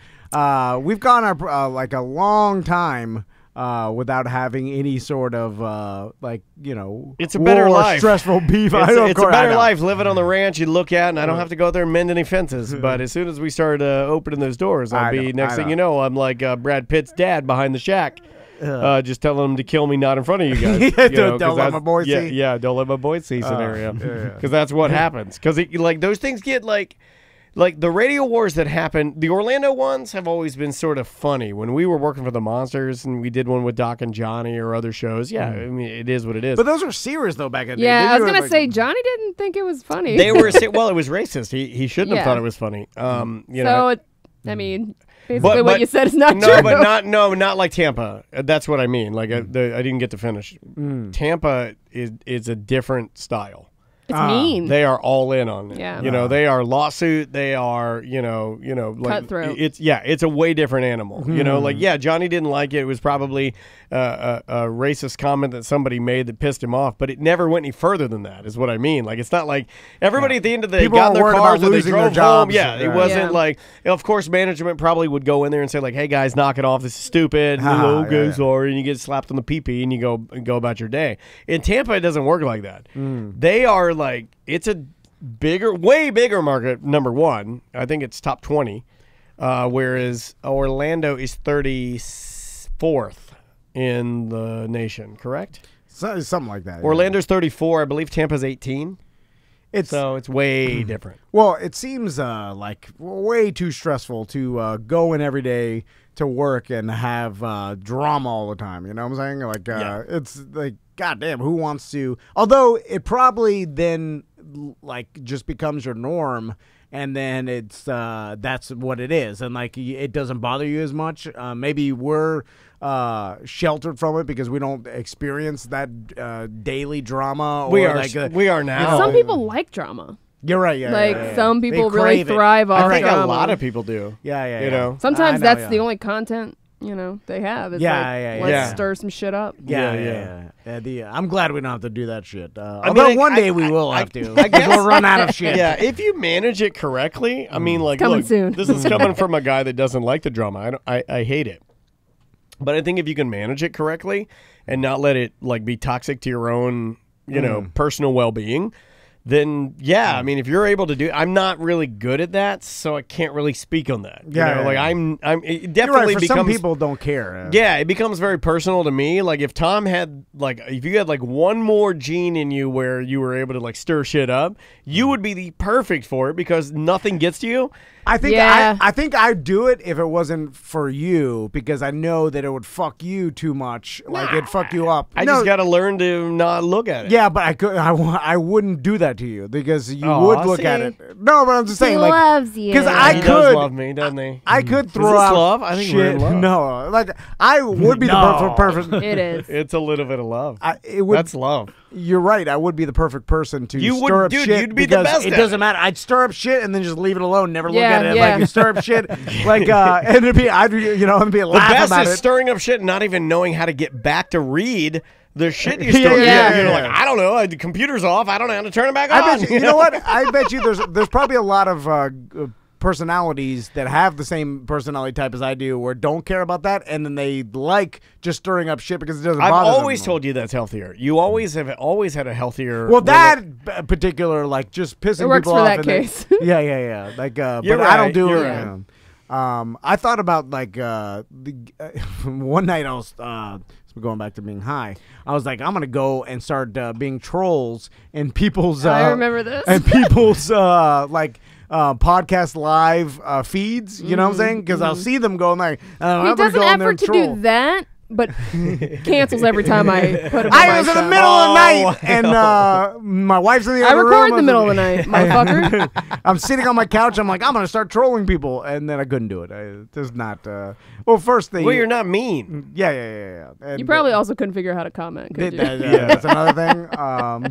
We've gone like a long time without having any sort of it's a better life. Stressful beef. It's a better life living on the ranch. You look at, and I don't have to go out there and mend any fences. But as soon as we start opening those doors, next thing you know, I'm like Brad Pitt's dad behind the shack. Just telling him to kill me, not in front of you guys. Don't let my boy see. Yeah, don't let my boy see scenario. Because that's what happens. Because like those things get like the radio wars that happen. The Orlando ones have always been sort of funny. When we were working for the Monsters and we did one with Doc and Johnny or other shows, I mean, it is what it is. But those are serious though back in the day. Yeah, I was gonna say Johnny didn't think it was funny. They were well, it was racist. He shouldn't have thought it was funny. I mean. Basically, what you said is not true. No, but not like Tampa. That's what I mean. Like I didn't get to finish. Tampa is a different style. It's mean. They are all in on it. Yeah. You know, they are lawsuit. They are, like cutthroat. It's a way different animal. You know, like Johnny didn't like it. It was probably a racist comment that somebody made that pissed him off, but it never went any further than that. Is what I mean. Like it's not like everybody at the end of the day got in their cars or they drove home. Yeah, it wasn't like. Of course, management probably would go in there and say like, "Hey guys, knock it off. This is stupid." Sorry, and you get slapped on the pee-pee and you go about your day. In Tampa, it doesn't work like that. They are like, it's a way bigger market, number one. I think it's top 20, whereas Orlando is 34th in the nation, correct? Something like that. Orlando's 34. I believe Tampa's 18. So it's way different. Well, it seems like way too stressful to go in every day to work and have drama all the time. You know what I'm saying? Like, it's like, goddamn, who wants to? Although it probably then like just becomes your norm, and then it's that's what it is, and like it doesn't bother you as much. Maybe we're sheltered from it because we don't experience that daily drama. We are now. Some people like drama. You're right. Yeah, some people really thrive off drama. I think a lot of people do. Yeah. You know, sometimes that's the only content they have. It's let's stir some shit up. Yeah. I'm glad we don't have to do that shit. Although one day we will have to. I guess we'll run out of shit. Yeah, if you manage it correctly. I mean, like, coming soon. This is coming from a guy that doesn't like the drama. I hate it. But I think if you can manage it correctly and not let it like be toxic to your own, personal well-being, then I mean, if you're able to do, I'm not really good at that, so I can't really speak on that. I'm. It definitely for becomes. Some people don't care. Yeah, it becomes very personal to me. Like if Tom had if you had one more gene in you where you were able to stir shit up, you would be the perfect for it because nothing gets to you. I think I think I'd do it if it wasn't for you because I know that it would fuck you too much. It'd fuck you up. I just got to learn to not look at it. Yeah, but I wouldn't do that to you because you would look at it. No, but I'm just saying, he loves you. Because I he could does love me, doesn't he? I could throw is this out love? I think shit. we're in love. No, I would be the perfect. It is. It's a little bit of love. That's love. You're right. I would be the perfect person to You stir would, up dude, shit. you'd be the best It at doesn't it. matter. I'd stir up shit and then just leave it alone. Never look Yeah, at it. yeah. You stir up shit. And it'd be, it'd be a The laugh best about is it. stirring up shit and not even knowing how to get back to read the shit you start. Yeah. You're like, I don't know. The computer's off. I don't know how to turn it back on. I bet you know what? I bet you there's probably a lot of personalities that have the same personality type as I do, where don't care about that, and then they like just stirring up shit because it doesn't I've bother them. always told you that's healthier. You always had a healthier. Well, that particular just pissing It works people for off. that and then- case. yeah. You're but I don't right, do you're it. right. I thought about one night I was going back to being high. I was like, I'm gonna go and start being trolls in people's. I remember this. And people's podcast live feeds. You know what I'm saying? Because I'll see them going like. He does an effort to do that, but cancels every time I put him on I my was in the show. middle of the night, and my wife's in the I other room. record in the middle of the night, motherfucker. I'm sitting on my couch. I'm like, I'm gonna start trolling people, and then I couldn't do it. There's not. Well, first thing. Well, you're not mean. Yeah. And, You probably also couldn't figure out how to comment, could you? That's another thing.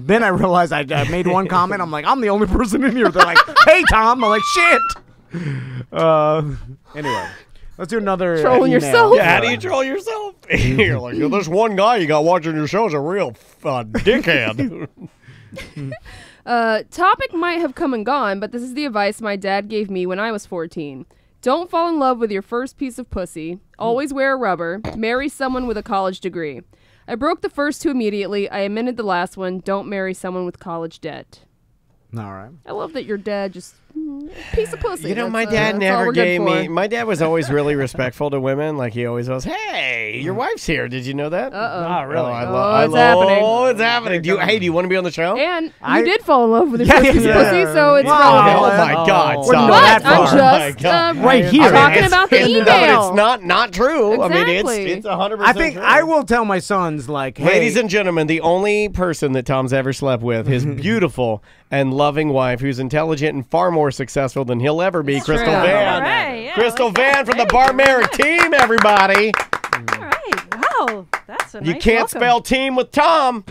Then I realized I made one comment. I'm like, I'm the only person in here. They're like, hey, Tom. I'm like, shit. Anyway. Let's do another Trolling email. yourself? Yeah, how do you troll yourself? You're like, this one guy you got watching your show is a real dickhead. Topic might have come and gone, but this is the advice my dad gave me when I was 14. Don't fall in love with your first piece of pussy. Always wear a rubber. Marry someone with a college degree. I broke the first two immediately. I amended the last one. Don't marry someone with college debt. All right. I love that your dad just piece of pussy. You know, That's, my dad that's all never we're good gave me. for. My dad was always really respectful to women. Like he always was. Hey, your wife's here. Did you know that? Uh-oh. Really? It's happening. Oh, it's happening. Do you want to be on the show? And you did fall in love with your first piece of pussy, so it's Oh relevant. my God! But Stop. I'm just right here talking about the email. It's not true. Exactly. I mean, it's 100%. I think true. I will tell my sons, like, hey. Ladies and gentlemen, the only person that Tom's ever slept with, his beautiful and loving wife, who's intelligent and far more successful than he'll ever be, Crystal Van. All right, yeah, Crystal Van from the Barbaric team, everybody. All right. Wow. That's a nice You can't welcome. spell team with Tom.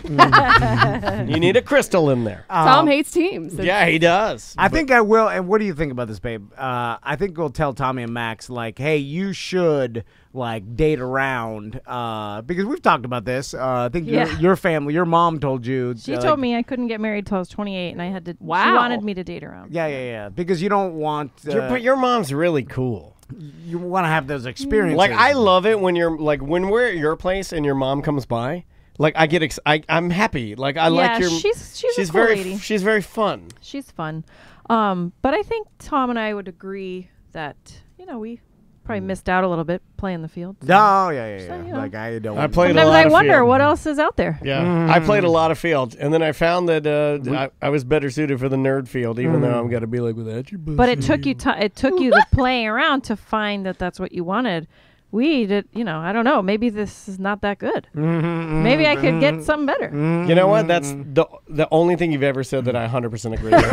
You need a Crystal in there. Tom hates teams. Yeah, he does. I think I will. And what do you think about this, babe? I think we'll tell Tommy and Max, like, hey, you should date around because we've talked about this. I think your family, your mom told you. She told me I couldn't get married till I was 28, and I had to. Wow. She wanted me to date around. Yeah. Because you don't want. But your mom's really cool. You want to have those experiences. Like I love it when you're when we're at your place and your mom comes by. Like I get, I'm happy. Like I like your. She's a cool very, lady. She's very fun. She's fun, but I think Tom and I would agree that we probably missed out a little bit playing the field. So. Oh yeah. So, Like I don't. I played Sometimes a lot I of wonder field. what else is out there. Yeah, I played a lot of field, and then I found that I was better suited for the nerd field, even though I'm gonna be like without your. But it took you the playing around to find that that's what you wanted. We did, I don't know. Maybe this is not that good. Maybe I could get something better. You know what? That's the only thing you've ever said that I 100% agree with.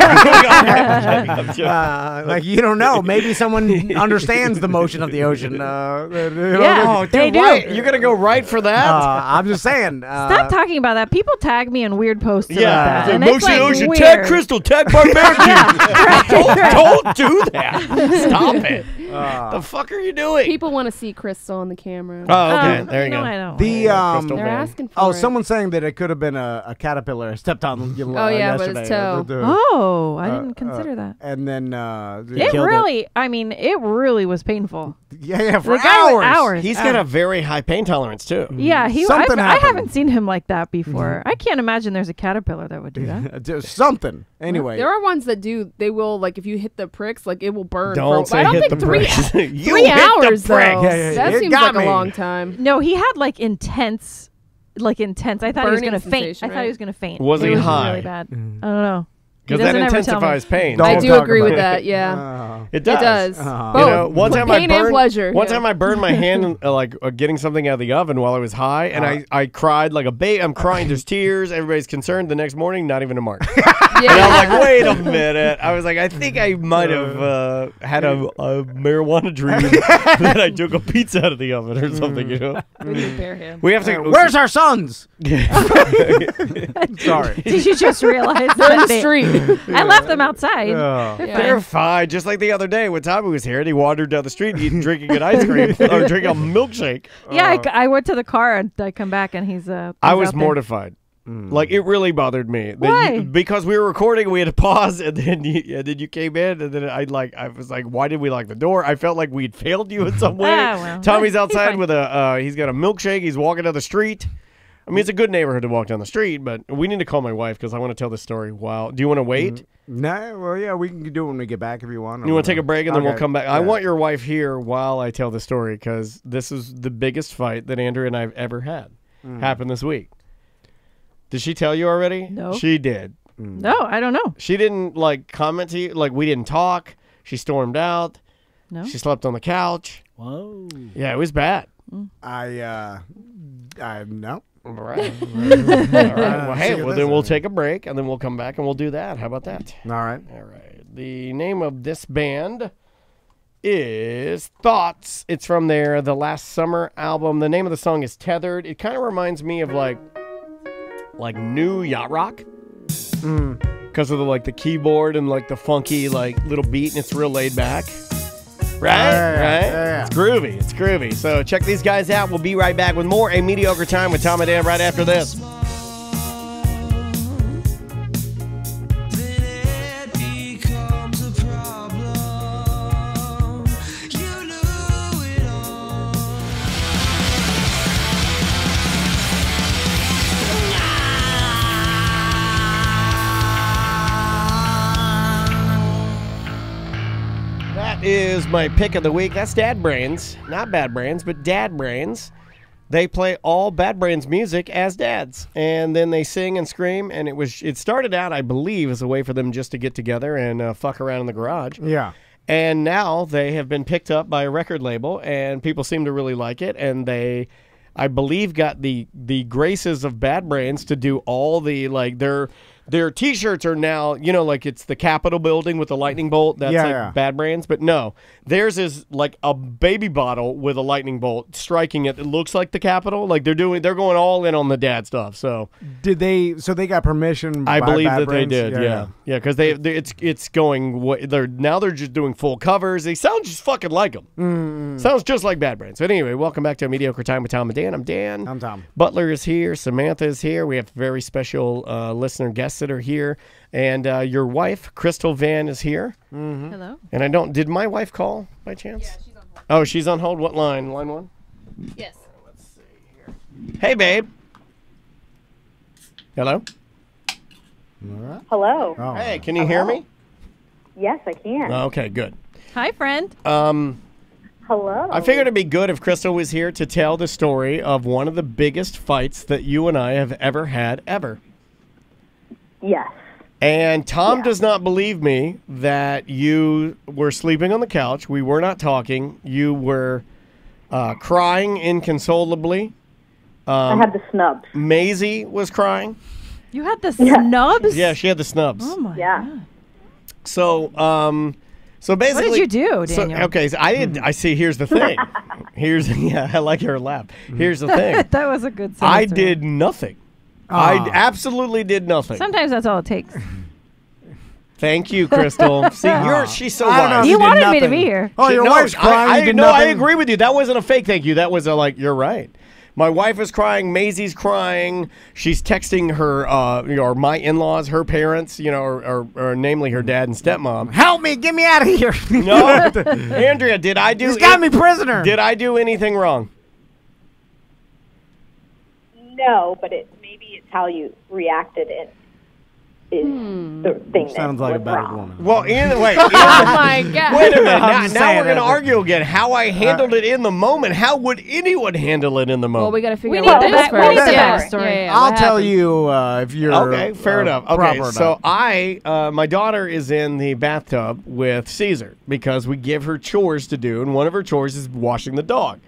Like you don't know. Maybe someone understands the motion of the ocean. Yeah, they do. Right. You're gonna go right for that? I'm just saying. Stop talking about that. People tag me in weird posts about that. The And motion it's of the ocean. weird. Tag Crystal. Tag Barbaric. Don't do that. Stop it. The fuck are you doing? People want to see Crystal on the camera. Oh, okay. There you go. I don't. They're asking for it. Someone's saying that it could have been a caterpillar I stepped on but his toe. Oh, I didn't consider that. And then it really was painful. Yeah, for the guy was hours. He's got a very high pain tolerance too. Yeah, Something I happened. haven't seen him like that before. I can't imagine there's a caterpillar that would do that. Something. Anyway. There are ones that do. They will, like, if you hit the pricks, like, it will burn. Don't say I don't hit think the pricks. 3 hours, though. That seems like me. a long time. No, he had, like, intense. I thought he was going to faint. I thought he was going to faint. Was he high? Really bad. I don't know. Because that intensifies pain. I do agree with that. Yeah, it does. It does. Both. You know, one time pain and pleasure. One time I burned my hand getting something out of the oven while I was high, and I cried like a baby. I'm crying. There's tears. Everybody's concerned. The next morning, not even a mark. And I'm like, wait a minute. I was like, I think I might have had a marijuana dream that I took a pizza out of the oven or something. You know. With your bare hand. We have to. Where's our sons? Sorry. Did you just realize They're in that the street? I left them outside. They're fine. Just like the other day when Tommy was here and he wandered down the street drinking an ice cream or drinking a milkshake. Yeah, I went to the car and I come back and he's I was mortified. Like, it really bothered me. Why? Because we were recording, we had to pause, and then you came in, and then I was like, why did we lock the door? I felt like we'd failed you in some way. Well, Tommy's outside with he's got a milkshake. He's walking down the street. I mean, it's a good neighborhood to walk down the street, but we need to call my wife because I want to tell this story. Wow. Do you want to wait? No, well, yeah, we can do it when we get back if you want. You want to take a break and then we'll come back? Yeah. I want your wife here while I tell the story because this is the biggest fight that Andrea and I have ever had. Happened this week. Did she tell you already? No. She did. No, I don't know. She didn't, comment to you. Like, we didn't talk. She stormed out. No. She slept on the couch. Whoa. Yeah, it was bad. No. All right. Well, hey, then we'll take a break, and then we'll come back, and we'll do that. How about that? All right. The name of this band is Thoughts. It's from the Last Summer album. The name of the song is Tethered. It kind of reminds me of, like new yacht rock. Because of the keyboard and, the funky, little beat, and it's real laid back. Right? Yeah. It's groovy. So check these guys out. We'll be right back with more A Mediocre Time with Tom and Dan right after this. Is my pick of the week. That's Dad Brains. Not Bad Brains, but Dad Brains. They play all Bad Brains music as dads. And then they sing and scream. And it started out, I believe, as a way for them just to get together and fuck around in the garage. Yeah. And now they have been picked up by a record label. And people seem to really like it. And they, I believe, got the graces of Bad Brains to do all the, their T-shirts are now, it's the Capitol building with the lightning bolt. That's Bad Brains. But no, theirs is like a baby bottle with a lightning bolt striking it. It looks like the Capitol. They're going all in on the dad stuff. So did they? So they got permission? I believe Bad that Brains? they did. Yeah, because it's going. They're just doing full covers. They sound just fucking like them. Sounds just like Bad Brains. But anyway, welcome back to A Mediocre Time with Tom and Dan. I'm Dan. I'm Tom. Butler is here. Samantha is here. We have very special listener guests that are here, and your wife Crystal Van is here. Hello. And did my wife call by chance? Yeah, she's on hold. Oh, she's on hold. What line? Line 1? Yes. Let's see here. Hey, babe. Hello. Hello. Oh. Hey, can you hear me? Yes, I can. Okay, good. Hi, friend. Hello. I figured it'd be good if Crystal was here to tell the story of one of the biggest fights that you and I have ever had ever. Yes. And Tom does not believe me that you were sleeping on the couch. We were not talking. You were crying inconsolably. I had the snubs. Maisie was crying. You had the snubs? Yeah, she had the snubs. Oh, my God. So basically, what did you do, Daniel? So I see. Here's the thing. I like your laugh. Here's the thing. That was a good sentence. I did nothing. I absolutely did nothing. Sometimes that's all it takes. Thank you, Crystal. See, she's so I don't know, wise. You wanted me to nothing. be here. Oh, your wife's crying. You did No, I nothing. agree with you. That wasn't a fake thank you. That was you're right. My wife is crying. Maisie's crying. She's texting her, or my in-laws, her parents, or namely her dad and stepmom. Help me! Get me out of here! No, Andrea, did I do? He's got me prisoner. Did I do anything wrong? No, but maybe it's how you reacted is the thing Sounds that like a was better wrong. woman. Well, wait. Oh my God! Wait a minute. I'm Now we're going to that. argue again. How I handled it in the moment. How would anyone handle it in the moment? Well, we got to figure We out need what the it is back- we first. need the Yeah. backstory. Yeah, I'll what tell happened? you if you're Okay, fair enough. Okay, proper so enough. my daughter is in the bathtub with Caesar because we give her chores to do, and one of her chores is washing the dog.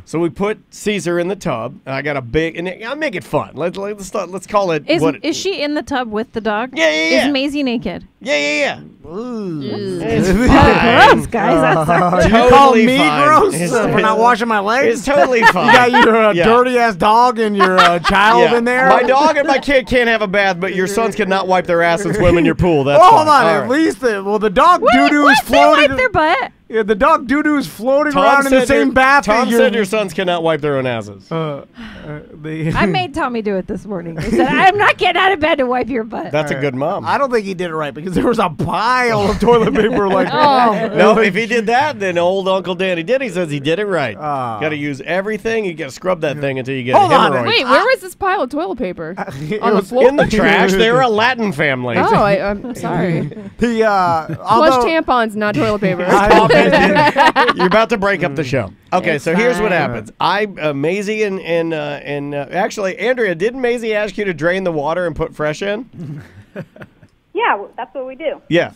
So we put Caesar in the tub. And I got a big, and I'll make it fun. Let's call it. Is she in the tub with the dog? Yeah. Is Maisie naked? Yeah. It's gross, guys. That's You call me fine. gross It's- for not washing my legs? It's totally fine. You got your Yeah. dirty ass dog and your child Yeah. in there. My dog and my kid can't have a bath, but your sons cannot wipe their ass and swim in your pool. That's Well, fine. hold on. All At right. least the dog doo doo is What? They floating. wipe their butt? Yeah, the dog doo doo is floating Tom around in the said same bath. Tom that said your sons cannot wipe their own asses. I made Tommy do it this morning. He said, "I'm not getting out of bed to wipe your butt." That's a good mom. I don't think he did it right because there was a pile of toilet paper. Like, No, if he did that, then old Uncle Danny did. He says he did it right. Got to use everything. You got to scrub that thing until you get Hold on. hemorrhoids. Wait, where was this pile of toilet paper? On the was floor? In the trash. They're a Latin family. Oh, I'm sorry. The Flush although tampons, not toilet paper. You're about to break up the show. Okay, so here's what happens. Maisie and actually, Andrea, didn't Maisie ask you to drain the water and put fresh in? Yeah, well, that's what we do. Yeah.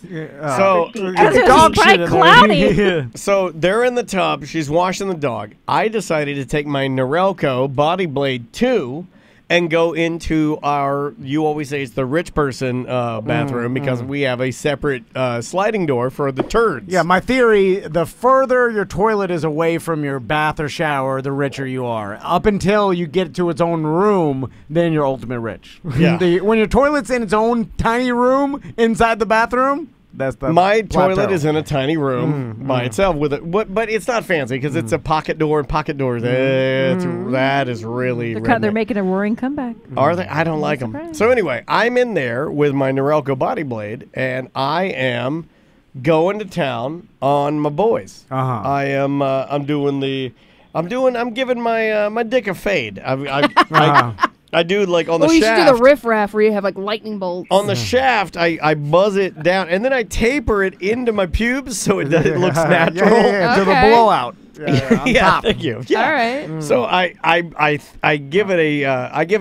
So It's probably cloudy. So they're in the tub. She's washing the dog. I decided to take my Norelco Body Blade 2 and go into our, you always say it's the rich person bathroom because we have a separate sliding door for the turds. Yeah, my theory, the further your toilet is away from your bath or shower, the richer you are. Up until you get to its own room, then you're ultimate rich. Yeah. When your toilet's in its own tiny room inside the bathroom, that's the My plateau. toilet is in a tiny room by itself with it, but it's not fancy because it's a pocket door and pocket doors. That is really They're redneck. making a roaring comeback. Are they? I don't like them. surprised. So anyway, I'm in there with my Norelco Body Blade, and I am going to town on my boys. I am. I'm giving my dick a fade. I do like on the Oh, you shaft. should do the riff raff where you have like lightning bolts. On the shaft, I buzz it down, and then I taper it into my pubes so it looks natural. To the blowout. On Yeah, top. thank you. Yeah. All right. So I give it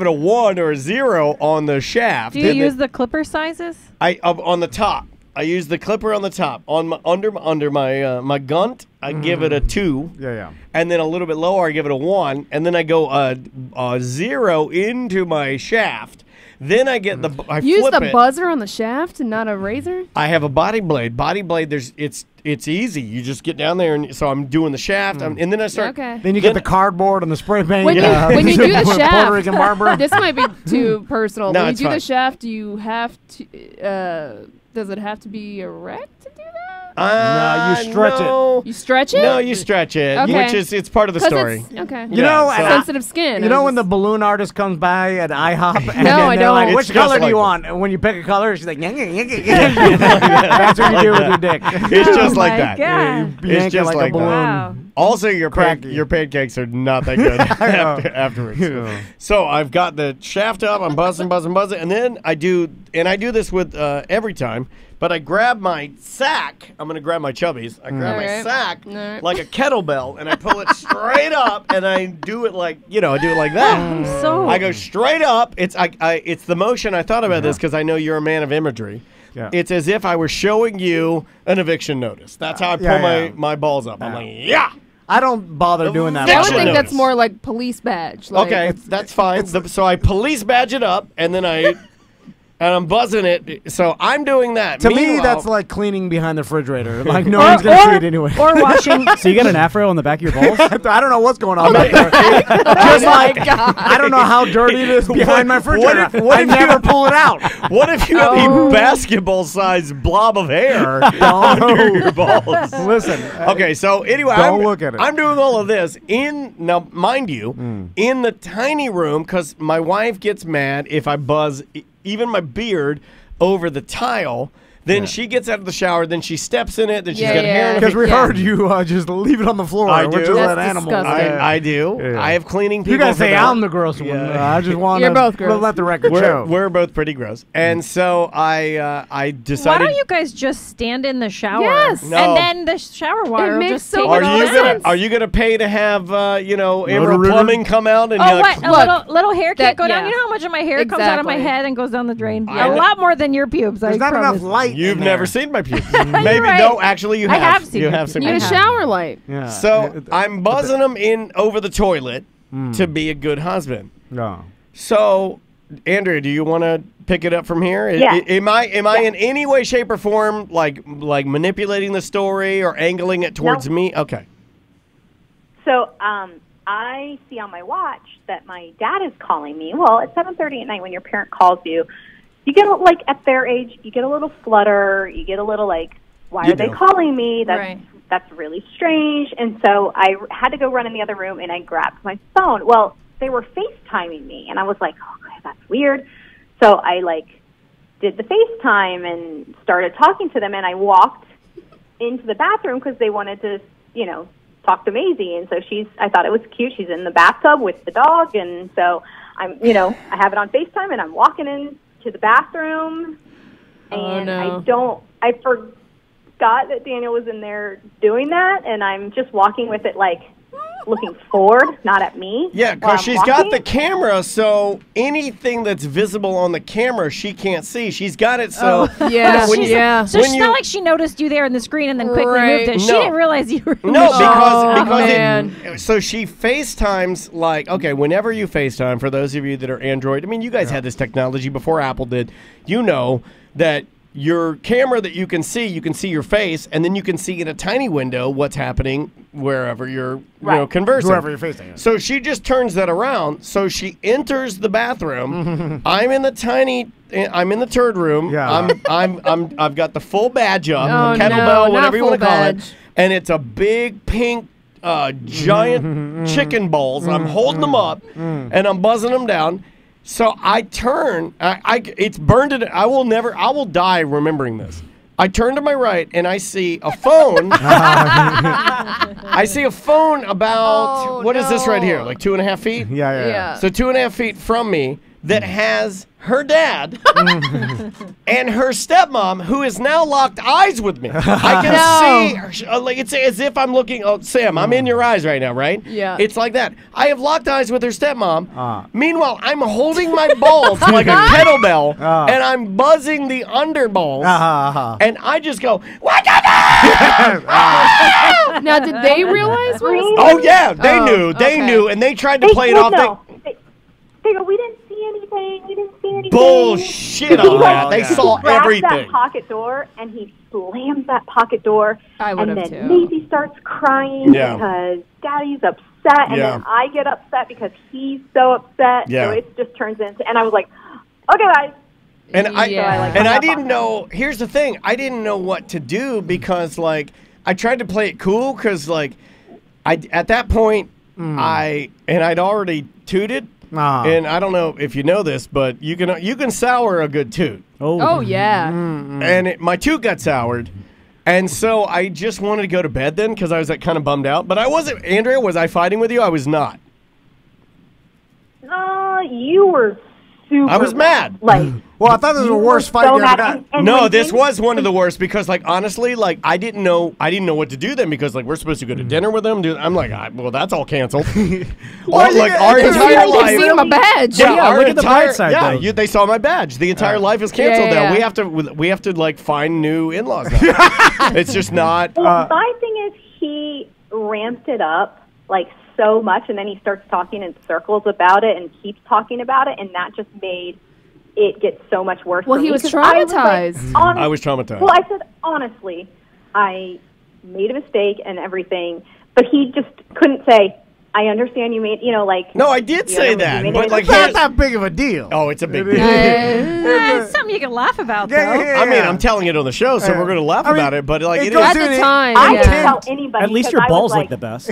a 1 or a 0 on the shaft. Do you use the clipper sizes? On the top? I use the clipper on the top. On my under my my gunt, I give it a 2. Yeah. And then a little bit lower, I give it a 1. And then I go a 0 into my shaft. Then I get I Use flip the it. buzzer on the shaft and not a razor? I have a body blade. Body blade. It's easy. You just get down there, and so I'm doing the shaft, and then I start. Okay. Then you get the cardboard and the spray paint. When you do the Puerto shaft, Rican barber. this might be too personal. No, When you it's do the fine. shaft, do you have to? Does it have to be erect to do that? No, you stretch it. You stretch it? No, you stretch it, Okay. which is it's part of the 'Cause story. it's- okay. You know, so- sensitive skin. You know when the balloon artist comes by at IHOP and No, then I they're like, don't. which It's color just do you like want? And when you pick a color, she's like, that's what you do with your dick. It's just like my that. God. You It's yank it just like like a balloon. Wow. Also, your Cracky. pancakes are not that good afterwards. So I've got the shaft up. I'm buzzing, and then I do this with every time. But I grab my sack. I'm gonna grab my chubbies. I grab my Alright. sack Alright. like a kettlebell, and I pull it straight up, and I do it like I do it like that. So I go straight up. It's it's the motion. I thought about this because I know you're a man of imagery. Yeah. It's as if I were showing you an eviction notice. That's how I pull my balls up. I'm like, yeah. I don't bother doing that. I would Eviction think notice. that's more like police badge. Like, Okay, that's fine. So I police badge it up, and then I and I'm buzzing it. So I'm doing that. To me, Meanwhile- that's like cleaning behind the refrigerator. Like no one's gonna see it anyway. Or washing. So you got an afro on the back of your balls? I don't know what's going on back there. Just like I don't know how dirty it is behind my refrigerator. I never pull it out. What if you have a basketball-sized blob of hair under your balls? Listen. Okay, so anyway, Don't look at it. I'm doing all of this now, mind you, in the tiny room because my wife gets mad if I buzz even my beard over the tile. Then she gets out of the shower. Then she steps in it. Then she's got hair in it. Because we heard you just leave it on the floor. I do. We're just let animals. I do. Yeah. I have cleaning people. You gotta for say that. I'm the gross one. I just want You're both gross. let the record show. We're both pretty gross. And so I decided. Why don't you guys just stand in the shower? Yes. No. And then the shower water will makes just so take much it all sense. Are you gonna pay to have Emerald River? Plumbing come out and Oh, what? A little hair can't that- go down. yeah. You know how much of my hair comes out of my Exactly. head and goes down the drain? I A know. lot more than your pubes. There's I not promise. enough light. You've in never there. seen my pubes. Maybe right. no. Actually, you have. I have seen You your have pubes. seen You my need a pubes. shower light. Yeah. So I'm buzzing them in over the toilet to be a good husband. No. So, Andrea, do you want to pick it up from here? Yeah. Am I in any way, shape, or form like manipulating the story or angling it towards me? Okay. So I see on my watch that my dad is calling me. Well, at 7:30 at night when your parent calls you, you get like at their age, you get a little flutter. You get a little like, why You are they do. calling me? Right. That's really strange. And so I had to go run in the other room and I grabbed my phone. Well, they were FaceTiming me, and I was like, oh, that's weird. So I did the FaceTime and started talking to them, and I walked into the bathroom because they wanted to, talk to Maisie. And so I thought it was cute. She's in the bathtub with the dog, and so I have it on FaceTime, and I'm walking in to the bathroom, and I forgot that Daniel was in there doing that, and I'm just walking with it looking forward, not at me. Yeah, because she's got the camera, so anything that's visible on the camera, she can't see. She's got it so. So it's not like she noticed you there in the screen and then quickly moved it. She didn't realize you were. No, because so she FaceTimes whenever you FaceTime, for those of you that are Android, I mean, you guys had this technology before Apple did. You know that your camera that you can see your face, and then you can see in a tiny window what's happening wherever you're conversing. Whoever you're facing. So she just turns that around. So she enters the bathroom. I'm in the turd room. Yeah. I've got the full badge up, Oh, kettlebell, no, whatever you not want to full call it, badge. and it's a big pink giant chicken balls. I'm holding them up and I'm buzzing them down. So I turn. It's burned it. I will die remembering this. I turn to my right and I see a phone. I see a phone about what is this right here? Like 2.5 feet? Yeah. So 2.5 feet from me that has her dad and her stepmom, who has now locked eyes with me. I can see her, it's as if I'm looking. Oh, Sam, I'm in your eyes right now, right? Yeah. It's like that. I have locked eyes with her stepmom. Meanwhile, I'm holding my balls like a kettlebell, and I'm buzzing the underballs, and I just go, what the Now, did they realize what was Oh, yeah, they knew. They knew, and they tried to play it off. They go, we didn't see anything. We didn't see anything. Bullshit on that. They saw He grabs everything. that pocket door, and he slams that pocket door. I would and have then too. Maisie starts crying Yeah. because Daddy's upset, and Yeah. then I get upset because he's so upset. Yeah. So it just turns into, and I was like, okay, guys. And I hung up didn't on know. Here's the thing. I didn't know what to do because I tried to play it cool because at that point I'd already tooted. And I don't know if you know this, but you can sour a good toot. Oh yeah. And my toot got soured. And so I just wanted to go to bed then because I was kind of bummed out. But I wasn't. Andrea, was I fighting with you? I was not. You were super. I was mad. Well, I thought this was the worst fight you ever got. No, this was one of the worst because, honestly, I didn't know what to do then because, we're supposed to go to dinner with them. I'm like, well, that's all canceled. Our entire life. They see my badge. Yeah, look at the bright side, yeah, though. they saw my badge. The entire life is canceled now. We have to find new in-laws now. It's just not. Well, my thing is he ramped it up so much, and then he starts talking in circles about it and keeps talking about it, and that just made it gets so much worse. Well, for he me, was 'cause traumatized. I was traumatized. Well, I said, honestly, I made a mistake and everything, but he just couldn't say, I understand you made, like... No, I did say that, but like... It's not that big of a deal. Oh, it's a big deal. It's something you can laugh about, though. I mean, I'm telling it on the show, so we're going to laugh about it, but like... it It goes is, at the time, I yeah. didn't tell anybody. At least because your I balls was look the best.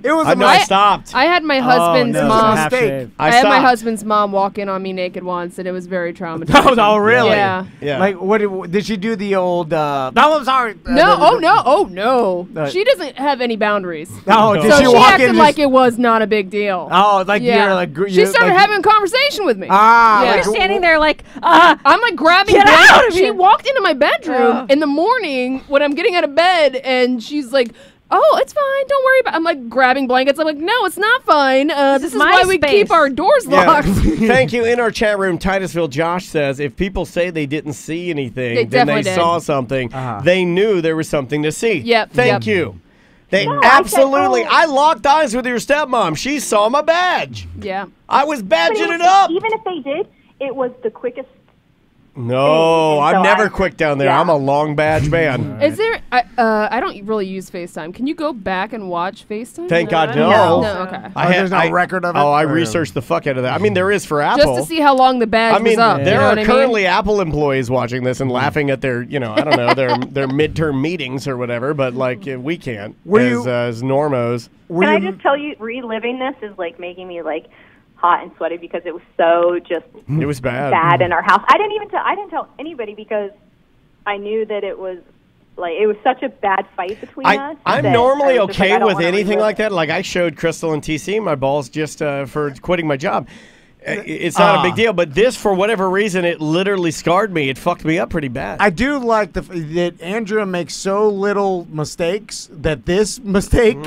It was I stopped. I had my husband's no, mom. half shave. I had my stopped. husband's mom walk in on me naked once, and it was very traumatizing. Oh, really? Yeah. Like, what did she do? The old? No, I'm sorry. No. She doesn't have any boundaries. Oh, did so she she walk acted in like it was not a big deal. Oh, like you're like she started having a conversation with me. You're standing there like, I'm like grabbing. Get out of She here. walked into my bedroom in the morning when I'm getting out of bed, and she's like, "Oh, it's fine. Don't worry about." I'm like grabbing blankets. I'm like, "No, it's not fine. This is my why we space. keep our doors locked." Thank you. In our chat room, Titusville Josh says, if people say they didn't see anything, They then they definitely did. saw something, they knew there was something to see. Yep, Thank yep. you. They No, absolutely. I said, I locked eyes with your stepmom. She saw my badge. Yeah. I was But badging it up. Even if they did, it was the quickest. No, And I'm so never quick down there. yeah. I'm a long badge man. Is there? I don't really use FaceTime. Can you go back and watch FaceTime? Thank God, No. no. No. Okay. there's no record of it? Oh, I Or- researched the fuck out of that. I mean, there is for Apple. Just to see how long the badge I mean, was up. there you know are what I mean? currently Apple employees watching this and laughing at their, I don't know, their midterm meetings or whatever. But like, we can't as normos. Can I just tell you, reliving this is like making me like hot and sweaty because it was so just It was bad. bad in our house. I didn't tell anybody because I knew that it was such a bad fight between us. I'm that normally I was just like, okay I don't with wanna anything relive like that. Like I showed Crystal and TC my balls just for quitting my job. It's not a big deal, but this, for whatever reason, it literally scarred me. It fucked me up pretty bad. I do like that Andrea makes so little mistakes that this mistake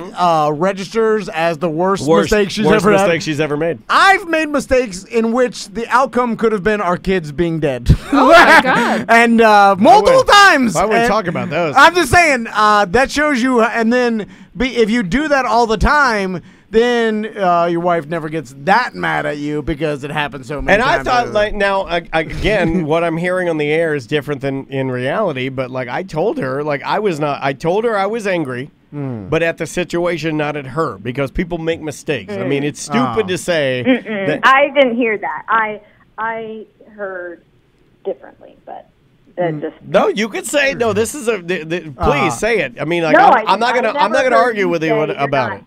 registers as the worst mistake she's ever had. she's ever made. I've made mistakes in which the outcome could have been our kids being dead. Oh my God. And multiple times. Why would we And talk about those? I'm just saying, that shows you, and then if you do that all the time, then your wife never gets that mad at you because it happens so many And times. I thought, like, now, again, what I'm hearing on the air is different than in reality, but, like, I told her, like, I told her I was angry, but at the situation, not at her, because people make mistakes. I mean, it's stupid to say that. I didn't hear that. I heard differently, but that just No, you could say, no, this is please say it. I mean, like, No, I'm not I gonna never heard argue you with you say you're about not. it.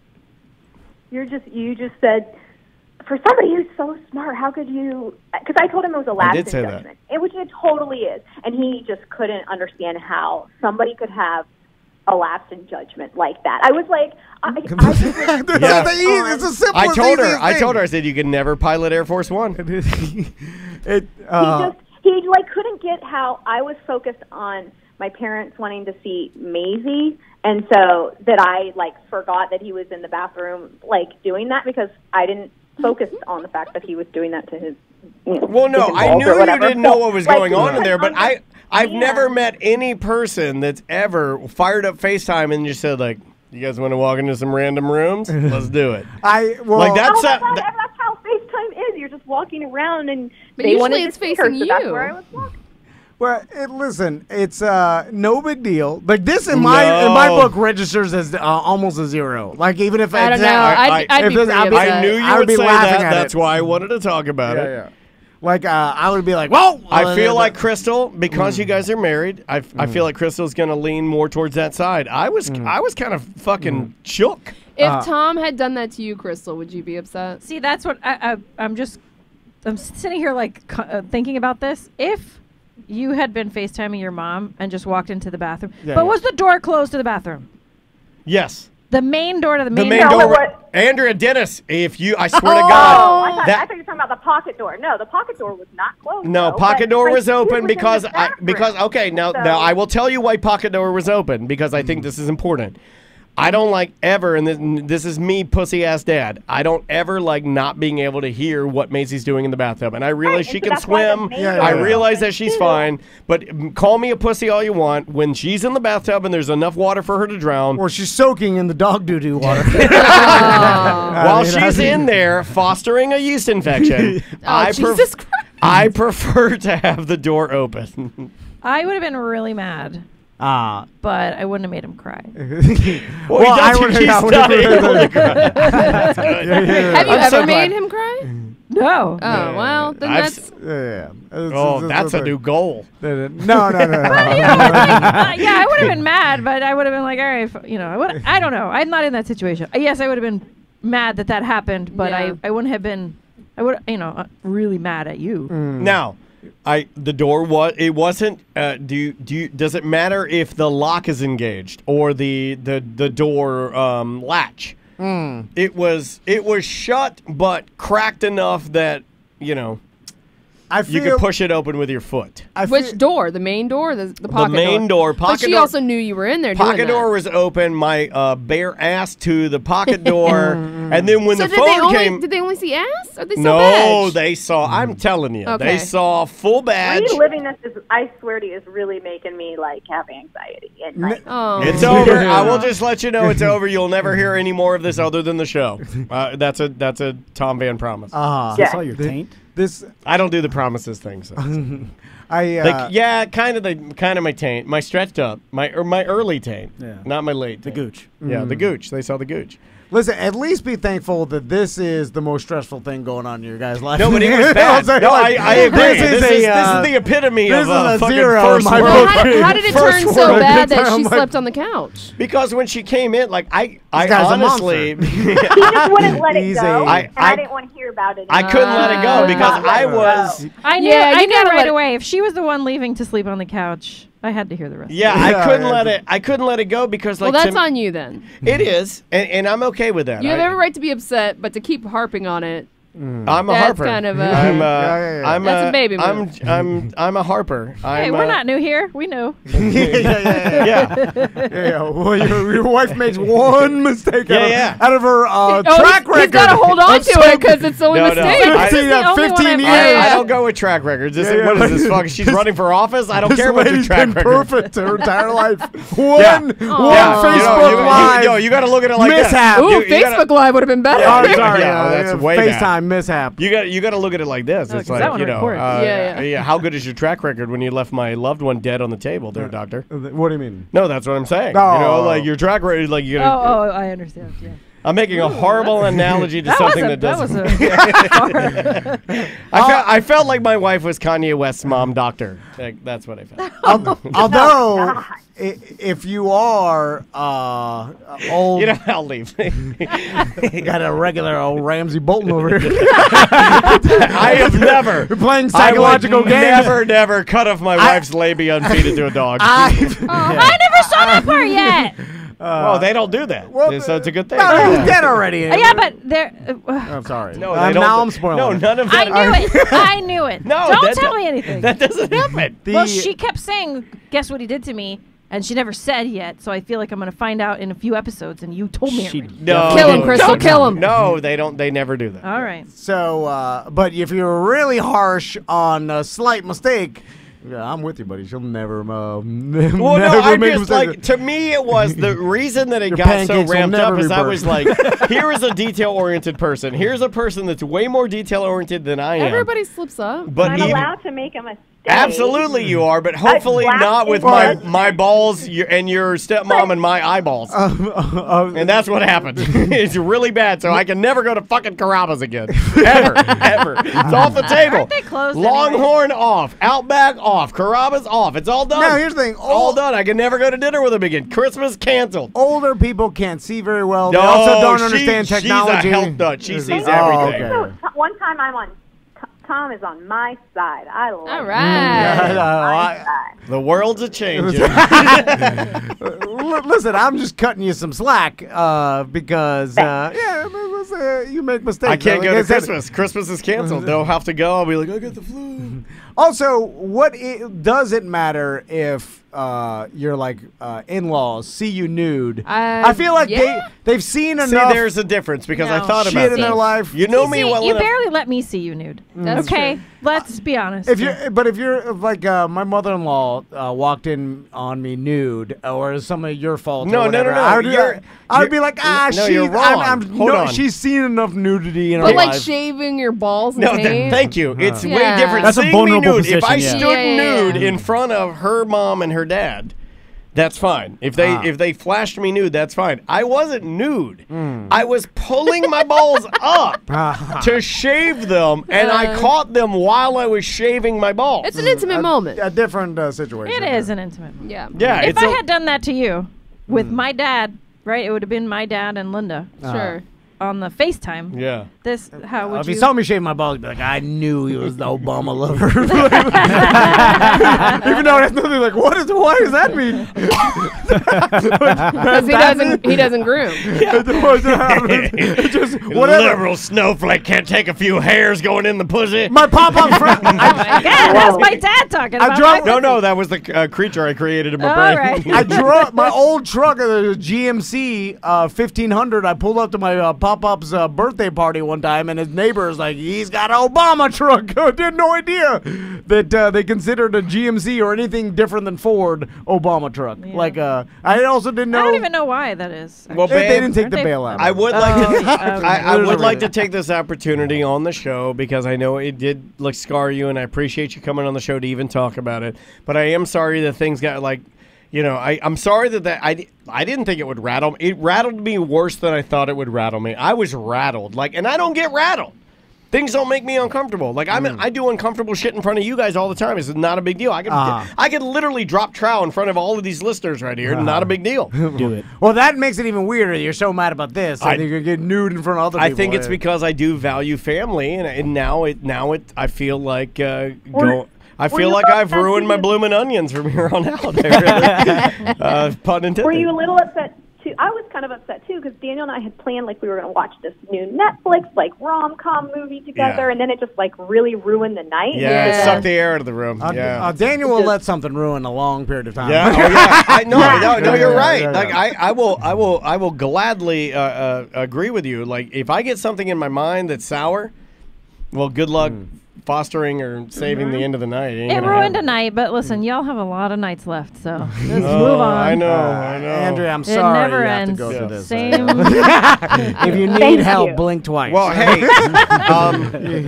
You just said, for somebody who's so smart, how could you? Because I told him it was a lapse in did say that. judgment, which it totally is, and he just couldn't understand how somebody could have a lapse in judgment like that. I was like, It's a simple. I told her, I said you could never pilot Air Force One. He like couldn't get how I was focused on my parents wanting to see Maisie, and so that I like forgot that he was in the bathroom like doing that because I didn't focus on the fact that he was doing that to his. Well, no, I knew you didn't know what was going on in there, but I've never met any person that's ever fired up FaceTime and just said like, "You guys want to walk into some random rooms? Let's do it." That's how FaceTime is. You're just walking around and But they usually wanted it's to see her, facing so that's you. where I was walking. Well, listen, it's no big deal. Like this in my book registers as almost a zero. Like even if I don't know, I'd be pretty upset. I knew you would be say laughing that. at That's it. why I wanted to talk about it. Yeah. Like I would be like, "Whoa!" I feel like Crystal, because you guys are married. I feel like Crystal's going to lean more towards that side. I was kind of fucking shook. If Tom had done that to you, Crystal, would you be upset? See, that's what I'm sitting here like thinking about this. If you had been FaceTiming your mom and just walked into the bathroom, was the door closed to the bathroom? Yes. The main door to the main door. Andrea Dennis, I swear to God. I thought you were talking about the pocket door. No, the pocket door was not closed. No, though, pocket but, door like, was he open in because the bathroom. now I will tell you why pocket door was open because I think this is important. I don't like ever, and this is me, pussy ass dad. I don't ever like not being able to hear what Maisie's doing in the bathtub, and I realize she can swim. I realize that she's fine, but call me a pussy all you want. When she's in the bathtub and there's enough water for her to drown, or she's soaking in the dog doo-doo water, while she's in there fostering a yeast infection, I prefer to have the door open. I would have been really mad. But I wouldn't have made him cry. Well, I would have made him cry. That's good. Have you ever made him cry? No. Oh, well, then that's... That's a new goal. No. Yeah, I would have been mad, but I would have been like, all right, I don't know. I'm not in that situation. Yes, I would have been mad that happened, but I wouldn't have been, really mad at you. Now, the door wasn't. Does it matter if the lock is engaged or the door latch? It was shut but cracked enough that you could push it open with your foot. Which door? The main door, or the pocket door? The main door. But she also knew you were in there. Pocket door was open. My bare ass to the pocket door, and then when the phone came, did they only see ass? Or they saw no, badge? they saw. I'm telling you, Okay. they saw full badge. Reliving this is, I swear to you, is really making me have anxiety. And, It's over. I will just let you know it's over. You'll never hear any more of this other than the show. That's a Tom Van promise. I saw your taint. I don't do the promises thing. So. kind of my taint, my stretched up, my early taint, not my late. The gooch. Yeah, the gooch. They saw the gooch. Listen, at least be thankful that this is the most stressful thing going on in your guys' life. No, but it was bad. No, I agree. This is the epitome of a fucking zero first my world. How did it turn so bad that she slept on the couch? Because when she came in, I guy's honestly, he just wouldn't let it go, and I didn't want to hear about it. I couldn't let it go because I was. I knew. I knew right away. If she was the one leaving to sleep on the couch, I had to hear the rest. Yeah, I couldn't let it. I couldn't let it go because Well, that's on you then. It is, and I'm okay with that. You have every right to be upset, but to keep harping on it. I'm a that's harper. kind of a. That's a baby move. I'm a harper. Hey, we're not new here. We know. Yeah. Well, your wife makes one mistake out of her track record. He's got to hold on to it because it's the only mistake. 15 years. I don't go with track records. What is this? Fuck? She's running for office. I don't care what your track record. Perfect her entire life. One Facebook Live. You got to look at it like mishap. Ooh, Facebook Live would have been better. Sorry, that's way bad. FaceTime mishap. You got to look at it like this. It's like how good is your track record when you left my loved one dead on the table, there, doctor? What do you mean? No, that's what I'm saying. Like your track record, like you. I understand. Yeah. I'm making a horrible analogy to something that doesn't. I felt like my wife was Kanye West's mom doctor. That's what I felt. Although, if you are old, I'll leave. got a regular old Ramsey Bolton over here. I have never playing psychological games. Never cut off my wife's labia and feed it to a dog. I never saw that part yet. Well, they don't do that, so it's a good thing. No, he's dead already. Yeah, but they're. I'm sorry. No, now I'm spoiling. No, none of that. I knew it. No, don't tell me anything. That doesn't happen. Well, she kept saying, "Guess what he did to me." And she never said yet, so I feel like I'm going to find out in a few episodes, and you told me already. No, kill him, Crystal, kill him. No, they don't. They never do that. All right. So, but if you're really harsh on a slight mistake, I'm with you, buddy. She'll never, well, no, I just like, to me, it was the reason that it got so ramped up is I was like, here is a detail-oriented person. Here's a person that's way more detail-oriented than I am. Everybody slips up. But I'm allowed to make a mistake. Absolutely you are, but hopefully not with my balls and your stepmom and my eyeballs. And that's what happened. It's really bad, so I can never go to fucking Carrabba's again. Ever. It's off the table. Aren't they closed Longhorn off. Outback off. Carrabba's off. It's all done. Now, here's the thing. All done. I can never go to dinner with them again. Christmas canceled. Older people can't see very well. They also don't understand technology. She's a health nut. She sees everything. Okay. One time I'm on... Tom is on my side. I love All right. The world's a changing. Listen, I'm just cutting you some slack because you make mistakes. I can't go to Christmas. Christmas is canceled. They'll have to go. I'll be like, I got the flu. Also, does it matter if your in-laws see you nude? I feel like they've seen enough. See, there's a difference because I thought about shit in their life. You know me well You enough. barely let me see you nude. That's okay, true. let's be honest. If you're like my mother-in-law walked in on me nude, or some of your fault. No. I would be like, you're wrong. Hold on. She's seen enough nudity in her But life. like shaving your balls and No, taint? thank you. It's way Yeah. different. That's a Seeing vulnerable me nude, position, if I yeah. stood Yeah. nude in front of her mom and her dad, that's fine. If they flashed me nude, that's fine. I wasn't nude. I was pulling my balls up to shave them, and I caught them while I was shaving my balls. It's an intimate moment. A different situation. It is an intimate. Yeah. Yeah. If I had done that to you with my dad, right? It would have been my dad and Linda. Sure. On the FaceTime. Yeah. This, how would If you? he saw me shave my balls, he'd be like, I knew he was the Obama lover. Even though that's nothing like, why does that mean? Because he doesn't groom. Just You whatever. liberal snowflake can't take a few hairs going in the pussy. My pop-up friend. Yeah, that's my dad talking about. drove- No, that was the creature I created in my All brain. right. I drove my old truck, the GMC 1500. I pulled up to my Pop-Up's birthday party one time, and his neighbor is like, he's got an Obama truck. I had no idea that they considered a GMC or anything different than Ford Obama truck. Yeah. Like, I also didn't know. I don't even know why that is. Well, They babe, didn't take the bailout. I would like to. I would Literally. like to take this opportunity on the show because I know it did scar you, and I appreciate you coming on the show to even talk about it. But I am sorry that things got I'm sorry that I didn't think it would rattle me. It rattled me worse than I thought it would rattle me. I was rattled, and I don't get rattled. Things don't make me uncomfortable. I do uncomfortable shit in front of you guys all the time. It's not a big deal. I could literally drop trow in front of all of these listeners right here. Not a big deal. Do it. Well, that makes it even weirder. You're so mad about this. I think you're getting nude in front of other people. I think it's because I do value family, and now I feel like I feel like I've ruined my blooming onions from here on out. Pun intended. Were you a little upset too? I was kind of upset too because Daniel and I had planned we were going to watch this new Netflix rom-com movie together, and then it just really ruined the night. Yeah, it sucked the air out of the room. Daniel will let something ruin a long period of time. Yeah, no, you're right. I will gladly agree with you. If I get something in my mind that's sour, well, good luck fostering or saving the end of the night. It ruined a night, but listen, y'all have a lot of nights left, so let's move on. I know. Andrea, I'm It sorry never you have ends. to go through this. Same. If you need help, blink twice. Well, hey,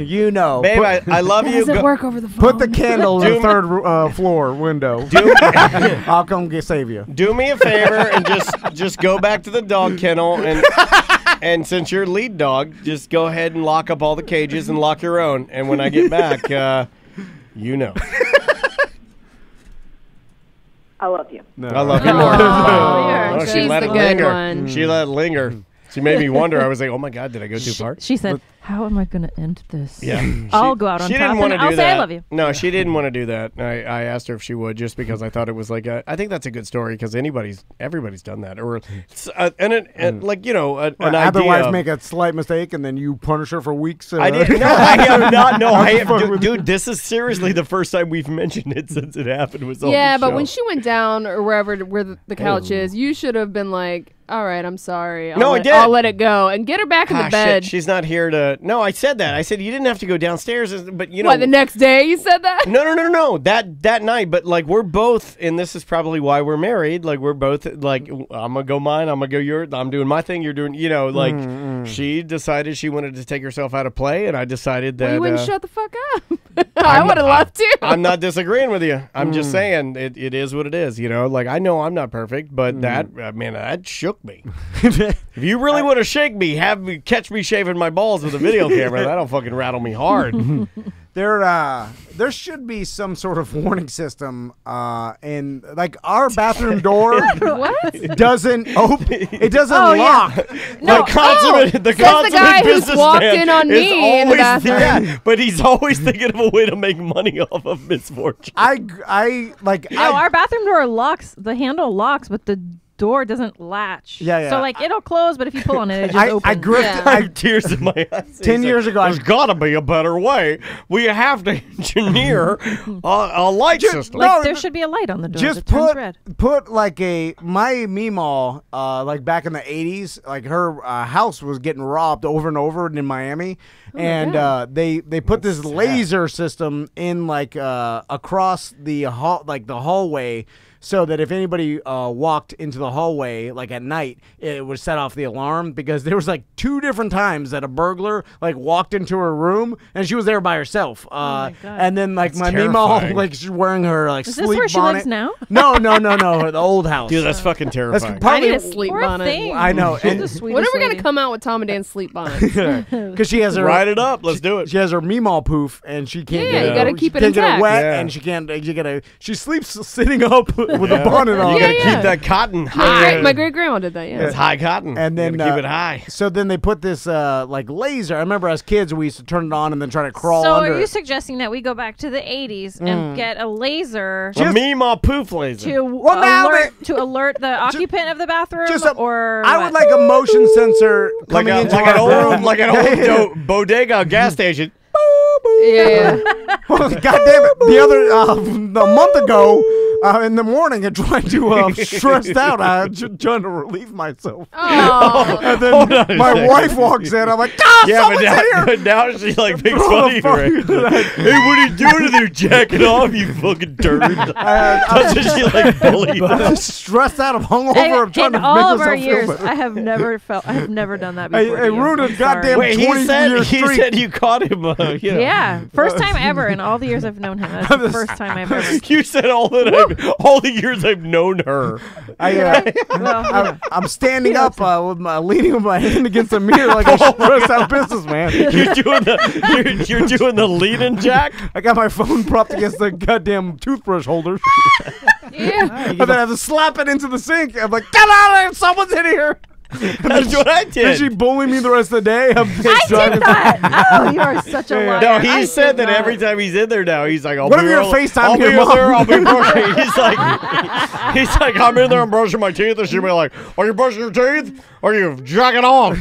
you know. babe, I love you. Doesn't work over the phone. Put the candle in the third floor window. I'll come save you. Do me a favor and just go back to the dog kennel and since you're lead dog, just go ahead and lock up all the cages and lock your own. And when I get back, you know. I love you. No. I love you more. Oh, she she's let the it good linger. one. She let it linger. She made me wonder. I was like, oh my God, did I go too far? She said, how am I going to end this? Yeah. I'll go out on She top didn't want and to I'll do say that. I love you. No, she didn't want to do that. I asked her if she would just because I thought it was I think that's a good story because everybody's done that. Or an Otherwise, idea. make a slight mistake and then you punish her for weeks. I did. No, I have not. No, I have. Dude, this is seriously the first time we've mentioned it since it happened. Was on Yeah, the but show. when she went down or where the couch is, you should have been like, all right, I'm sorry. I did. I'll let it go and get her back in the bed. Shit, she's not here to. No, I said that. I said you didn't have to go downstairs, but you know. What, the next day you said that? No. That night, but we're both, and this is probably why we're married. We're both I'm gonna go mine. I'm gonna go yours. I'm doing my thing. You're doing. She decided she wanted to take herself out of play, and I decided that. Well, you wouldn't shut the fuck up. I would have left too. I'm not disagreeing with you. I'm just saying it is what it is. I know I'm not perfect, but that shook me. If you really want to shake me, catch me shaving my balls with a video camera. That'll fucking rattle me hard. There should be some sort of warning system in our bathroom door. What? Doesn't open. It doesn't lock. No, the guy who's businessman walked in on me in the bathroom. Yeah, but he's always thinking of a way to make money off of misfortune. Our bathroom door locks. The handle locks, but the door doesn't latch. Yeah. So like it'll close, but if you pull on it, it just opens. I gripped. I have tears in my eyes. 10 years ago, there's got to be a better way. We have to engineer a light system. Like there should be a light on the door. Just that turns red. put like my Meemaw, like back in the 80s, like her house was getting robbed over and over in Miami, and they put this laser system in like across the hallway. So that if anybody walked into the hallway like at night, it would set off the alarm, because there was like 2 different times that a burglar like walked into her room and she was there by herself. And then like my Meemaw, like she's wearing her like Is sleep this where she bonnet. lives now? No, the old house. Dude, that's fucking terrifying. I need a sleep bonnet. I know. When are we gonna come out with Tom and Dan's sleep bonnets? Because she has her ride it up. Let's do it. She has her Meemaw poof, and she can't. Yeah, you gotta keep it intact. Get it wet, Yeah. and she can't. You gotta. She sleeps sitting up with a bonnet on. You gotta keep that cotton high. My great grandma did that. Yeah, it's high cotton, and then you gotta keep it high. So then they put this like laser. I remember as kids we used to turn it on and then try to crawl So under. are you suggesting that we go back to the 80s and get a laser? A Meemaw poof laser. To alert the occupant of the bathroom, or I would like a motion sensor coming into like an our old bodega gas station. Yeah. Well, God damn it! The other a month ago, in the morning, I tried to stressed out. I trying to relieve myself. Oh. And then my wife walks in. I'm like, someone's in here. But now she like makes fun of you. Right? Hey, what are you doing in there? Jacking off, you fucking turd. Doesn't she like bully you? I'm stressed out. I'm hungover. I'm trying to in all make of our myself years, feel better. I have never done that before. I ruined a goddamn Wait, 20 year he streak. said you caught him. Yeah, first time ever in all the years I've known him. That's the first time I've ever. You said all the years I've known her. I'm standing up leaning with my hand against the mirror like a stressed out businessman. You're doing the lean-in, Jack? I got my phone propped against the goddamn toothbrush holder. Yeah. And then I have to slap it into the sink. I'm like, get out of here! Someone's in here! That's what I did. Did she bully me the rest of the day? I did that. Oh, you are such a liar. No, he said that every time he's in there now, he's like, what if you're FaceTime your mom? I'll be brushing. He's like, I'm in there, I'm brushing my teeth. And she'll be like, are you brushing your teeth? Or are you jacking off?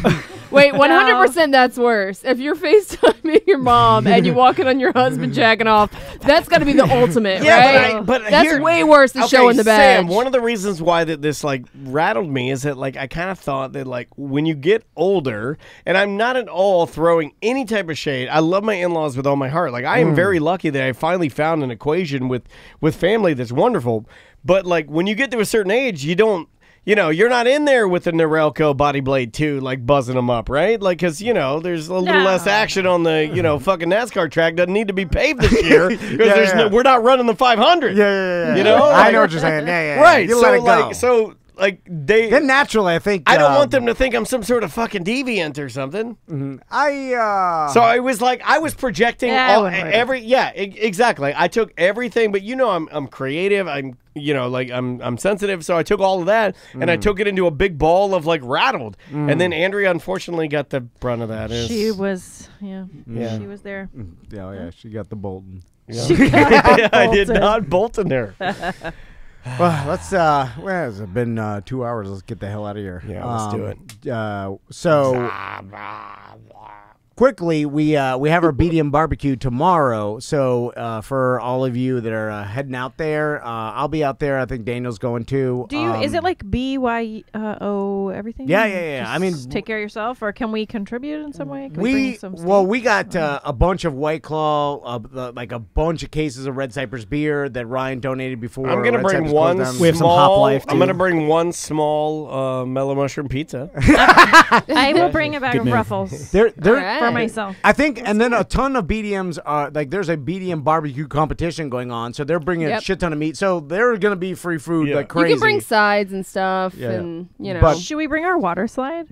Wait, 100% that's worse. If you're FaceTiming your mom and you walk in on your husband jacking off, that's got to be the ultimate, right? But that's way worse than showing the badge. Sam, one of the reasons why this like rattled me is that like I kind of thought that like when you get older, and I'm not at all throwing any type of shade. I love my in-laws with all my heart. Like I am very lucky that I finally found an equation with family that's wonderful. But like when you get to a certain age, you don't. You're not in there with the Norelco Body Blade 2, like buzzing them up, right? Like, because, there's a little less action on the, fucking NASCAR track. Doesn't need to be paved this year because we're not running the 500. Yeah. You know? I know what you're saying. Yeah. Right. You so, let it go. Then naturally, I think I don't want them to think I'm some sort of fucking deviant or something. So I was like, I was projecting exactly. I took everything, but I'm creative. I'm sensitive, so I took all of that and I took it into a big ball of like rattled. And then Andrea unfortunately got the brunt of that. She was, she was there. Yeah, she got the Bolton. Yeah. I did not Bolton her. Well, let's. It's been 2 hours. Let's get the hell out of here. Yeah, let's do it. So quickly, we have our BDM barbecue tomorrow. So for all of you that are heading out there, I'll be out there. I think Daniel's going too. Do you? Is it like BYO everything? Yeah. Just I mean, take care of yourself, or can we contribute in some way? Can we bring some we got a bunch of White Claw, like a bunch of cases of Red Cypress beer that Ryan donated before. I'm gonna bring one. We have some Hop Life. I'm gonna bring one small mellow mushroom pizza. I will bring a bag of Ruffles. They're for myself. I think, and then a ton of BDMs are like there's a BDM barbecue competition going on, so they're bringing a shit ton of meat. So they're gonna be free food like crazy. You can bring sides and stuff, and But should we bring our water slide?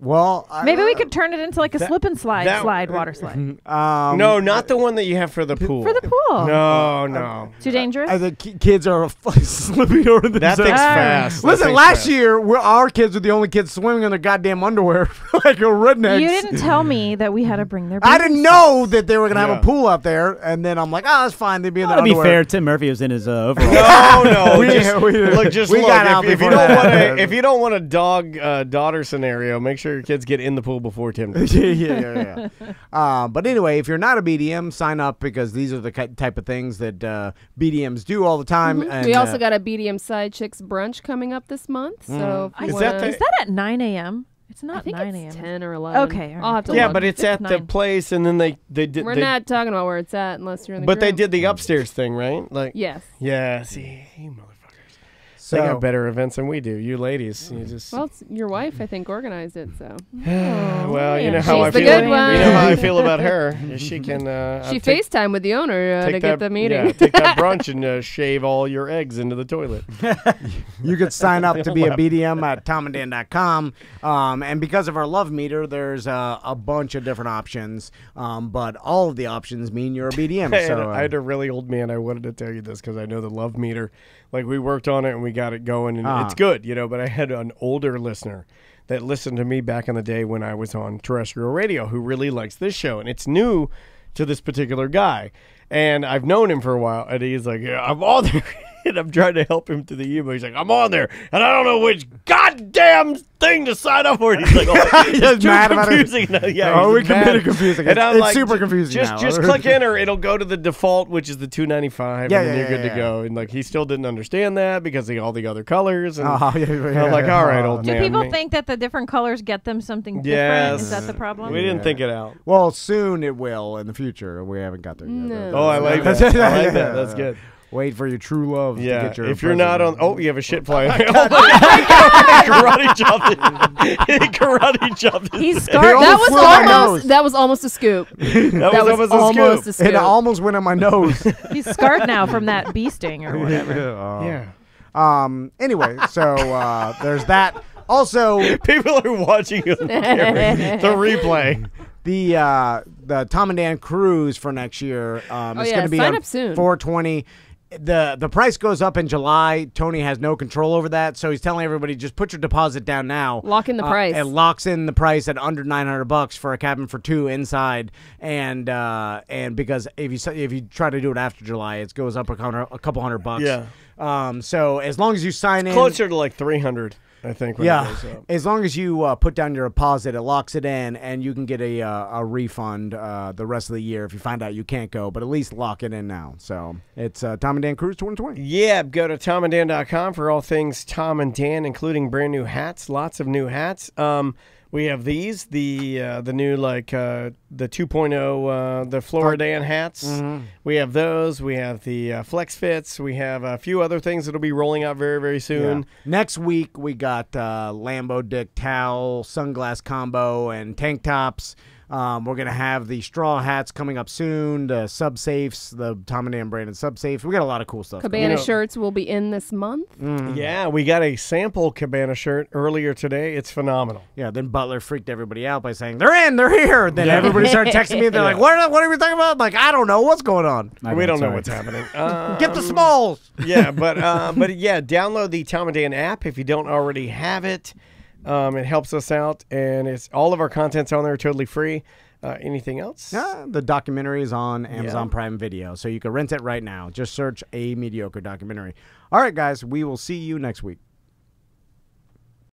Well, maybe we could turn it into like a slip and slide, water slide. No, not the one that you have for the pool. For the pool. No. Too dangerous? The kids are slipping over themselves. That thing's fast. Listen, last year, our kids were the only kids swimming in their goddamn underwear like a redneck. You didn't tell me that we had to bring their I didn't know that they were going to have a pool out there, and then I'm like, oh, that's fine. They'd be in their underwear. To be fair, Tim Murphy was in his overall. No. If you don't want a dog-daughter scenario, make sure your kids get in the pool before Tim does. yeah. But anyway, if you're not a BDM, sign up because these are the type of things that BDMs do all the time. And, we also got a BDM Side Chicks brunch coming up this month. So is that at 9 a.m.? It's not 9 a.m. 10 or 11. Okay. I'll have to Yeah, look. but it's at the place, and then they did. We're not talking about where it's at unless you're in the But they group. did the upstairs thing, right? Like Yes. Yeah. See, you motherfuckers. So, they got better events than we do. You ladies, you just. Well, it's your wife, I think, organized it. So. Well, you know how I feel. Good one. You know how I feel about her. She can. She FaceTime with the owner to get the meeting. Yeah, take that brunch and shave all your eggs into the toilet. You could sign up to be a BDM at TomandDan.com. And because of our love meter, there's a bunch of different options. But all of the options mean you're a BDM. I had a really old man. I wanted to tell you this because I know the love meter. Like, we worked on it and we got it going, and it's good, but I had an older listener that listened to me back in the day when I was on terrestrial radio who really likes this show, and it's new to this particular guy. And I've known him for a while, and he's like, yeah, I'm on there. And I'm trying to help him to the email. He's like, I'm on there, and I don't know which goddamn thing to sign up for. And he's like, it's too confusing. We committed confusing. And I'm it's like, super confusing now. Just click enter. It'll go to the default, which is the $2.95, and then you're good to go. And like, he still didn't understand that because of all the other colors. And I'm like, all right, old man. Do people think that the different colors get them something different? Is that the problem? We didn't think it out. Well, soon it will in the future. We haven't got there yet. No. Oh, I like that. I like that. That's good. Wait for your true love to get your if you're not on... Oh, you have a shit flying. Karate chopped. He's scarred. That was almost a scoop. That was almost a scoop. It almost went on my nose. He's scarred now from that bee sting or whatever. Anyway, so there's that. Also, people are watching the replay. The Tom and Dan cruise for next year is going to be sign on up soon. $420. The price goes up in July. Tony has no control over that, so he's telling everybody just put your deposit down now. Lock in the price. It locks in the price at under $900 for a cabin for two inside, and because if you try to do it after July, it goes up a couple $100. Yeah. So as long as you sign in, closer to like $300. I think. As long as you put down your deposit, it locks it in, and you can get a refund the rest of the year if you find out you can't go. But at least lock it in now. So it's Tom and Dan Cruise 2020. Yeah, go to TomandDan.com for all things Tom and Dan, including brand new hats. Lots of new hats. We have these, the new the 2.0, the Floridan hats. Mm-hmm. We have those. We have the Flex Fits. We have a few other things that'll be rolling out very, very soon. Yeah. Next week we got Lambo Dick towel, sunglass combo, and tank tops. We're going to have the straw hats coming up soon, the sub-safes, the Tom and Dan branded sub-safes. We got a lot of cool stuff. Cabana shirts will be in this month. Mm. Yeah, we got a sample Cabana shirt earlier today. It's phenomenal. Yeah, then Butler freaked everybody out by saying, they're in, they're here. Then everybody started texting me. They're like, what are we talking about? I'm like, I don't know. What's going on? We don't know what's happening. Get the smalls. Yeah, but yeah, download the Tom and Dan app if you don't already have it. It helps us out, and it's all of our content's on there, totally free. Anything else? The documentary is on Amazon Prime Video, so you can rent it right now. Just search a Mediocre documentary. All right, guys, we will see you next week.